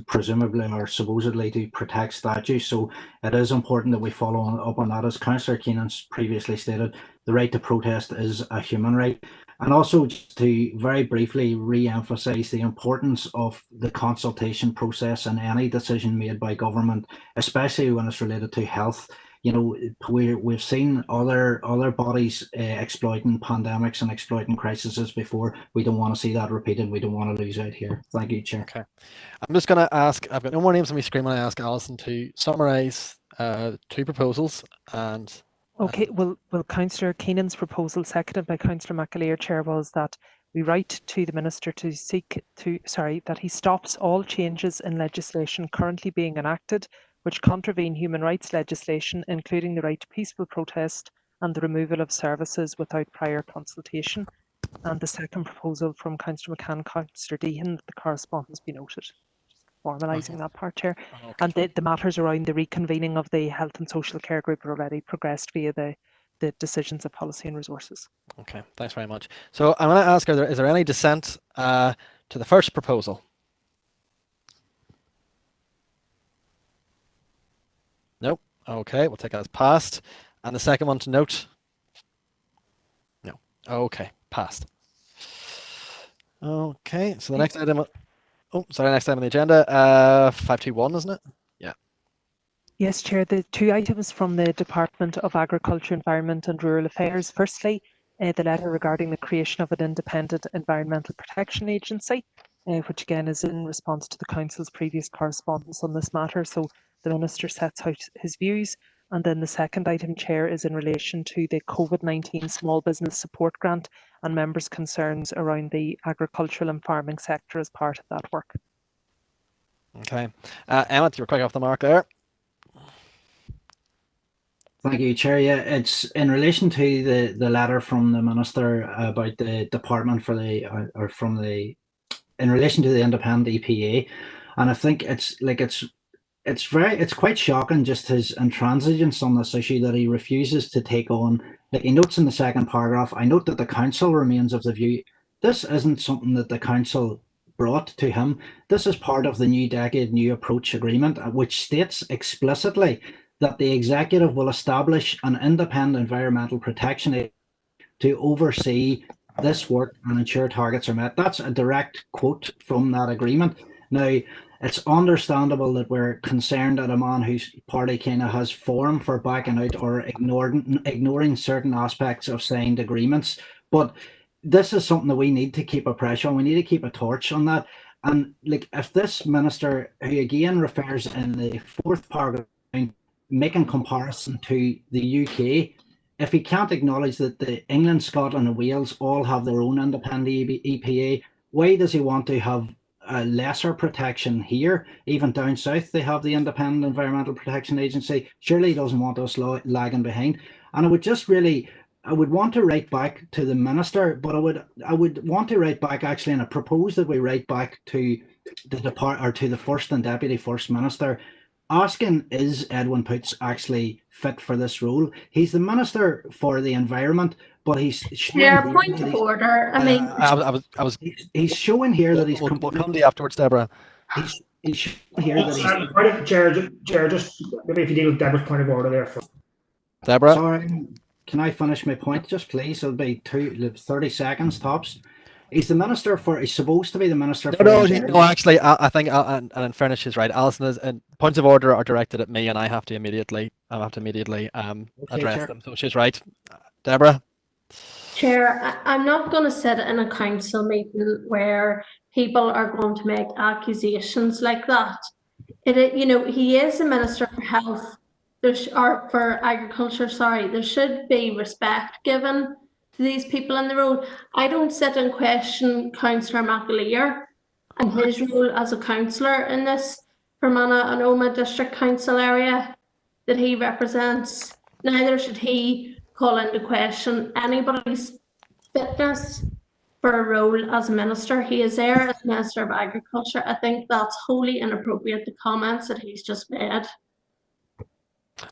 presumably or supposedly to protect statues. So it is important that we follow up on that. As Councillor Keenan's previously stated, the right to protest is a human right. And also, just to very briefly re-emphasise the importance of the consultation process in any decision made by government, especially when it's related to health. You know, we've seen other bodies exploiting pandemics and exploiting crises before. We don't want to see that repeated. We don't want to lose out here. Thank you, Chair. Okay. I'm just going to ask, I've got no more names on my screen. I'm going to ask Alison to summarise two proposals and... Okay, well, Councillor Keenan's proposal, seconded by Councillor McAleer, Chair, was that we write to the Minister to that he stops all changes in legislation currently being enacted which contravene human rights legislation, including the right to peaceful protest and the removal of services without prior consultation. And the second proposal from Councillor McCann, Councillor Deehan, that the correspondence be noted. Formalising that part, Chair. Okay. And the matters around the reconvening of the Health and Social Care Group are already progressed via the decisions of Policy and Resources. Okay, thanks very much. So I'm going to ask, is there any dissent to the first proposal? Nope. Okay, we'll take that as passed. And the second one to note? No. Okay, passed. Okay, so the next item... Oh, sorry, next item on the agenda, 521, isn't it? Yeah. Yes, Chair. The two items from the Department of Agriculture, Environment and Rural Affairs. Firstly, the letter regarding the creation of an independent environmental protection agency, which again is in response to the Council's previous correspondence on this matter. So the Minister sets out his views. And then the second item, Chair, is in relation to the COVID-19 Small Business Support Grant and members' concerns around the agricultural and farming sector as part of that work. Okay. Emmett, you were quick off the mark there. Thank you, Chair. Yeah, it's in relation to the letter from the Minister about the department for in relation to the independent EPA, and I think it's quite shocking just his intransigence on this issue, that he refuses to take on, like he notes in the second paragraph, I note that the Council remains of the view this isn't something that the Council brought to him. This is part of the New Decade New Approach Agreement, which states explicitly that the Executive will establish an independent environmental protection agency to oversee this work and ensure targets are met. That's a direct quote from that agreement. Now, it's understandable that we're concerned that a man whose party kind of has form for backing out or ignoring certain aspects of signed agreements, but this is something that we need to keep a pressure on. We need to keep a torch on that. And like, if this Minister, who again refers in the fourth paragraph, making comparison to the UK, if he can't acknowledge that the England, Scotland and Wales all have their own independent EPA, why does he want to have a lesser protection here? Even down south they have the Independent Environmental Protection Agency. Surely he doesn't want us lagging behind. And I would want to write back to the Minister, but I would want to write back actually, and I propose that we write back to the First and Deputy First Minister, asking, is Edwin Poots actually fit for this role? He's the Minister for the Environment, but he's showing point of order. I mean, he's showing here that he's. We'll come to you afterwards, Deborah. He's showing here that he's. Chair, just maybe if you deal with Deborah's point of order there first. Deborah. Sorry, can I finish my point, just please? It'll be 30 seconds tops. He's the minister for. He's supposed to be the minister No, for. no, Environment. no. Actually, I think, and in fairness, she's right. Alison is, and points of order are directed at me, and I have to immediately address Chair. them. So she's right. Deborah. Chair, I'm not going to sit in a council meeting where people are going to make accusations like that. He is the Minister for Health, or for Agriculture, sorry. There should be respect given to these people in the role. I don't sit and question Councillor McAleer and his role as a councillor in this Fermanagh and Omagh District Council area that he represents. Neither should he call into question anybody's fitness for a role as a minister. He is there as Minister of Agriculture. I think that's wholly inappropriate, the comments that he's just made.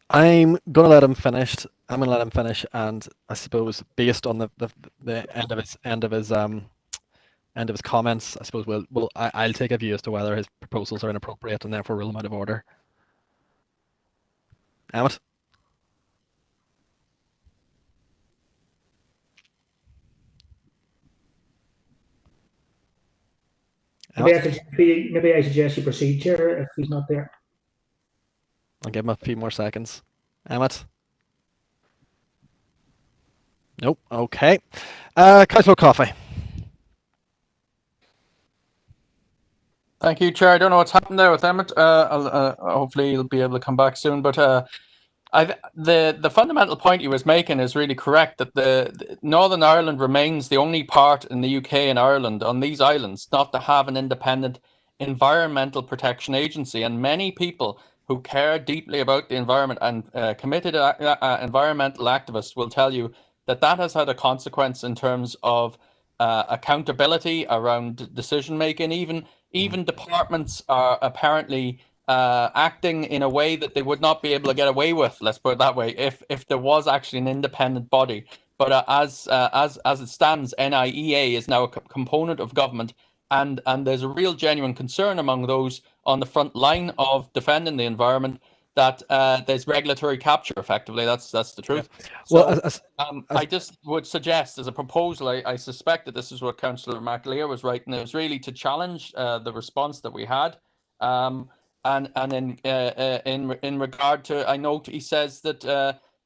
I'm gonna let him finish. I'm gonna let him finish, and I suppose based on the end of his comments, I suppose I'll take a view as to whether his proposals are inappropriate and therefore rule them out of order. Emmett. Maybe I suggest you proceed, Chair, if he's not there. I'll give him a few more seconds. Emmett. Nope. Okay. Councillor Coffey. Thank you, Chair. I don't know what's happened there with Emmett. Hopefully he'll be able to come back soon. But the fundamental point he was making is really correct, that the Northern Ireland remains the only part in the UK and Ireland on these islands not to have an independent environmental protection agency. And many people who care deeply about the environment and committed environmental activists will tell you that that has had a consequence in terms of accountability around decision making. Even departments are apparently acting in a way that they would not be able to get away with, let's put it that way, if there was actually an independent body. But as it stands, NIEA is now a component of government, and there's a real genuine concern among those on the front line of defending the environment that there's regulatory capture. Effectively, that's the truth. Well, I just would suggest, as a proposal, I suspect that this is what Councillor McAleer was writing. It was really to challenge the response that we had. And in regard to, I note he says that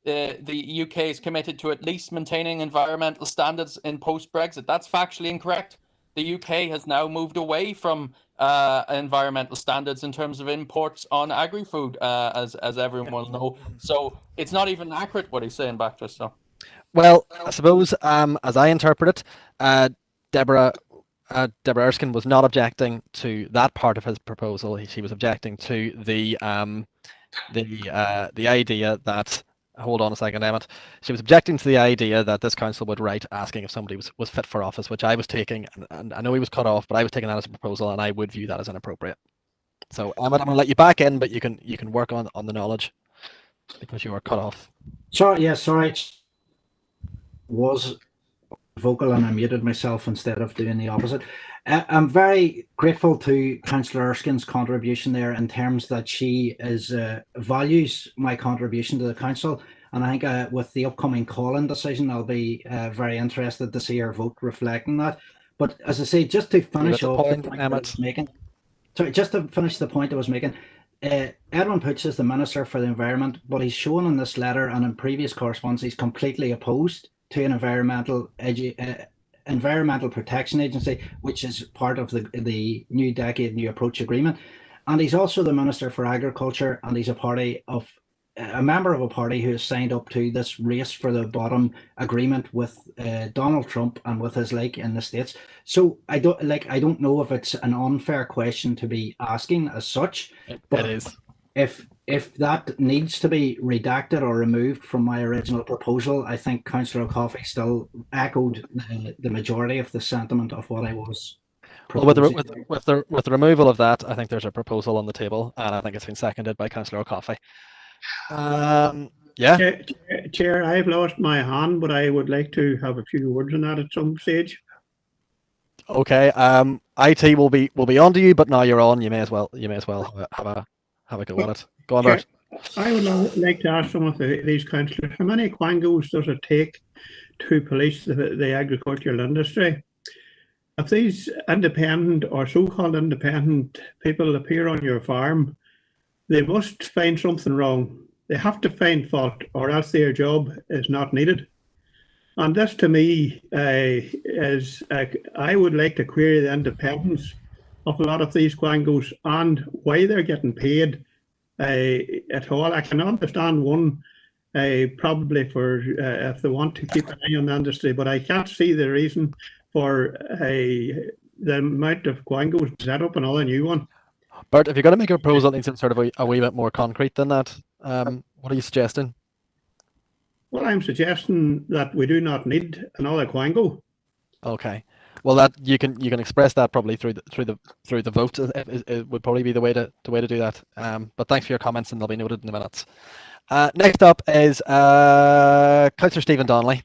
the UK is committed to at least maintaining environmental standards in post-Brexit. That's factually incorrect. The UK has now moved away from environmental standards in terms of imports on agri-food, as everyone will know. So it's not even accurate what he's saying back to us. So. Well, I suppose as I interpret it, Deborah Erskine was not objecting to that part of his proposal. She was objecting to the idea that. Hold on a second, Emmett. She was objecting to the idea that this council would write asking if somebody was fit for office, which I was taking, and I know he was cut off, but I was taking that as a proposal, and I would view that as inappropriate. So, Emmett, I'm going to let you back in, but you can work on the knowledge because you were cut off. Sorry, yeah, sorry. Was vocal and I muted myself instead of doing the opposite. I'm very grateful to Councillor Erskine's contribution there in terms that she values my contribution to the council, and I think with the upcoming call-in decision, I'll be very interested to see her vote reflecting that. But as I say, just to finish off the point I was making, just to finish the point I was making, Edwin Poots is the Minister for the Environment, but he's shown in this letter and in previous correspondence he's completely opposed to an environmental protection agency, which is part of the New Decade New Approach agreement. And he's also the Minister for Agriculture, and he's a member of a party who has signed up to this race for the bottom agreement with Donald Trump and with his like in the States. So I don't know if it's an unfair question to be asking as such, but it is. If that needs to be redacted or removed from my original proposal, I think Councillor Coffey still echoed the majority of the sentiment of what I was proposing. Well, with the removal of that, I think there's a proposal on the table, and I think it's been seconded by Councillor Coffey. Yeah. Chair, I've lost my hand, but I would like to have a few words on that at some stage. Okay. IT will be on to you, but now you're on. You may as well have a go at it. Go on, Bert. I would like to ask some of these councillors, how many quangos does it take to police the agricultural industry? if these independent or so-called independent people appear on your farm, they must find something wrong. They have to find fault, or else their job is not needed. And this, to me, is I would like to query the independence of a lot of these quangos and why they're getting paid at all. I can understand one, probably for if they want to keep an eye on the industry, but I can't see the reason for the amount of quangos set up another new one. Bert, if you're going to make a proposal that needs sort of a wee bit more concrete than that, what are you suggesting? Well, I'm suggesting that we do not need another quango. Okay. Well, that you can express that probably through the vote. It would probably be the way to do that. But thanks for your comments, and they'll be noted in the minutes. Next up is Councillor Stephen Donnelly.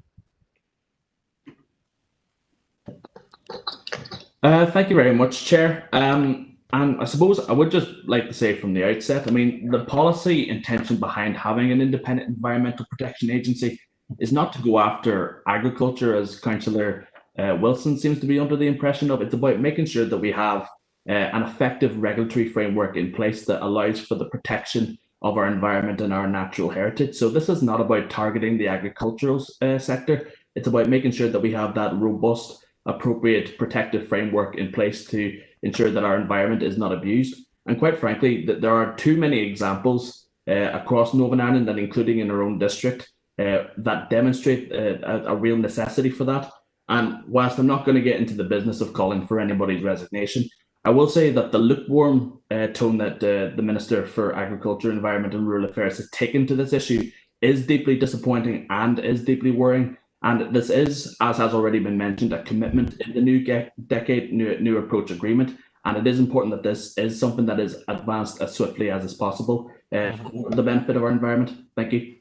Thank you very much, Chair. And I suppose I would just like to say from the outset, I mean, the policy intention behind having an independent environmental protection agency is not to go after agriculture, as Councillor Wilson seems to be under the impression of. It's about making sure that we have an effective regulatory framework in place that allows for the protection of our environment and our natural heritage. So this is not about targeting the agricultural sector. It's about making sure that we have that robust, appropriate protective framework in place to ensure that our environment is not abused. And quite frankly, that there are too many examples across Northern Ireland and including in our own district that demonstrate a real necessity for that. And whilst I'm not going to get into the business of calling for anybody's resignation, I will say that the lukewarm tone that the Minister for Agriculture, Environment and Rural Affairs has taken to this issue is deeply disappointing and is deeply worrying. And this is, as has already been mentioned, a commitment in the new decade, new approach agreement. And it is important that this is something that is advanced as swiftly as is possible for the benefit of our environment. Thank you.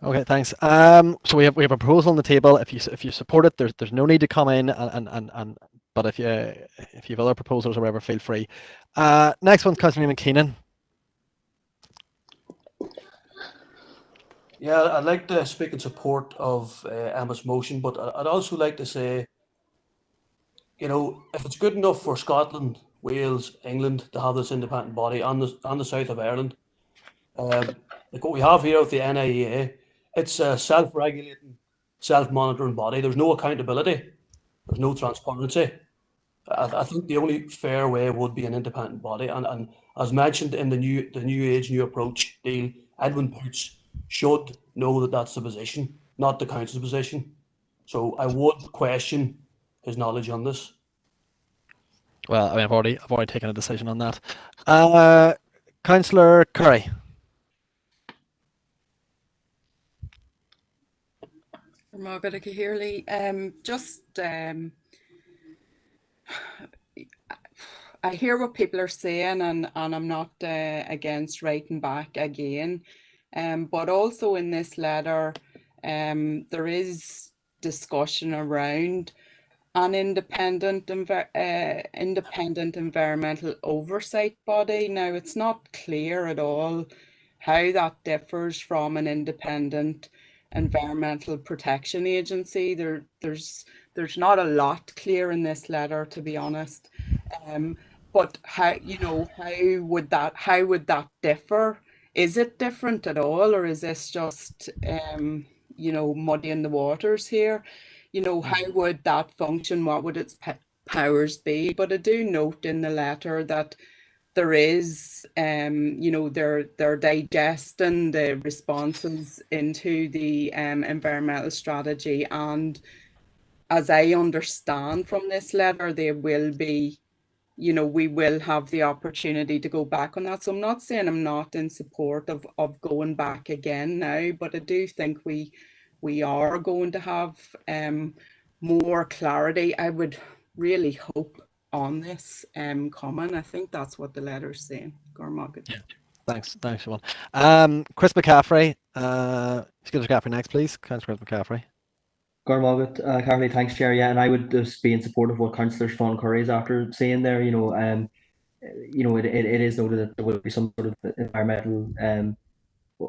Okay, thanks. So we have a proposal on the table. If you support it, there's no need to come in and but if you have other proposals or whatever, feel free. Next one, Councillor McKeenan. Yeah, I'd like to speak in support of Emma's motion, but I'd also like to say, you know, if it's good enough for Scotland, Wales, England to have this independent body and the south of Ireland, like what we have here with the NIEA, it's a self-regulating, self-monitoring body. There's no accountability. There's no transparency. I think the only fair way would be an independent body. And as mentioned in the new age, new approach deal, Edwin Poots should know that that's the position, not the council's position. So I would question his knowledge on this. Well, I mean, I've already taken a decision on that. Councillor Curry. Margaret Cahirley, I hear what people are saying, and I'm not against writing back again. But also in this letter, there is discussion around an independent environmental oversight body. Now, it's not clear at all how that differs from an independent environmental protection agency. There's not a lot clear in this letter, to be honest. But how would that differ? Is it different at all, or is this just muddying the waters here? How would that function? What would its powers be? But I do note in the letter that there is, they're digesting the responses into the environmental strategy, and as I understand from this letter, there will be, we will have the opportunity to go back on that. So I'm not saying I'm not in support of going back again now, but I do think we are going to have more clarity. I would really hope on this coming. I think that's what the letter's saying. Yeah. Thanks, Siobhan. Chris McCaffrey. Chris McCaffrey next, please. Councillor Chris McCaffrey. Carly, thanks, Chair. Yeah, and I would just be in support of what Councillor Siobhan Curry is after saying there. It is noted that there will be some sort of environmental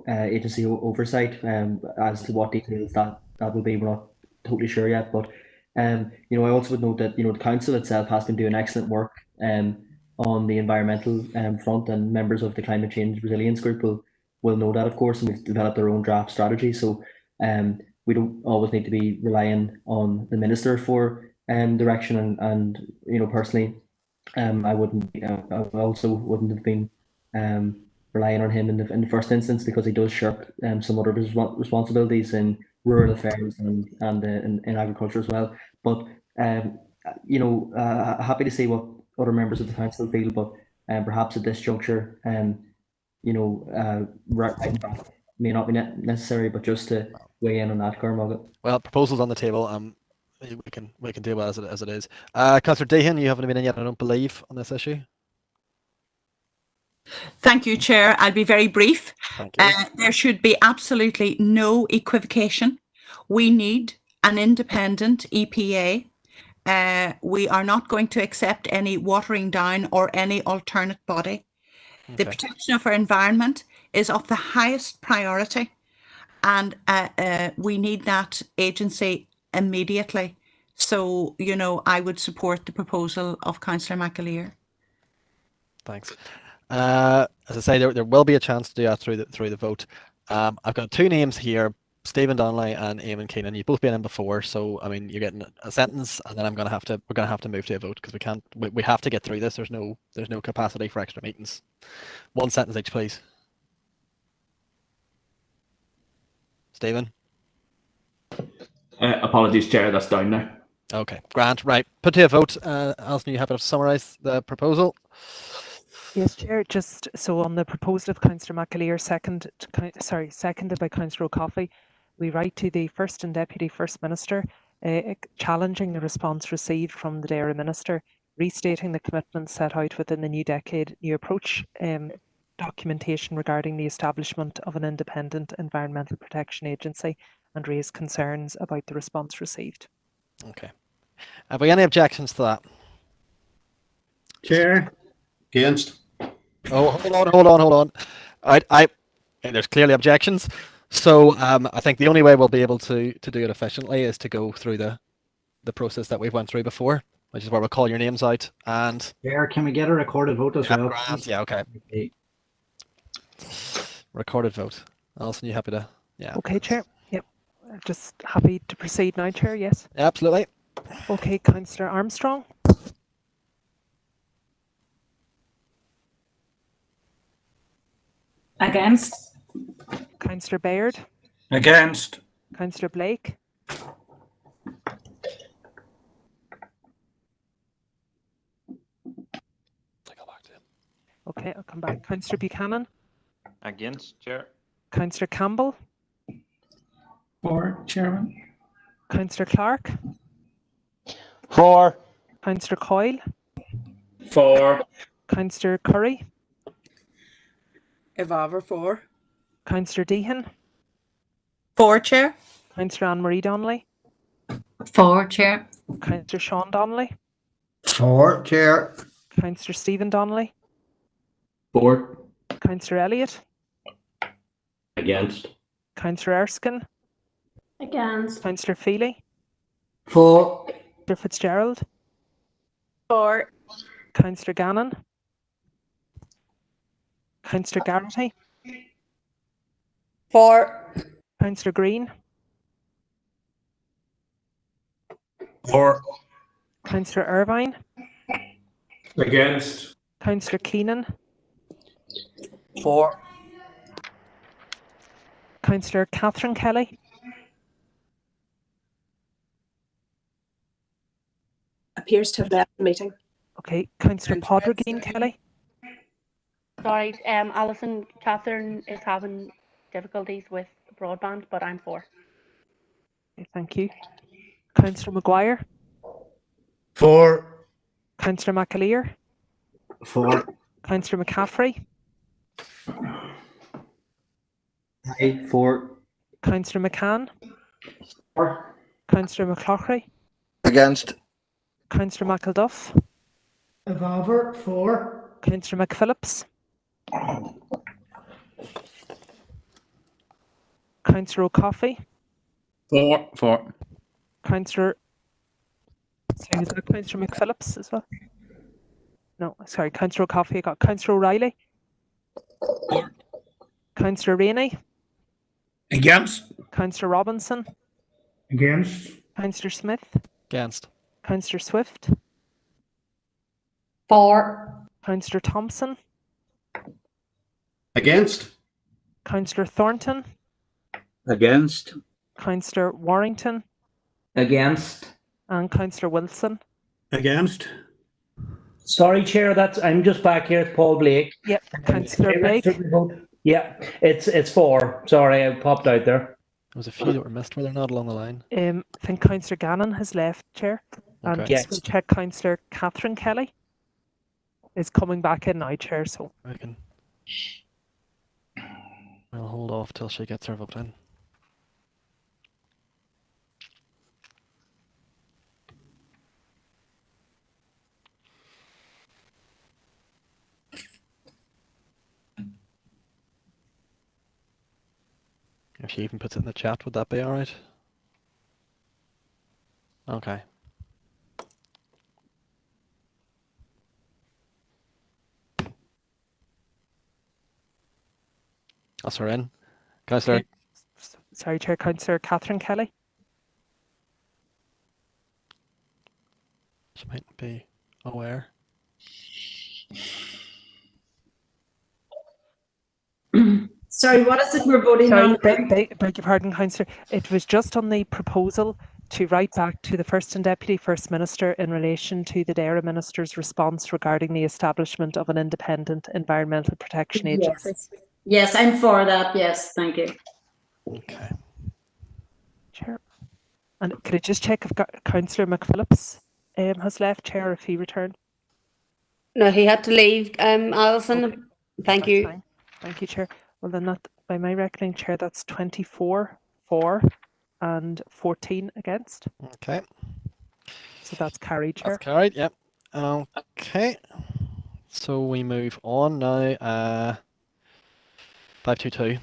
agency oversight. As to what details that will be, we're not totally sure yet. But I also would note that, the council itself has been doing excellent work on the environmental front, and members of the Climate Change Resilience Group will know that, of course, and we've developed our own draft strategy. So we don't always need to be relying on the minister for direction, and personally, I also wouldn't have been relying on him in the first instance, because he does shirk some other responsibilities in rural affairs and in agriculture as well. But happy to see what other members of the council feel, but perhaps at this juncture, writing back may not be necessary, but just to weigh in on that, Cormac. Well, proposals on the table. We can deal with it as it is. Councillor Dehan, you haven't been in yet, I don't believe, on this issue. Thank you, Chair. I'll be very brief. Thank you. There should be absolutely no equivocation. We need an independent EPA. We are not going to accept any watering down or any alternate body. Okay. The protection of our environment is of the highest priority, and we need that agency immediately. So, I would support the proposal of Councillor McAleer. Thanks. As I say, there will be a chance to do that through the vote. I've got two names here, Stephen Donnelly and Eamon Keenan. You've both been in before, so I mean, you're getting a sentence, and then we're gonna have to move to a vote, because we have to get through this. There's no capacity for extra meetings. One sentence each, please. Stephen. Apologies, Chair. That's down now. Okay, Grant. Right, put to a vote. Alison, you happy to summarise the proposal? Yes, Chair. Just so on the proposal of Councillor McAleer, seconded by Councillor O'Coffey, we write to the First and Deputy First Minister, challenging the response received from the Dáire Minister, restating the commitments set out within the New Decade New Approach documentation regarding the establishment of an independent environmental protection agency, and raise concerns about the response received. Okay. Have we any objections to that? Chair. Against. Oh, hold on. There's clearly objections. So I think the only way we'll be able to do it efficiently is to go through the process that we've went through before, which is where we'll call your names out. And Chair, can we get a recorded vote as well? Grant, yeah, okay. Recorded vote. Alison, you happy to? Yeah. Okay, Chair. Yep. Just happy to proceed now, Chair. Yes. Absolutely. Okay, Councillor Armstrong. Against. Councillor Baird. Against. Councillor Blake. Okay, I'll come back. Councillor Buchanan. Against, Chair. Councillor Campbell. For, Chairman. Councillor Clark. For. Councillor Coyle. For. Councillor Curry. Evaver for. Councillor Dehan. For, Chair. Councillor Anne-Marie Donnelly. For, Chair. Councillor Sean Donnelly. For, Chair. Councillor Stephen Donnelly. For. Councillor Elliott. Against. Councillor Erskine. Against. Councillor Feely. For. Councillor Fitzgerald. For. Councillor Gannon. Councillor Garrity. For. Councillor Green. For. Councillor Irvine. Against. Councillor Keenan. For. Councillor Catherine Kelly. Appears to have left the meeting. Okay, Councillor Podrigan Kelly. Sorry, Alison, Catherine is having difficulties with broadband, but I'm for. Okay, thank you. Councillor Maguire. For. Councillor McAleer. For. Councillor McCaffrey. Aye, for. Councillor McCann. For. Councillor McCloughery. Against. Councillor McElduff. Evaver for. Councillor McPhillips. Councillor O'Coffey. For. Councillor So was that Councillor McPhillips as well? No, sorry, Councillor O'Coffey. I got Councillor O'Reilly. Councillor Rainey. Against. Councillor Robinson. Against. Councillor Smith. Against. Councillor Swift. For. Councillor Thompson. Against. Councillor Thornton. Against. Councillor Warrington. Against. And Councillor Wilson. Against. Sorry, Chair, I'm just back here. It's Paul Blake. Yep, Councillor Blake. Yeah, it's 4. Sorry, I popped out there. There was a few that were missed, were there not, along the line? I think Councillor Gannon has left, Chair. And Okay. just will check Councillor Catherine Kelly is coming back in now, Chair. So I reckon we'll hold off till she gets her vote in. If she even puts it in the chat, would that be alright? Okay. That's her in. Councillor. Sorry, Chair. Councillor Catherine Kelly. She might be aware. Sorry, what is it we're voting on? Beg your pardon, Councillor. It was just on the proposal to write back to the First and Deputy First Minister in relation to the DAERA Minister's response regarding the establishment of an independent environmental protection agency. Yes, I'm for that. Yes, thank you. Okay. Chair. And could I just check if Councillor McPhillips has left, Chair, if he returned? No, he had to leave, Alison. Okay. Thank you. Fine. Thank you, Chair. Well, then that, by my reckoning, Chair, that's 24 for and 14 against. Okay. So that's carried, Chair. That's carried, yep. Okay. So we move on now. 522.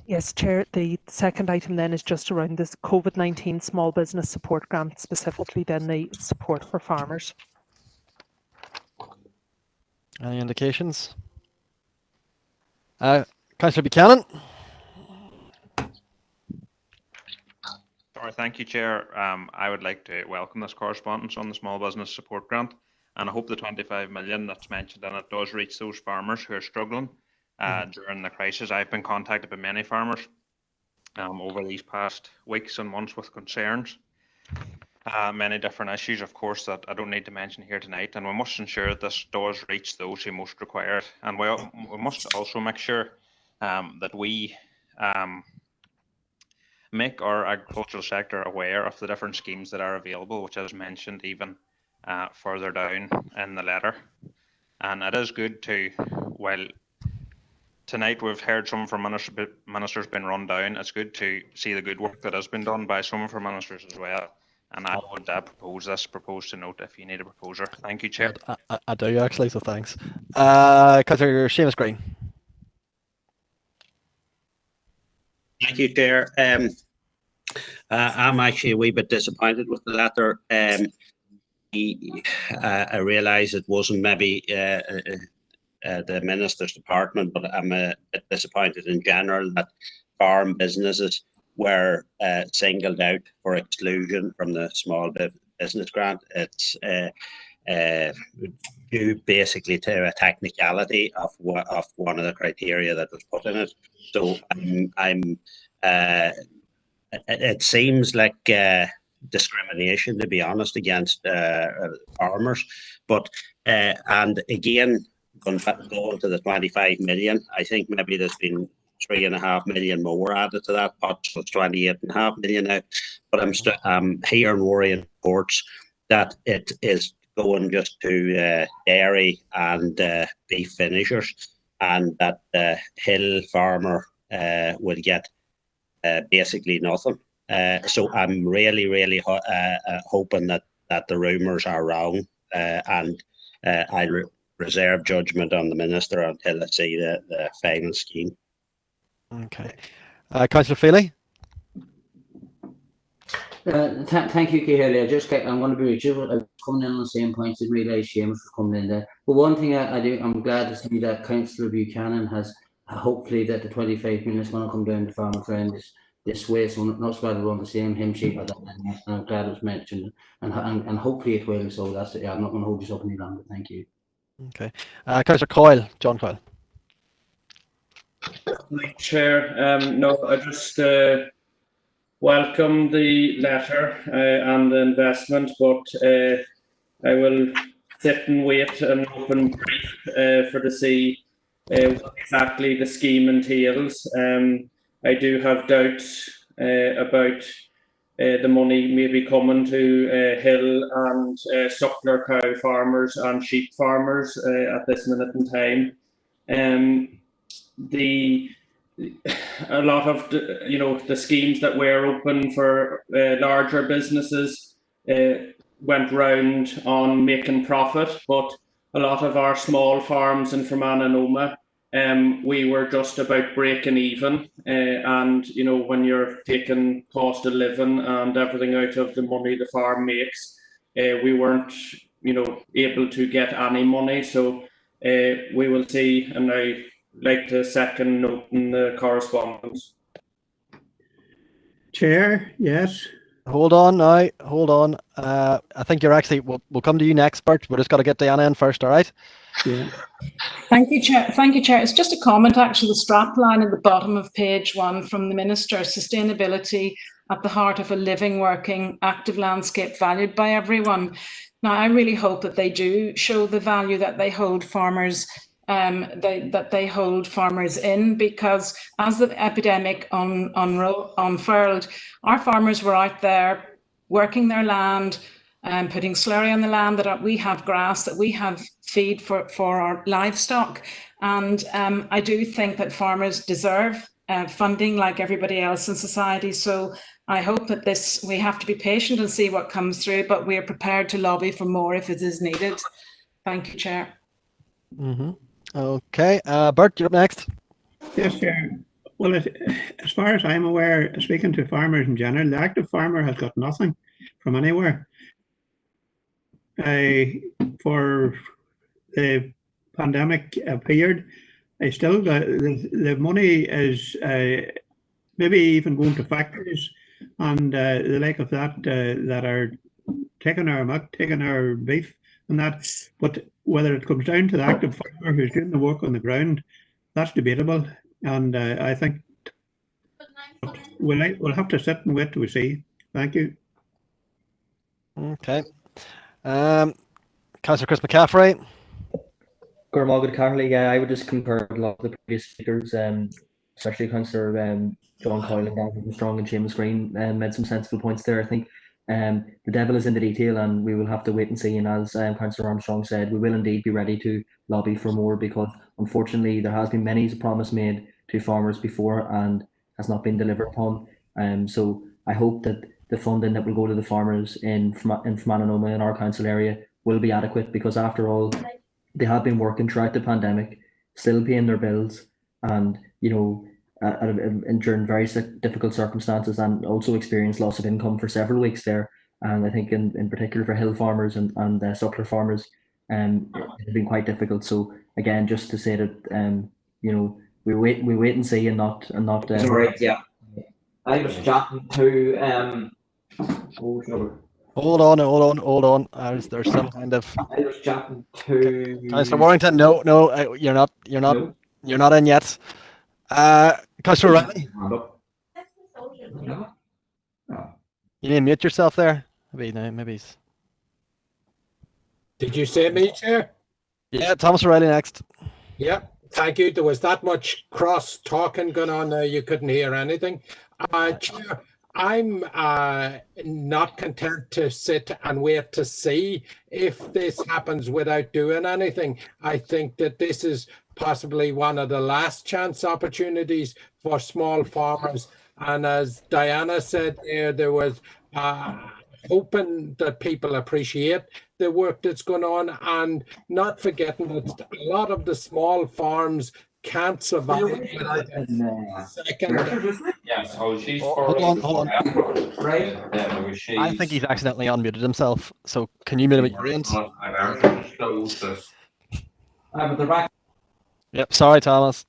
Yes, Chair. The second item then is just around this COVID-19 small business support grant, specifically then the support for farmers. Any indications? Councillor Buchanan. Sorry, thank you, Chair. I would like to welcome this correspondence on the small business support grant, and I hope the 25 million that's mentioned in it does reach those farmers who are struggling during the crisis. I've been contacted by many farmers over these past weeks and months with concerns. Many different issues, of course, that I don't need to mention here tonight, and we must ensure that this does reach those who most require it. And we must also make sure that we make our agricultural sector aware of the different schemes that are available, which is mentioned even further down in the letter. And it is good to, while tonight we've heard some of our ministers been run down, it's good to see the good work that has been done by some of our ministers as well. And I would propose to note if you need a proposer. Thank you, Chair. I do actually, so thanks. Councillor Seamus Green. Thank you, Chair. I'm actually a wee bit disappointed with the letter. I realise it wasn't maybe the Minister's department, but I'm a bit disappointed in general that farm businesses were singled out for exclusion from the small business grant. It's due basically to a technicality of one of the criteria that was put in it. So it seems like discrimination, to be honest, against farmers. But and again, going to the 25 million, I think maybe there's been 3.5 million more added to that pot, so it's 28.5 million now. But I'm hearing worrying reports that it is going just to dairy and beef finishers, and that the hill farmer will get basically nothing. So I'm really hoping that the rumours are wrong, and I reserve judgment on the minister until I see the final scheme. Okay. Councillor Feely. Thank you, Keely. I'm going to be reachable. I'm coming in on the same points and realise Seamus was coming in there. But one thing I'm glad to see that Councillor Buchanan has hopefully that the 25 million is going to come down to farmers around this way. So not so bad on the same hymn sheet, but I'm glad it was mentioned, and hopefully it will. So that's it. I'm not going to hold this up any longer. Thank you. Okay, Councillor Coyle, John Coyle. Chair, no, I just welcome the letter and the investment, but I will sit and wait an open brief for to see what exactly the scheme entails. I do have doubts about the money maybe coming to hill and suckler cow farmers and sheep farmers at this minute in time. A lot of the schemes that were open for larger businesses went round on making profit, but a lot of our small farms in Fermanagh and Omagh, we were just about breaking even, and when you're taking cost of living and everything out of the money the farm makes, we weren't able to get any money. So we will see, and I like to second note in the correspondence. Chair, yes. Hold on now, hold on. I think you're actually, we'll come to you next, Bert. We're just got to get Diana in first, all right? Yeah. Thank you, Chair. Thank you, Chair. It's just a comment, actually, the strap line at the bottom of page 1 from the Minister: sustainability at the heart of a living, working, active landscape valued by everyone. Now, I really hope that they do show the value that they hold farmers that they hold farmers in, because as the epidemic unfurled, our farmers were out there working their land and putting slurry on the land, that we have grass, that we have feed for our livestock. And I do think that farmers deserve funding like everybody else in society. So I hope that we have to be patient and see what comes through, but we are prepared to lobby for more if it is needed. Thank you, Chair. Mm-hmm. Okay, Bert, you're up next. Yes, Chair. Well, as far as I'm aware, speaking to farmers in general, the active farmer has got nothing from anywhere. For the pandemic period, still the money is maybe even going to factories and the like of that that are taking our milk, taking our beef and that. But whether it comes down to the active farmer who's doing the work on the ground, that's debatable. And I think we'll have to sit and wait till we see. Thank you. Okay. Councillor Chris McCaffrey. Good, Carly. Yeah, I would just concur with a lot of the previous speakers, especially Councillor John Coyle and Gavin Strong and Seamus Green made some sensible points there. I think the devil is in the detail, and we will have to wait and see. And as Councillor Armstrong said, we will indeed be ready to lobby for more, because unfortunately there has been many a promise made to farmers before and has not been delivered upon. So I hope that the funding that will go to the farmers in Fermanagh and Omagh in our council area will be adequate, because after all, they have been working throughout the pandemic, still paying their bills, and during very difficult circumstances, and also experienced loss of income for several weeks there. And I think in particular for hill farmers and suckler farmers, it's been quite difficult. So again, just to say that we wait and see, and not. Sorry, yeah. I was chatting to Hold on. There's some kind of. I was chatting to Councillor Warrington. No, you're not in yet. Councillor Riley. You need to mute yourself there. Maybe he's. Did you say me, Chair? Yeah, Thomas O'Reilly next. Yeah, thank you. There was that much cross talking going on there, you couldn't hear anything. Chair, I'm not content to sit and wait to see if this happens without doing anything. I think that this is possibly one of the last chance opportunities for small farmers. And as Diana said there was hoping that people appreciate the work that's going on, and not forgetting that a lot of the small farms can't survive without a second. Yes, oh, she's Hold on. right? I think he's accidentally unmuted himself. So can you mute your end? Yep. Sorry, Thomas.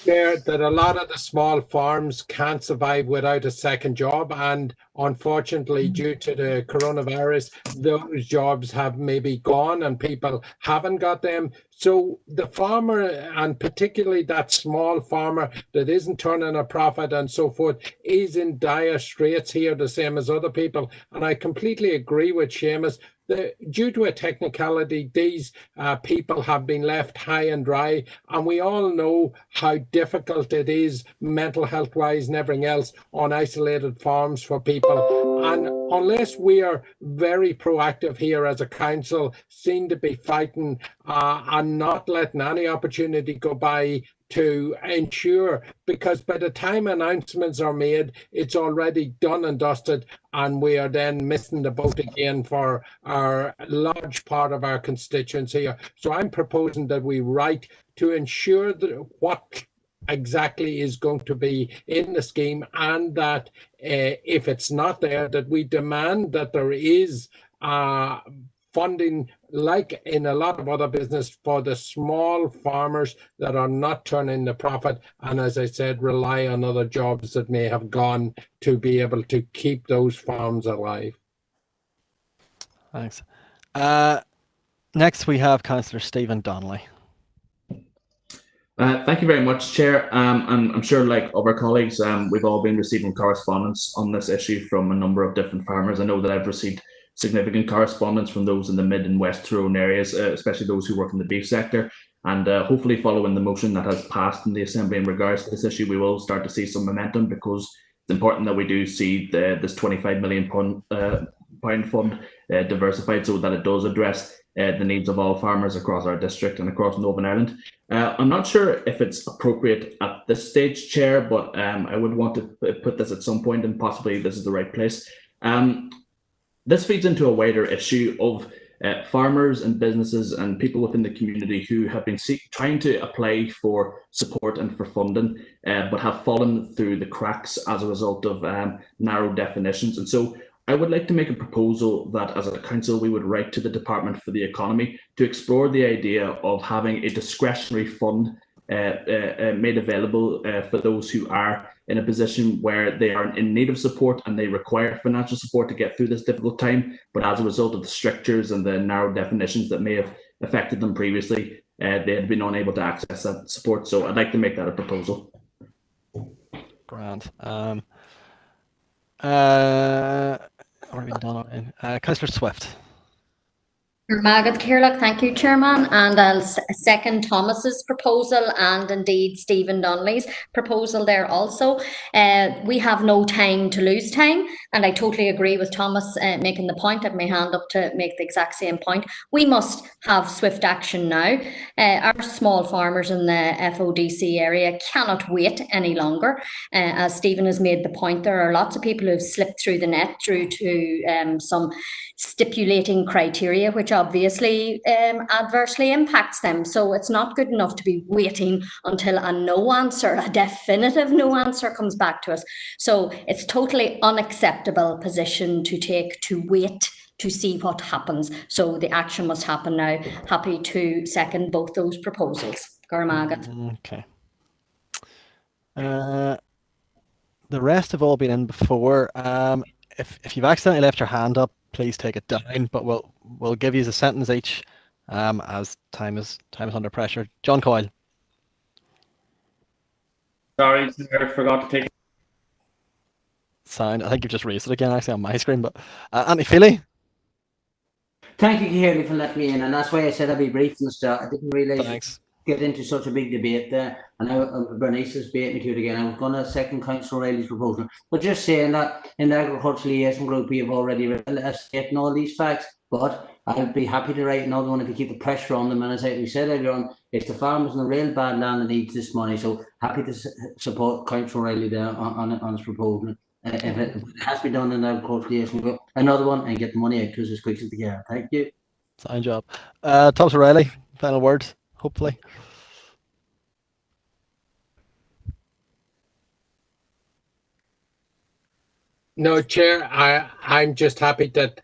There, that a lot of the small farms can't survive without a second job, and unfortunately, due to the coronavirus, those jobs have maybe gone and people haven't got them. So the farmer, and particularly that small farmer that isn't turning a profit and so forth, is in dire straits here, the same as other people. And I completely agree with Seamus. Due to a technicality, these people have been left high and dry, and we all know how difficult it is mental health wise and everything else on isolated farms for people. And unless we are very proactive here as a council, seem to be fighting and not letting any opportunity go by to ensure, because by the time announcements are made, it's already done and dusted, and we are then missing the boat again for our large part of our constituents here. So I'm proposing that we write to ensure that what exactly is going to be in the scheme, and that if it's not there, that we demand that there is funding, like in a lot of other business, for the small farmers that are not turning the profit, and as I said, rely on other jobs that may have gone to be able to keep those farms alive. Thanks. Next we have Councillor Stephen Donnelly. Thank you very much, Chair. And I'm sure, like other colleagues, we've all been receiving correspondence on this issue from a number of different farmers. I know that I've received significant correspondence from those in the mid and west Tyrone areas, especially those who work in the beef sector. And hopefully, following the motion that has passed in the Assembly in regards to this issue, we will start to see some momentum, because it's important that we do see this £25 million fund diversified, so that it does address the needs of all farmers across our district and across Northern Ireland. I'm not sure if it's appropriate at this stage, Chair, but I would want to put this at some point, and possibly this is the right place. This feeds into a wider issue of farmers and businesses and people within the community who have been trying to apply for support and for funding, but have fallen through the cracks as a result of narrow definitions. And so I would like to make a proposal that as a council we would write to the Department for the Economy to explore the idea of having a discretionary fund made available for those who are in a position where they are in need of support and they require financial support to get through this difficult time, but as a result of the strictures and the narrow definitions that may have affected them previously, they had been unable to access that support. So I'd like to make that a proposal. Grand. Councillor Swift. Magad Kirlock, thank you, Chairman, and I'll second Thomas's proposal and indeed Stephen Donnelly's proposal there also. We have no time to lose time, and I totally agree with Thomas making the point. I have my hand up to make the exact same point. We must have swift action now. Our small farmers in the FODC area cannot wait any longer. As Stephen has made the point, there are lots of people who have slipped through the net due to some stipulating criteria, which obviously adversely impacts them. So it's not good enough to be waiting until a no answer, a definitive no answer comes back to us. So it's totally unacceptable position to take, to wait to see what happens. So the action must happen now. Happy to second both those proposals. Okay. The rest have all been in before. If you've accidentally left your hand up, please take it down, but we'll give you a sentence each as time is under pressure. John Coyle. Sorry, I forgot to take. Sound. I think you've just raised it again actually on my screen, but Anthony Feely. Thank you, Kearley, for letting me in, and that's why I said I'd be brief from the start. I didn't realise get into such a big debate there, and Bernice has beat me to it again. I was going to second Councillor Riley's proposal, but just saying that in the Agricultural Liaison Group we have already stated all these facts, but I'd be happy to write another one if you keep the pressure on them. And as we said earlier on, it's the farmers in the real bad land that needs this money, so happy to support Councillor Riley there on his proposal. If it has to be done in the Agricultural Liaison Group, another one, and get the money out to us as quick as they can. Thank you. Fine job. Thomas O'Reilly, final word, hopefully. No, Chair, I'm just happy that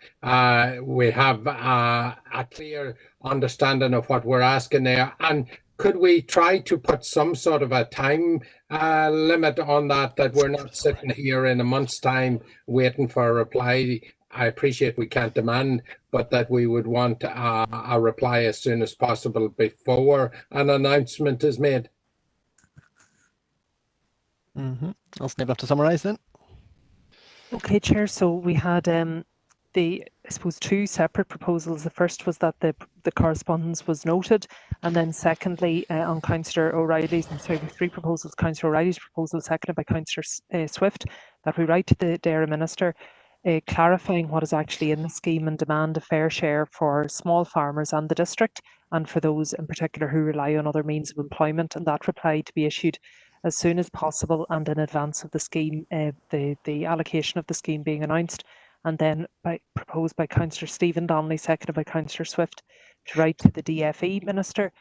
we have a clear understanding of what we're asking there. And could we try to put some sort of a time limit on that we're not sitting here in a month's time waiting for a reply? I appreciate we can't demand, but that we would want a reply as soon as possible before an announcement is made. I'll snip up to summarise then. Okay, Chair. So we had I suppose, two separate proposals. The first was that the correspondence was noted, and then secondly, on Councillor O'Reilly's, three proposals, Councillor O'Reilly's proposal, seconded by Councillor Swift, that we write to the Dara Minister clarifying what is actually in the scheme and demand a fair share for small farmers and the district, and for those in particular who rely on other means of employment, and that reply to be issued as soon as possible and in advance of the scheme, the allocation of the scheme being announced. And then proposed by Councillor Stephen Donnelly, seconded by Councillor Swift, to write to the DFE Minister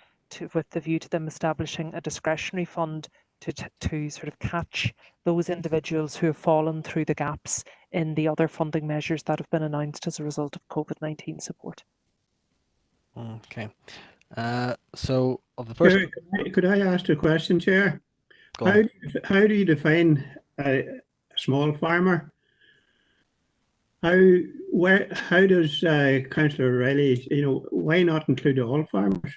with the view to them establishing a discretionary fund to sort of catch those individuals who have fallen through the gaps in the other funding measures that have been announced as a result of COVID-19 support. Okay. So of the first... Could I ask a question, Chair? How do you define a small farmer? How does Councillor O'Reilly, why not include all farmers?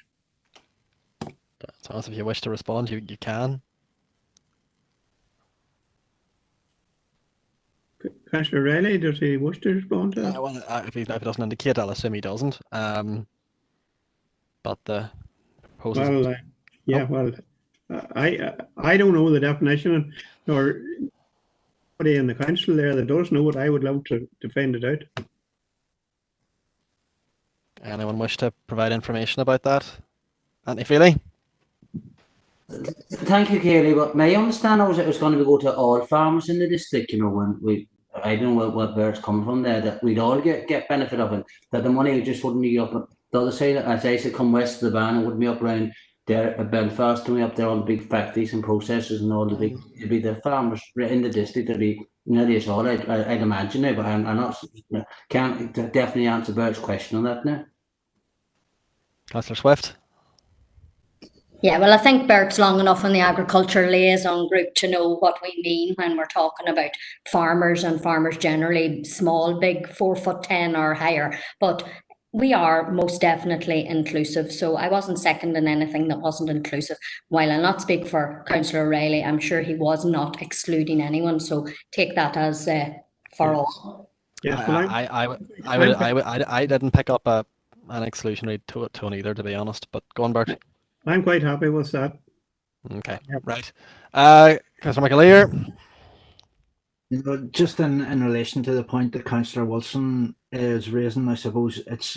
So if you wish to respond, you can. Councillor O'Reilly, does he wish to respond to that? Well, if he doesn't indicate, I'll assume he doesn't. But the proposal... I don't know the definition, nor anybody in the council there that does know it. I would love to find it out. Anyone wish to provide information about that? Anthony Feely? Thank you, Kaylee. But my understanding was it was going to go to all farmers in the district, when I don't know where it's coming from there, that we'd all get benefit of it, that the money just wouldn't be up the other side, as I said, come west of the Ban, it wouldn't be up around there at Belfast, and we up there all the big factories and processors and all the big, it'd be the farmers in the district, it'd be nearly all, I'd imagine now, but I'm not, can't definitely answer Bert's question on that now. Councillor Swift? Yeah, well, I think Bert's long enough in the agriculture liaison group to know what we mean when we're talking about farmers, and farmers generally small, big, 4'10" or higher. But we are most definitely inclusive. So I wasn't seconding anything that wasn't inclusive. While I'll not speak for Councillor O'Reilly, I'm sure he was not excluding anyone. So take that as for all. Yes, I didn't pick up an exclusionary tone either, to be honest. But go on, Bert. I'm quite happy with that. Okay, right. Councillor McAleer. Just in relation to the point that Councillor Wilson is raising, I suppose it's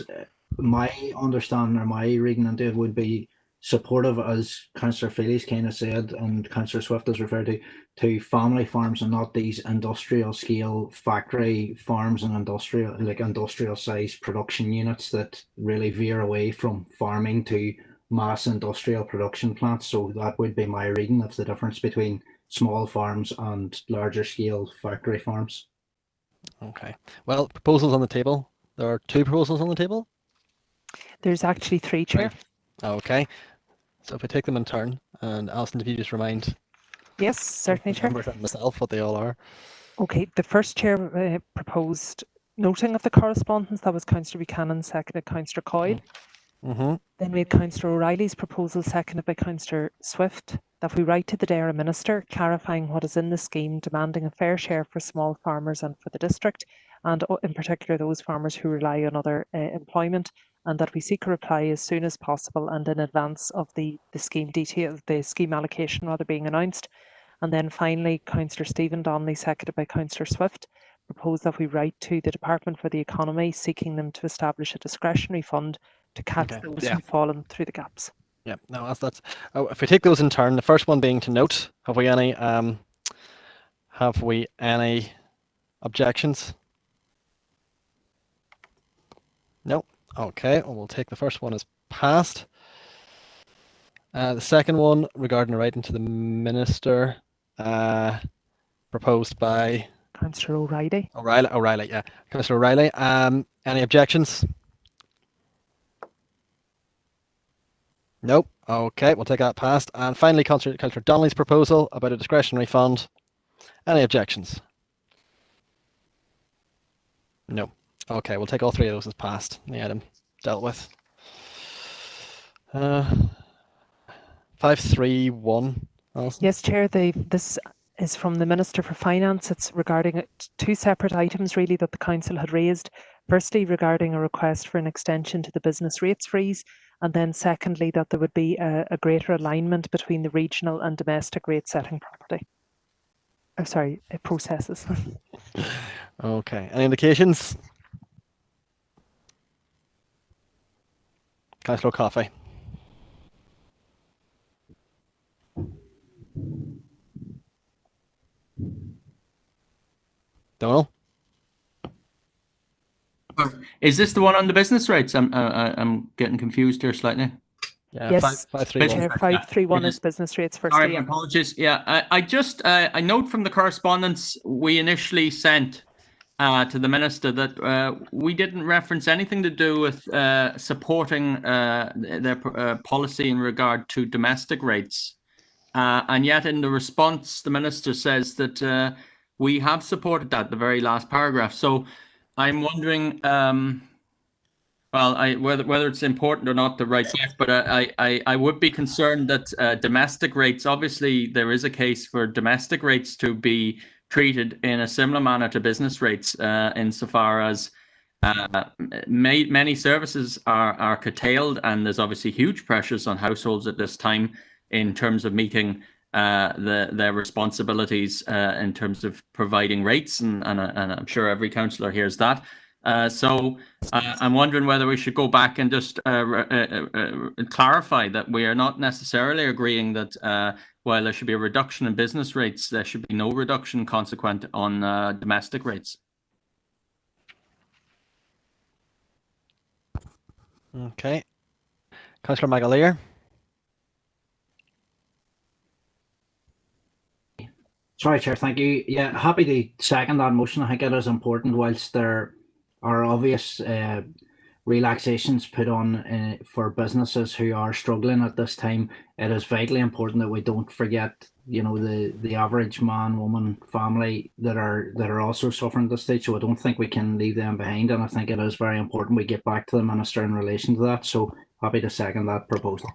my understanding or my reading into it would be supportive, as Councillor Feely's kind of said and Councillor Swift has referred to family farms and not these industrial scale factory farms and industrial size production units that really veer away from farming to mass industrial production plants. So that would be my reading of the difference between small farms and larger scale factory farms. Okay. Well, proposals on the table. There are two proposals on the table. There's actually three, Chair. Okay. So if we take them in turn, and Alison, if you just remind. Yes, certainly, Chair. Myself, what they all are. Okay. The first Chair proposed noting of the correspondence. That was Councillor Buchanan, seconded Councillor Coyle. Then we had Councillor O'Reilly's proposal, seconded by Councillor Swift, that we write to the Dara Minister clarifying what is in the scheme, demanding a fair share for small farmers and for the district, and in particular those farmers who rely on other employment, and that we seek a reply as soon as possible and in advance of the scheme details, the scheme allocation rather, being announced. And then finally, Councillor Stephen Donnelly, seconded by Councillor Swift, proposed that we write to the Department for the Economy, seeking them to establish a discretionary fund to catch those who've fallen through the gaps. Yeah, no, that's. If we take those in turn, the first one being to note, have we any objections? No. Okay, well, we'll take the first one as passed. The second one regarding the writing to the Minister, proposed by Councillor O'Reilly. O'Reilly, yeah. Councillor O'Reilly. Any objections? Nope. Okay, we'll take that passed. And finally, Councillor Donnelly's proposal about a discretionary fund. Any objections? No. Okay, we'll take all three of those as passed. The item dealt with. 531. Alison? Yes, Chair. This is from the Minister for Finance. It's regarding two separate items really that the Council had raised. Firstly, regarding a request for an extension to the business rates freeze, and then secondly, that there would be a greater alignment between the regional and domestic rate setting processes. Okay, any indications? Councillor Coffey. Donald? Is this the one on the business rates? I'm getting confused here slightly. Yeah, yes, 531. 531 is business rates first. Sorry, apologies. Yeah, I just I note from the correspondence we initially sent to the Minister that we didn't reference anything to do with supporting their policy in regard to domestic rates. And yet in the response, the Minister says that we have supported that, the very last paragraph. So I'm wondering, whether it's important or not to write back, but I would be concerned that domestic rates, obviously there is a case for domestic rates to be treated in a similar manner to business rates insofar as many services are curtailed, and there's obviously huge pressures on households at this time in terms of meeting their responsibilities in terms of providing rates, and I'm sure every councillor hears that. So I'm wondering whether we should go back and just clarify that we are not necessarily agreeing that while there should be a reduction in business rates, there should be no reduction consequent on domestic rates. Okay. Councillor McAleer. Sorry, Chair, thank you. Yeah, happy to second that motion. I think it is important, whilst there are obvious relaxations put on for businesses who are struggling at this time. It is vitally important that we don't forget, the average man, woman, family that are also suffering at this stage. So I don't think we can leave them behind, and I think it is very important we get back to the Minister in relation to that. So happy to second that proposal.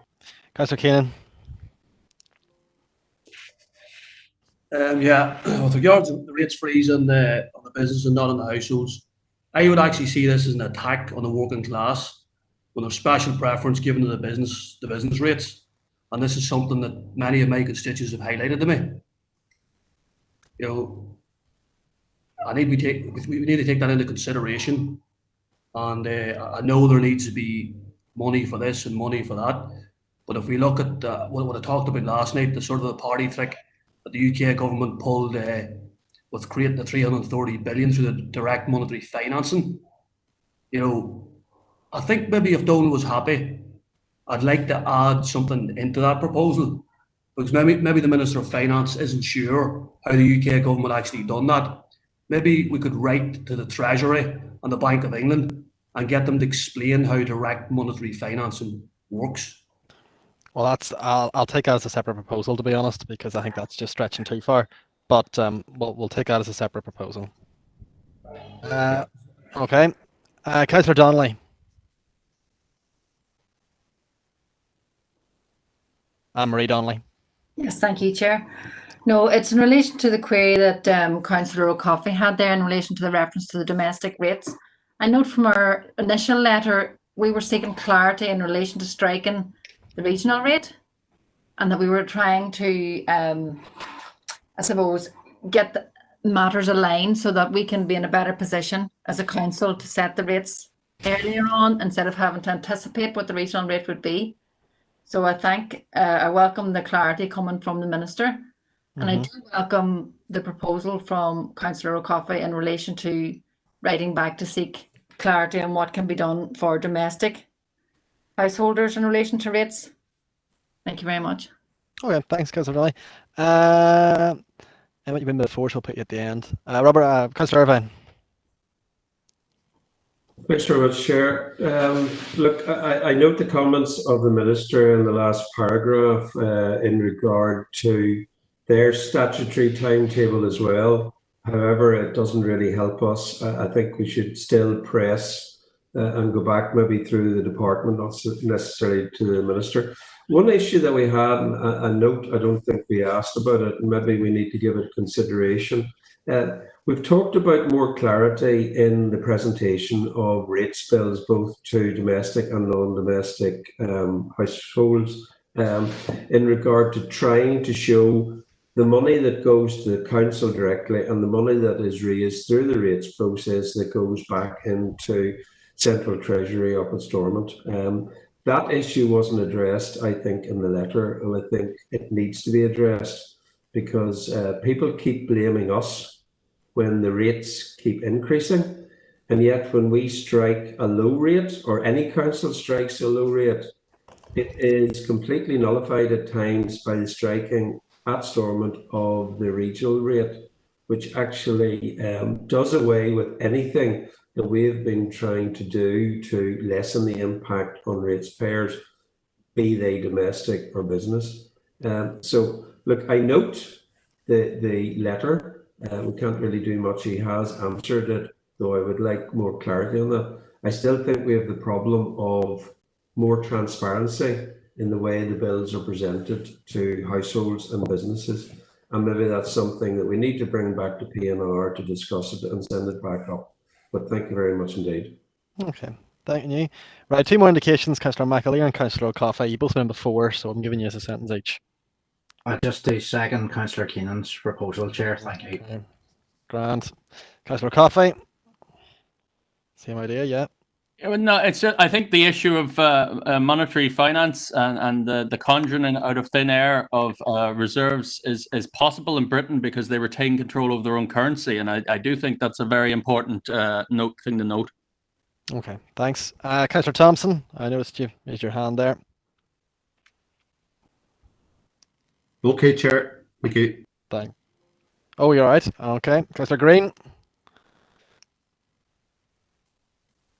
Councillor Keenan. With regards to the rates freeze on the business and not on the households, I would actually see this as an attack on the working class with a special preference given to the business rates. And this is something that many of my constituents have highlighted to me. We need to take that into consideration. And I know there needs to be money for this and money for that. But if we look at what I talked about last night, the sort of the party trick that the UK government pulled with creating the 330 billion through the direct monetary financing. I think maybe if Donald was happy, I'd like to add something into that proposal, because maybe the Minister of Finance isn't sure how the UK government actually done that. Maybe we could write to the Treasury and the Bank of England and get them to explain how direct monetary financing works. Well, I'll take that as a separate proposal, to be honest, because I think that's just stretching too far. But we'll take that as a separate proposal. Okay. Councillor Donnelly. Anne-Marie Donnelly. Yes, thank you, Chair. No, it's in relation to the query that Councillor O'Coffey had there in relation to the reference to the domestic rates. I note from our initial letter, we were seeking clarity in relation to striking the regional rate, and that we were trying to, I suppose, get the matters aligned so that we can be in a better position as a council to set the rates earlier on instead of having to anticipate what the regional rate would be. So I welcome the clarity coming from the Minister, and I do welcome the proposal from Councillor O'Coffey in relation to writing back to seek clarity on what can be done for domestic householders in relation to rates. Thank you very much. Okay, thanks, Councillor Donnelly. Emmett, you've been before, so I'll put you at the end. Robert, Councillor Irvine. Thanks very much, Chair. Look, I note the comments of the Minister in the last paragraph in regard to their statutory timetable as well. However, it doesn't really help us. I think we should still press and go back maybe through the department, not necessarily to the Minister. One issue that we had, a note, I don't think we asked about it, and maybe we need to give it consideration. We've talked about more clarity in the presentation of rates bills, both to domestic and non-domestic households, in regard to trying to show the money that goes to the council directly and the money that is raised through the rates process that goes back into Central Treasury up at Stormont. That issue wasn't addressed, I think, in the letter, and I think it needs to be addressed because people keep blaming us when the rates keep increasing, and yet when we strike a low rate or any council strikes a low rate, it is completely nullified at times by the striking at Stormont of the regional rate, which actually does away with anything that we've been trying to do to lessen the impact on ratepayers, be they domestic or business. So look, I note the letter. We can't really do much. He has answered it, though I would like more clarity on that. I still think we have the problem of more transparency in the way the bills are presented to households and businesses. And maybe that's something that we need to bring back to PNR to discuss it and send it back up. But thank you very much indeed. Okay, thank you. Right, two more indications, Councillor McAleer and Councillor O'Coffey. You've both been before, so I'm giving you a sentence each. I just do second Councillor Keenan's proposal, Chair. Thank you. Okay. Grand. Councillor Coffey. Same idea, yeah. No, it's just, I think the issue of monetary finance and the conjuring out of thin air of reserves is possible in Britain because they retain control of their own currency, and I do think that's a very important thing to note. Okay, thanks. Councillor Thompson, I noticed you raised your hand there. Okay, Chair. Thank you. Thanks. Oh, you're right. Okay. Councillor Green.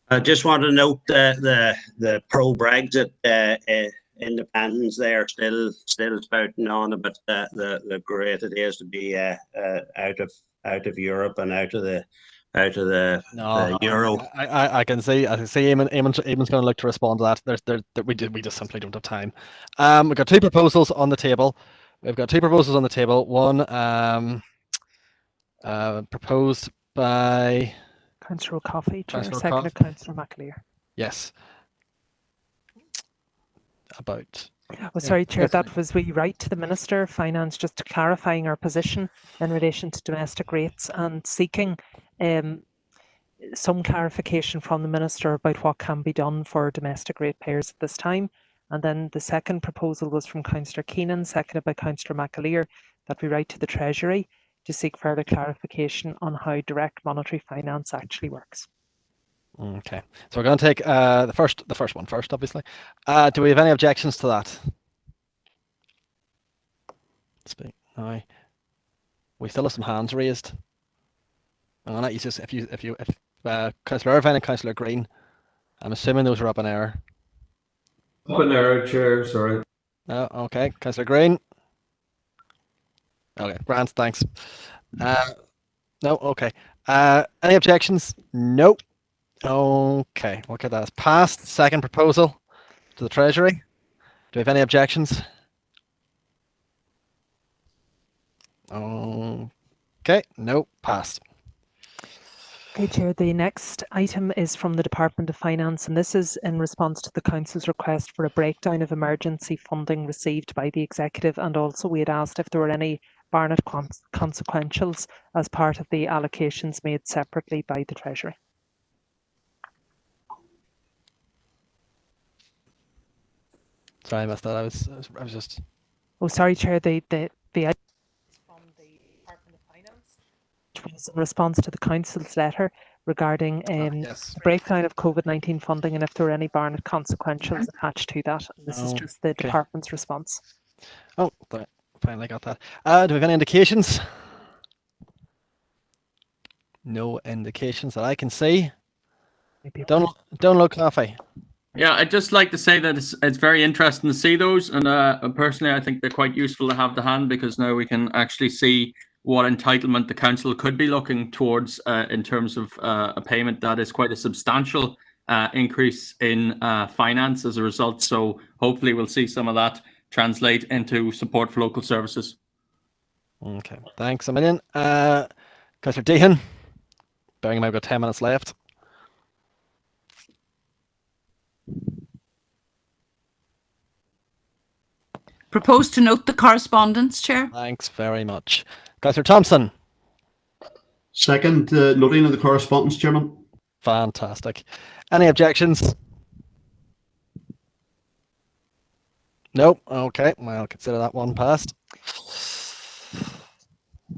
I just want to note the pro-Brexit independents there still spouting on about the great it is to be out of Europe and out of the euro. I can see Eamon's going to look to respond to that. We just simply don't have time. We've got two proposals on the table. One proposed by Councillor Coffey, Chair, Councillor seconded Councillor McAleer. Yes. About. Oh, sorry, Chair, that was we write to the Minister of Finance just clarifying our position in relation to domestic rates and seeking some clarification from the Minister about what can be done for domestic ratepayers at this time. And then the second proposal was from Councillor Keenan, seconded by Councillor McAleer, that we write to the Treasury to seek further clarification on how direct monetary finance actually works. Okay, so we're going to take the first one first, obviously. Do we have any objections to that? Speak now. We still have some hands raised. I'm gonna use this if Councillor Irvine and Councillor Green. I'm assuming those are up in air. Up in air, Chair. Sorry. Oh, okay, Councillor Green. Okay, Grant, thanks. No, okay. Any objections? Nope. Okay, we'll get that as passed. Second proposal to the Treasury. Do we have any objections? Okay, no, passed. Okay, Chair, the next item is from the Department of Finance, and this is in response to the Council's request for a breakdown of emergency funding received by the Executive, and also we had asked if there were any Barnett consequentials as part of the allocations made separately by the Treasury. Sorry, I missed that. I was just. Oh, sorry, Chair. The item is from the Department of Finance, which was in response to the Council's letter regarding yes. the breakdown of COVID-19 funding and if there were any Barnett consequentials attached to that. And this is just the Department's response. Oh, finally got that. Do we have any indications? No indications that I can see. Download coffee. Yeah, I'd just like to say that it's very interesting to see those, and personally, I think they're quite useful to have to hand, because now we can actually see what entitlement the council could be looking towards in terms of a payment that is quite a substantial increase in finance as a result. So hopefully we'll see some of that translate into support for local services. Okay, thanks a million. Councillor Deehan, bearing in mind we've got 10 minutes left. Propose to note the correspondence, Chair. Thanks very much. Councillor Thompson. Second, noting of the correspondence, Chairman. Fantastic. Any objections? Nope. Okay, well, I'll consider that one passed.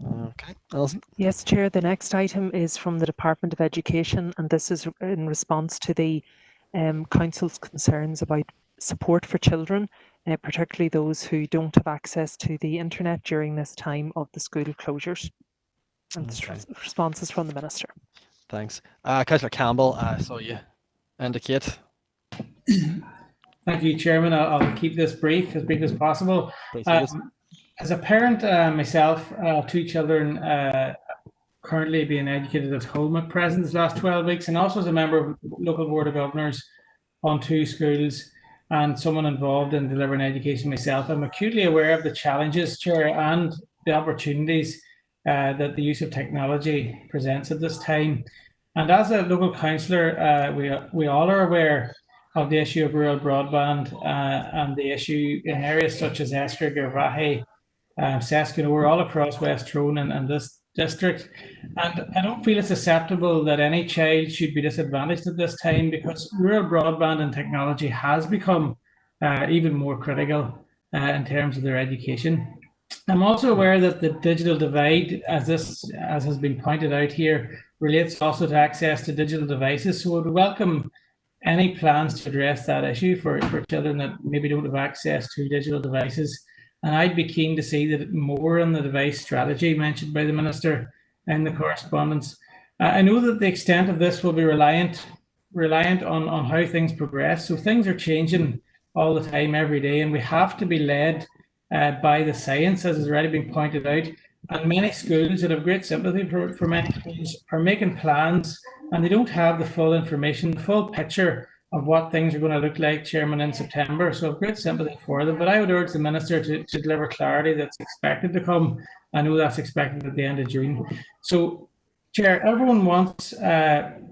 Okay, Alison. Yes, Chair. The next item is from the Department of Education, and this is in response to the Council's concerns about support for children, particularly those who don't have access to the internet during this time of the school closures. And responses from the Minister. Thanks. Councillor Campbell, I saw you indicate. Thank you, Chairman. I'll keep this brief as possible. As a parent myself, 2 children currently being educated at home at present this last 12 weeks, and also as a member of local board of governors on 2 schools and someone involved in delivering education myself, I'm acutely aware of the challenges, Chair, and the opportunities that the use of technology presents at this time. And as a local councillor, we all are aware of the issue of rural broadband and the issue in areas such as Esker, Gervahe, Seskin, we're all across West Tyrone and this district. And I don't feel it's acceptable that any child should be disadvantaged at this time, because rural broadband and technology has become even more critical in terms of their education. I'm also aware that the digital divide, as has been pointed out here, relates also to access to digital devices. So I would welcome any plans to address that issue for children that maybe don't have access to digital devices. And I'd be keen to see that more on the device strategy mentioned by the Minister in the correspondence. I know that the extent of this will be reliant on how things progress. So things are changing all the time, every day, and we have to be led by the science, as has already been pointed out. And many schools that have great sympathy for many schools are making plans, and they don't have the full information, the full picture of what things are going to look like, Chairman, in September. So I've great sympathy for them, but I would urge the Minister to deliver clarity that's expected to come. I know that's expected at the end of June. So, Chair, everyone wants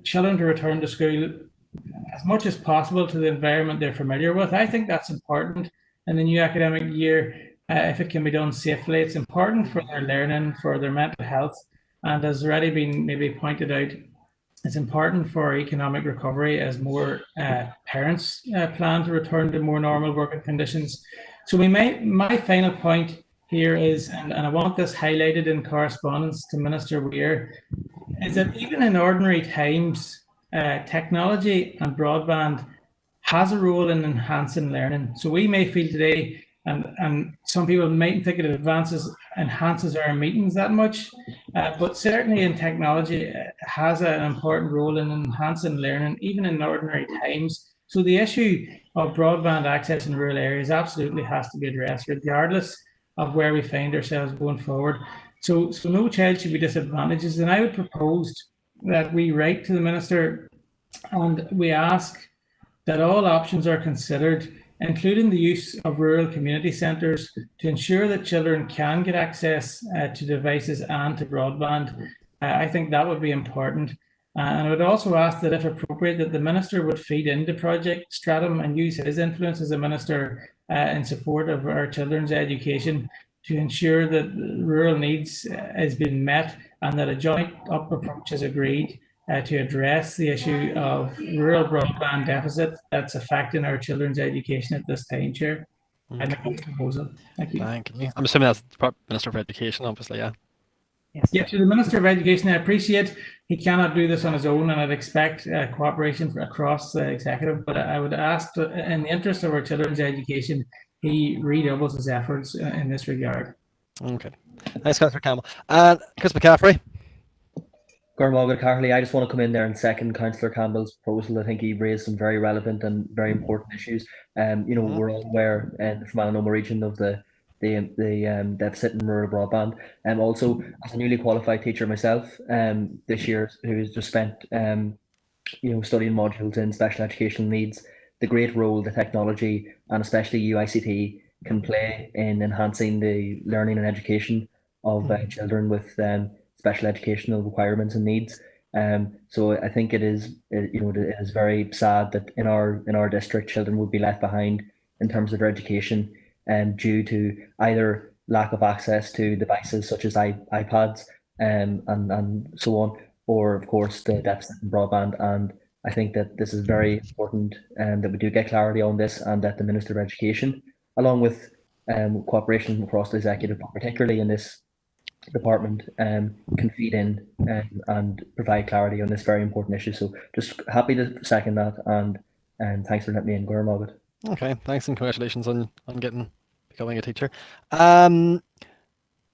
children to return to school as much as possible to the environment they're familiar with. I think that's important in the new academic year. If it can be done safely, it's important for their learning, for their mental health, and as already been maybe pointed out, it's important for economic recovery as more parents plan to return to more normal working conditions. So my final point here is, and I want this highlighted in correspondence to Minister Weir, is that even in ordinary times, technology and broadband has a role in enhancing learning. So we may feel today, and some people might think it enhances our meetings that much, but certainly in technology, it has an important role in enhancing learning, even in ordinary times. So the issue of broadband access in rural areas absolutely has to be addressed, regardless of where we find ourselves going forward. So no child should be disadvantaged. And I would propose that we write to the Minister and we ask that all options are considered, including the use of rural community centres, to ensure that children can get access to devices and to broadband. I think that would be important. And I would also ask that, if appropriate, that the Minister would feed into Project Stratum and use his influence as a Minister in support of our children's education to ensure that rural needs is being met, and that a joint up approach is agreed to address the issue of rural broadband deficit that's affecting our children's education at this time, Chair. I make a proposal. Thank you. Thank you. I'm assuming that's the Minister of Education, obviously, yeah. Yes, to the Minister of Education, I appreciate he cannot do this on his own, and I'd expect cooperation across the executive, but I would ask, in the interest of our children's education, he redoubles his efforts in this regard. Okay. Thanks, Councillor Campbell. And Chris McCaffrey. Gormaga Carley, I just want to come in there and second Councillor Campbell's proposal. I think he raised some very relevant and very important issues. We're all aware in the Fermanagh region of the deficit in rural broadband. Also, as a newly qualified teacher myself, this year, who's just spent studying modules in special educational needs, the great role the technology and especially UICT can play in enhancing the learning and education of children with special educational requirements and needs. So I think it is very sad that in our district children would be left behind in terms of their education due to either lack of access to devices such as iPads and so on, or of course the deficit in broadband. And I think that this is very important that we do get clarity on this, and that the Minister of Education, along with cooperation across the executive, particularly in this department, can feed in and provide clarity on this very important issue. So just happy to second that, and thanks for letting me in, Gormaga. Okay, thanks and congratulations on becoming a teacher.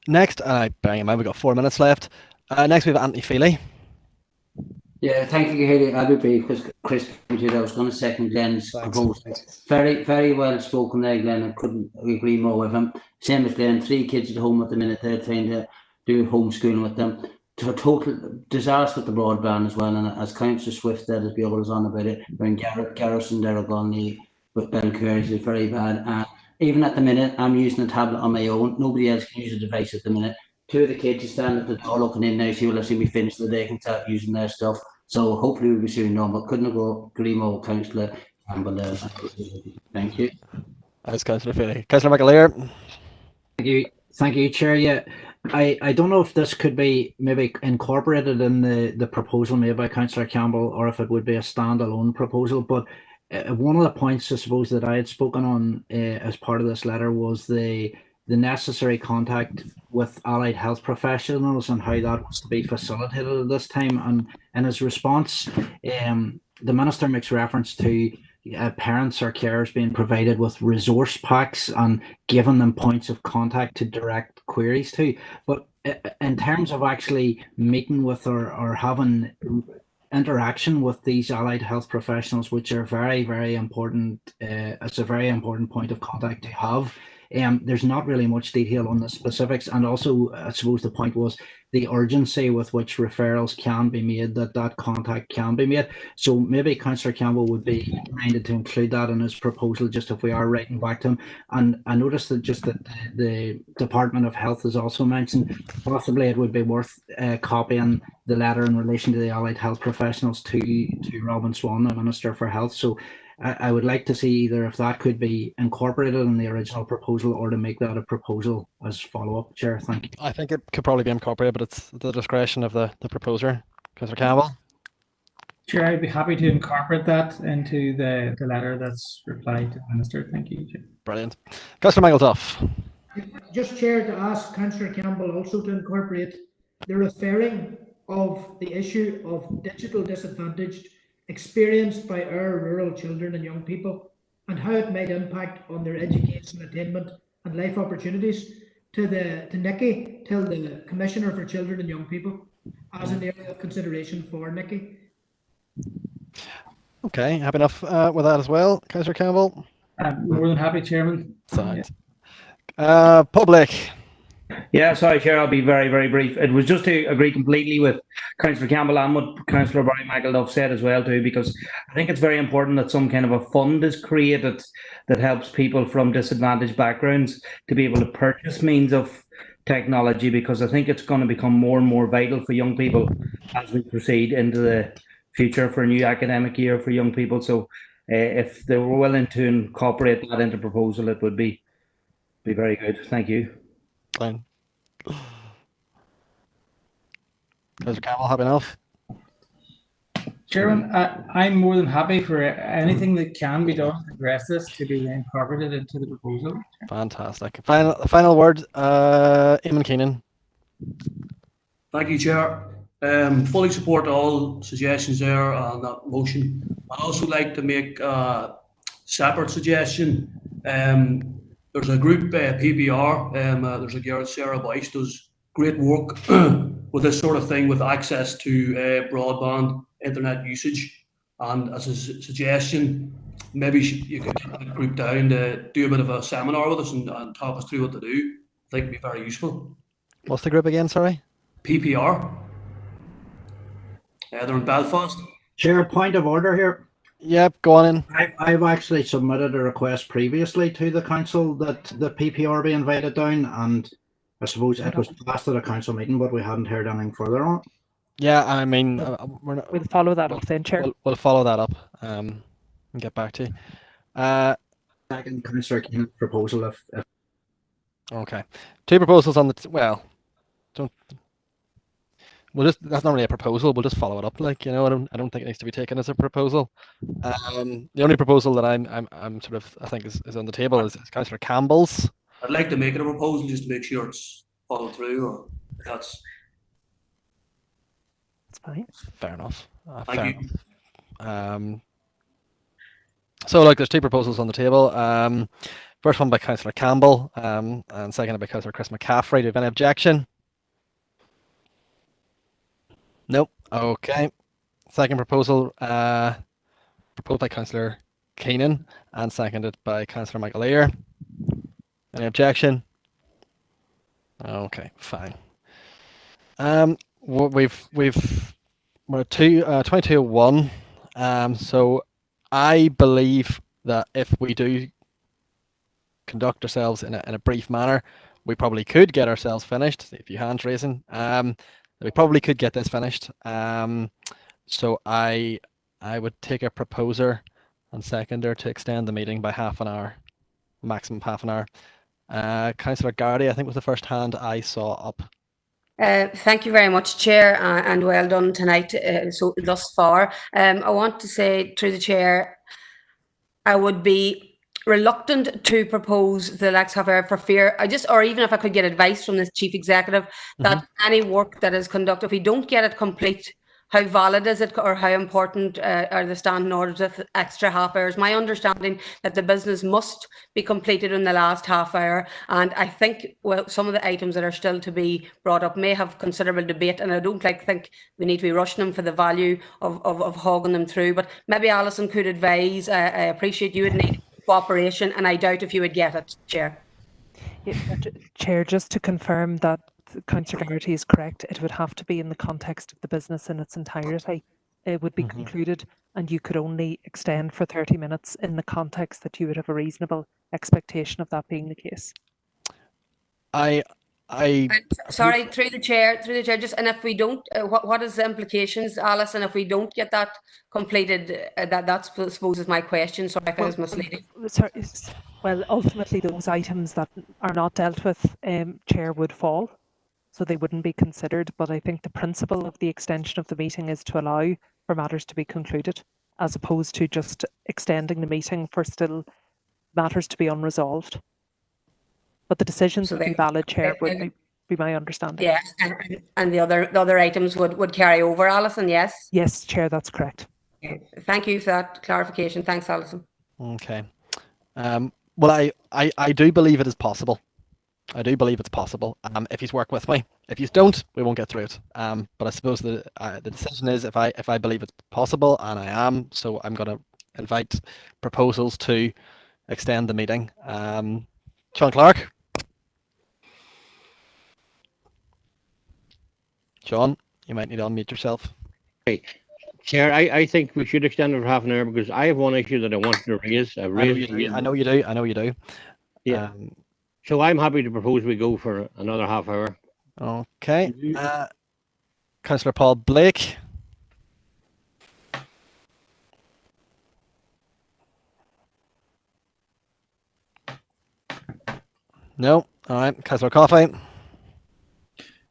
Next, bearing in mind we've got 4 minutes left. Next we have Anthony Feely. Yeah, thank you, Haley. I'll be brief because Chris, I was going to second Glenn's proposal. Very, very well spoken there, Glenn. I couldn't agree more with him. Same as Glenn, 3 kids at home at the minute. They're trying to do homeschooling with them. To a total disaster with the broadband as well. And as Councillor Swift said, as we always on about it, we're in Garrison, Derragolney with Belquerie is very bad. Even at the minute, I'm using a tablet on my own. Nobody else can use a device at the minute. 2 of the kids are standing at the door looking in now, see me finish so they can start using their stuff. So hopefully we'll be soon done, but couldn't agree more with Councillor Campbell there. Thank you. Thanks, Councillor Feely. Councillor McAleer. Thank you, Chair. Yeah, I don't know if this could be maybe incorporated in the proposal made by Councillor Campbell, or if it would be a standalone proposal, but one of the points I suppose that I had spoken on as part of this letter was the necessary contact with allied health professionals and how that was to be facilitated at this time. And in his response, the Minister makes reference to parents or carers being provided with resource packs and giving them points of contact to direct queries to. But in terms of actually meeting with or having interaction with these allied health professionals, which are very, very important, it's a very important point of contact to have. There's not really much detail on the specifics, and also I suppose the point was the urgency with which referrals can be made, that contact can be made. So maybe Councillor Campbell would be minded to include that in his proposal, just if we are writing back to him. And I noticed that the Department of Health is also mentioned. Possibly it would be worth copying the letter in relation to the allied health professionals to Robin Swan, the Minister for Health. So I would like to see either if that could be incorporated in the original proposal, or to make that a proposal as follow-up. Chair, thank you. I think it could probably be incorporated, but it's the discretion of the proposer. Councillor Campbell. Chair, I'd be happy to incorporate that into the letter that's replied to the Minister. Thank you, Chair. Brilliant. Councillor Michael Duff. Just, Chair, to ask Councillor Campbell also to incorporate the referring of the issue of digital disadvantaged experienced by our rural children and young people, and how it might impact on their education, attainment and life opportunities to Nikki, till the Commissioner for Children and Young People, as an area of consideration for Nikki. Okay, happy enough with that as well. Councillor Campbell. More than happy, Chairman. Public. Yeah, sorry, Chair, I'll be very, very brief. It was just to agree completely with Councillor Campbell and what Councillor Barry Michael Duff said as well too, because I think it's very important that some kind of a fund is created that helps people from disadvantaged backgrounds to be able to purchase means of technology, because I think it's going to become more and more vital for young people as we proceed into the future for a new academic year for young people. So if they were willing to incorporate that into proposal, it would be very good. Thank you. Fine. Councillor Campbell, happy enough? Chairman, I'm more than happy for anything that can be done to address this to be incorporated into the proposal. Fantastic. Final word, Eamon Keenan. Thank you, Chair. Fully support all suggestions there on that motion. I'd also like to make a separate suggestion. There's a group, PBR, there's a girl, Sarah Boyce, does great work with this sort of thing, with access to broadband internet usage. And as a suggestion, maybe you could get that group down to do a bit of a seminar with us and talk us through what to do. I think it'd be very useful. What's the group again? Sorry. PPR. They're in Belfast. Chair, point of order here. Yep, go on in. I've actually submitted a request previously to the council that the PPR be invited down, and I suppose it was passed at a council meeting, but we hadn't heard anything further on it. Yeah, I mean, we'll follow that up then, Chair. We'll follow that up and get back to you. Second Councillor Keenan's proposal. If Okay, two proposals on the that's not really a proposal. We'll just follow it up. Like, you know, I don't think it needs to be taken as a proposal. The only proposal that I'm sort of, I think is on the table is Councillor Campbell's. I'd like to make it a proposal just to make sure it's followed through, or that's fine. Fair enough. Thank you. Enough. So, like, there's two proposals on the table. First one by Councillor Campbell, and seconded by Councillor Chris McCaffrey. Do you have any objection? Nope. Okay. Second proposal, proposed by Councillor Keenan and seconded by Councillor Michael Ear. Any objection? Okay, fine. We're at 2201. So I believe that if we do conduct ourselves in a brief manner, we probably could get ourselves finished. See if you hands raising. We probably could get this finished. So I would take a proposer and seconder to extend the meeting by half an hour, maximum half an hour. Councillor Gardy, I think was the first hand I saw up. Thank you very much, Chair, and well done tonight so thus far. I want to say through the Chair, I would be reluctant to propose the next half hour for fear, or even if I could get advice from the Chief Executive, that any work that is conducted, if we don't get it complete, how valid is it, or how important are the standing orders with extra half hours? My understanding that the business must be completed in the last half hour, and I think some of the items that are still to be brought up may have considerable debate, and I don't think we need to be rushing them for the value of hogging them through. But maybe Alison could advise. I appreciate you would need cooperation, and I doubt if you would get it, Chair. Yeah, Chair, just to confirm that Councillor Garrity is correct, it would have to be in the context of the business in its entirety. It would be concluded, and you could only extend for 30 minutes in the context that you would have a reasonable expectation of that being the case. Sorry, through the chair, just, and if we don't, what is the implications, Alison, if we don't get that completed? That's, I suppose, is my question. Sorry if I was misleading. Well, ultimately, those items that are not dealt with, Chair, would fall, so they wouldn't be considered. But I think the principle of the extension of the meeting is to allow for matters to be concluded, as opposed to just extending the meeting for still matters to be unresolved. But the decisions would be valid, Chair, would be my understanding. Yeah, and the other items would carry over, Alison, yes? Yes, Chair, that's correct. Okay. Thank you for that clarification. Thanks, Alison. Okay. Well, I do believe it is possible. I do believe it's possible. If you work with me. If you don't, we won't get through it. But I suppose the decision is if I believe it's possible, and I am, so I'm going to invite proposals to extend the meeting. Sean Clark. Sean, you might need to unmute yourself. Hey, Chair, I think we should extend it for half an hour because I have one issue that I wanted to raise. I know you do. Yeah. So I'm happy to propose we go for another half hour. Okay. Councillor Paul Blake. No. All right. Councillor Coffey.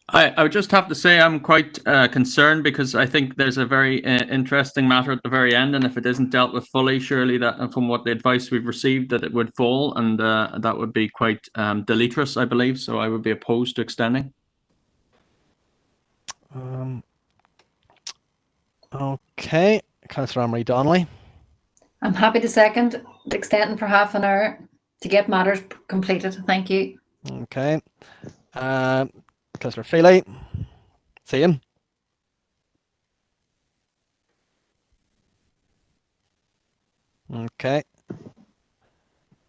I would just have to say I'm quite concerned because I think there's a very interesting matter at the very end, and if it isn't dealt with fully, surely that, from what the advice we've received, that it would fall, and that would be quite deleterious, I believe. So I would be opposed to extending. Okay, Councillor Anne-Marie Donnelly. I'm happy to second extending for half an hour to get matters completed. Thank you. Okay. Councillor Feely. Same. Okay.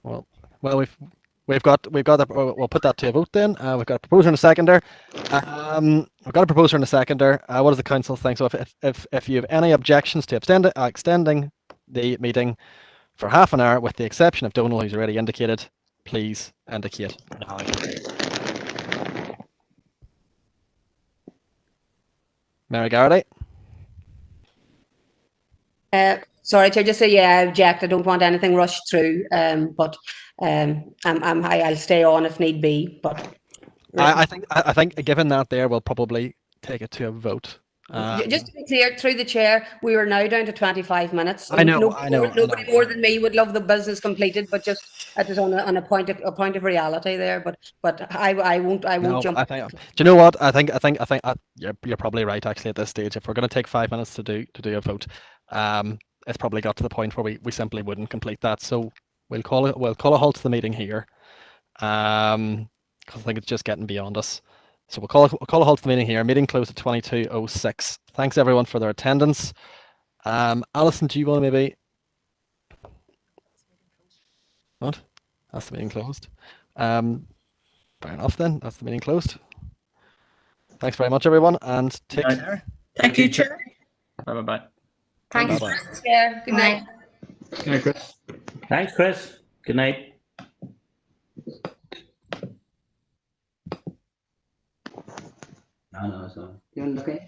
Well, we've got we'll put that to a vote then. We've got a proposer and a seconder. We've got a proposer and a seconder. What does the council think? So if you have any objections to extending the meeting for half an hour, with the exception of Donal, who's already indicated, please indicate now. Mary Garrity. Sorry, Chair, just say yeah, I object. I don't want anything rushed through. But I'll stay on if need be. But I think given that there, we'll probably take it to a vote. just to be clear, through the chair, we are now down to 25 minutes. I know. Nobody more than me would love the business completed, but just it is on a point of reality there. But I won't jump. Do you know what? I think you're probably right actually at this stage. If we're going to take 5 minutes to do a vote, it's probably got to the point where we simply wouldn't complete that. So we'll call a halt to the meeting here. Because I think it's just getting beyond us. So we'll call a halt to the meeting here. Meeting closed at 22:06. Thanks everyone for their attendance. Alison, do you want to maybe? What? That's the meeting closed. Fair enough then. That's the meeting closed. Thanks very much, everyone, and take care. Thank you, Chair. Bye. Thanks, Chair. Good night. Good night, Chris. Thanks, Chris. Good night. No, it's not. You want to look at it?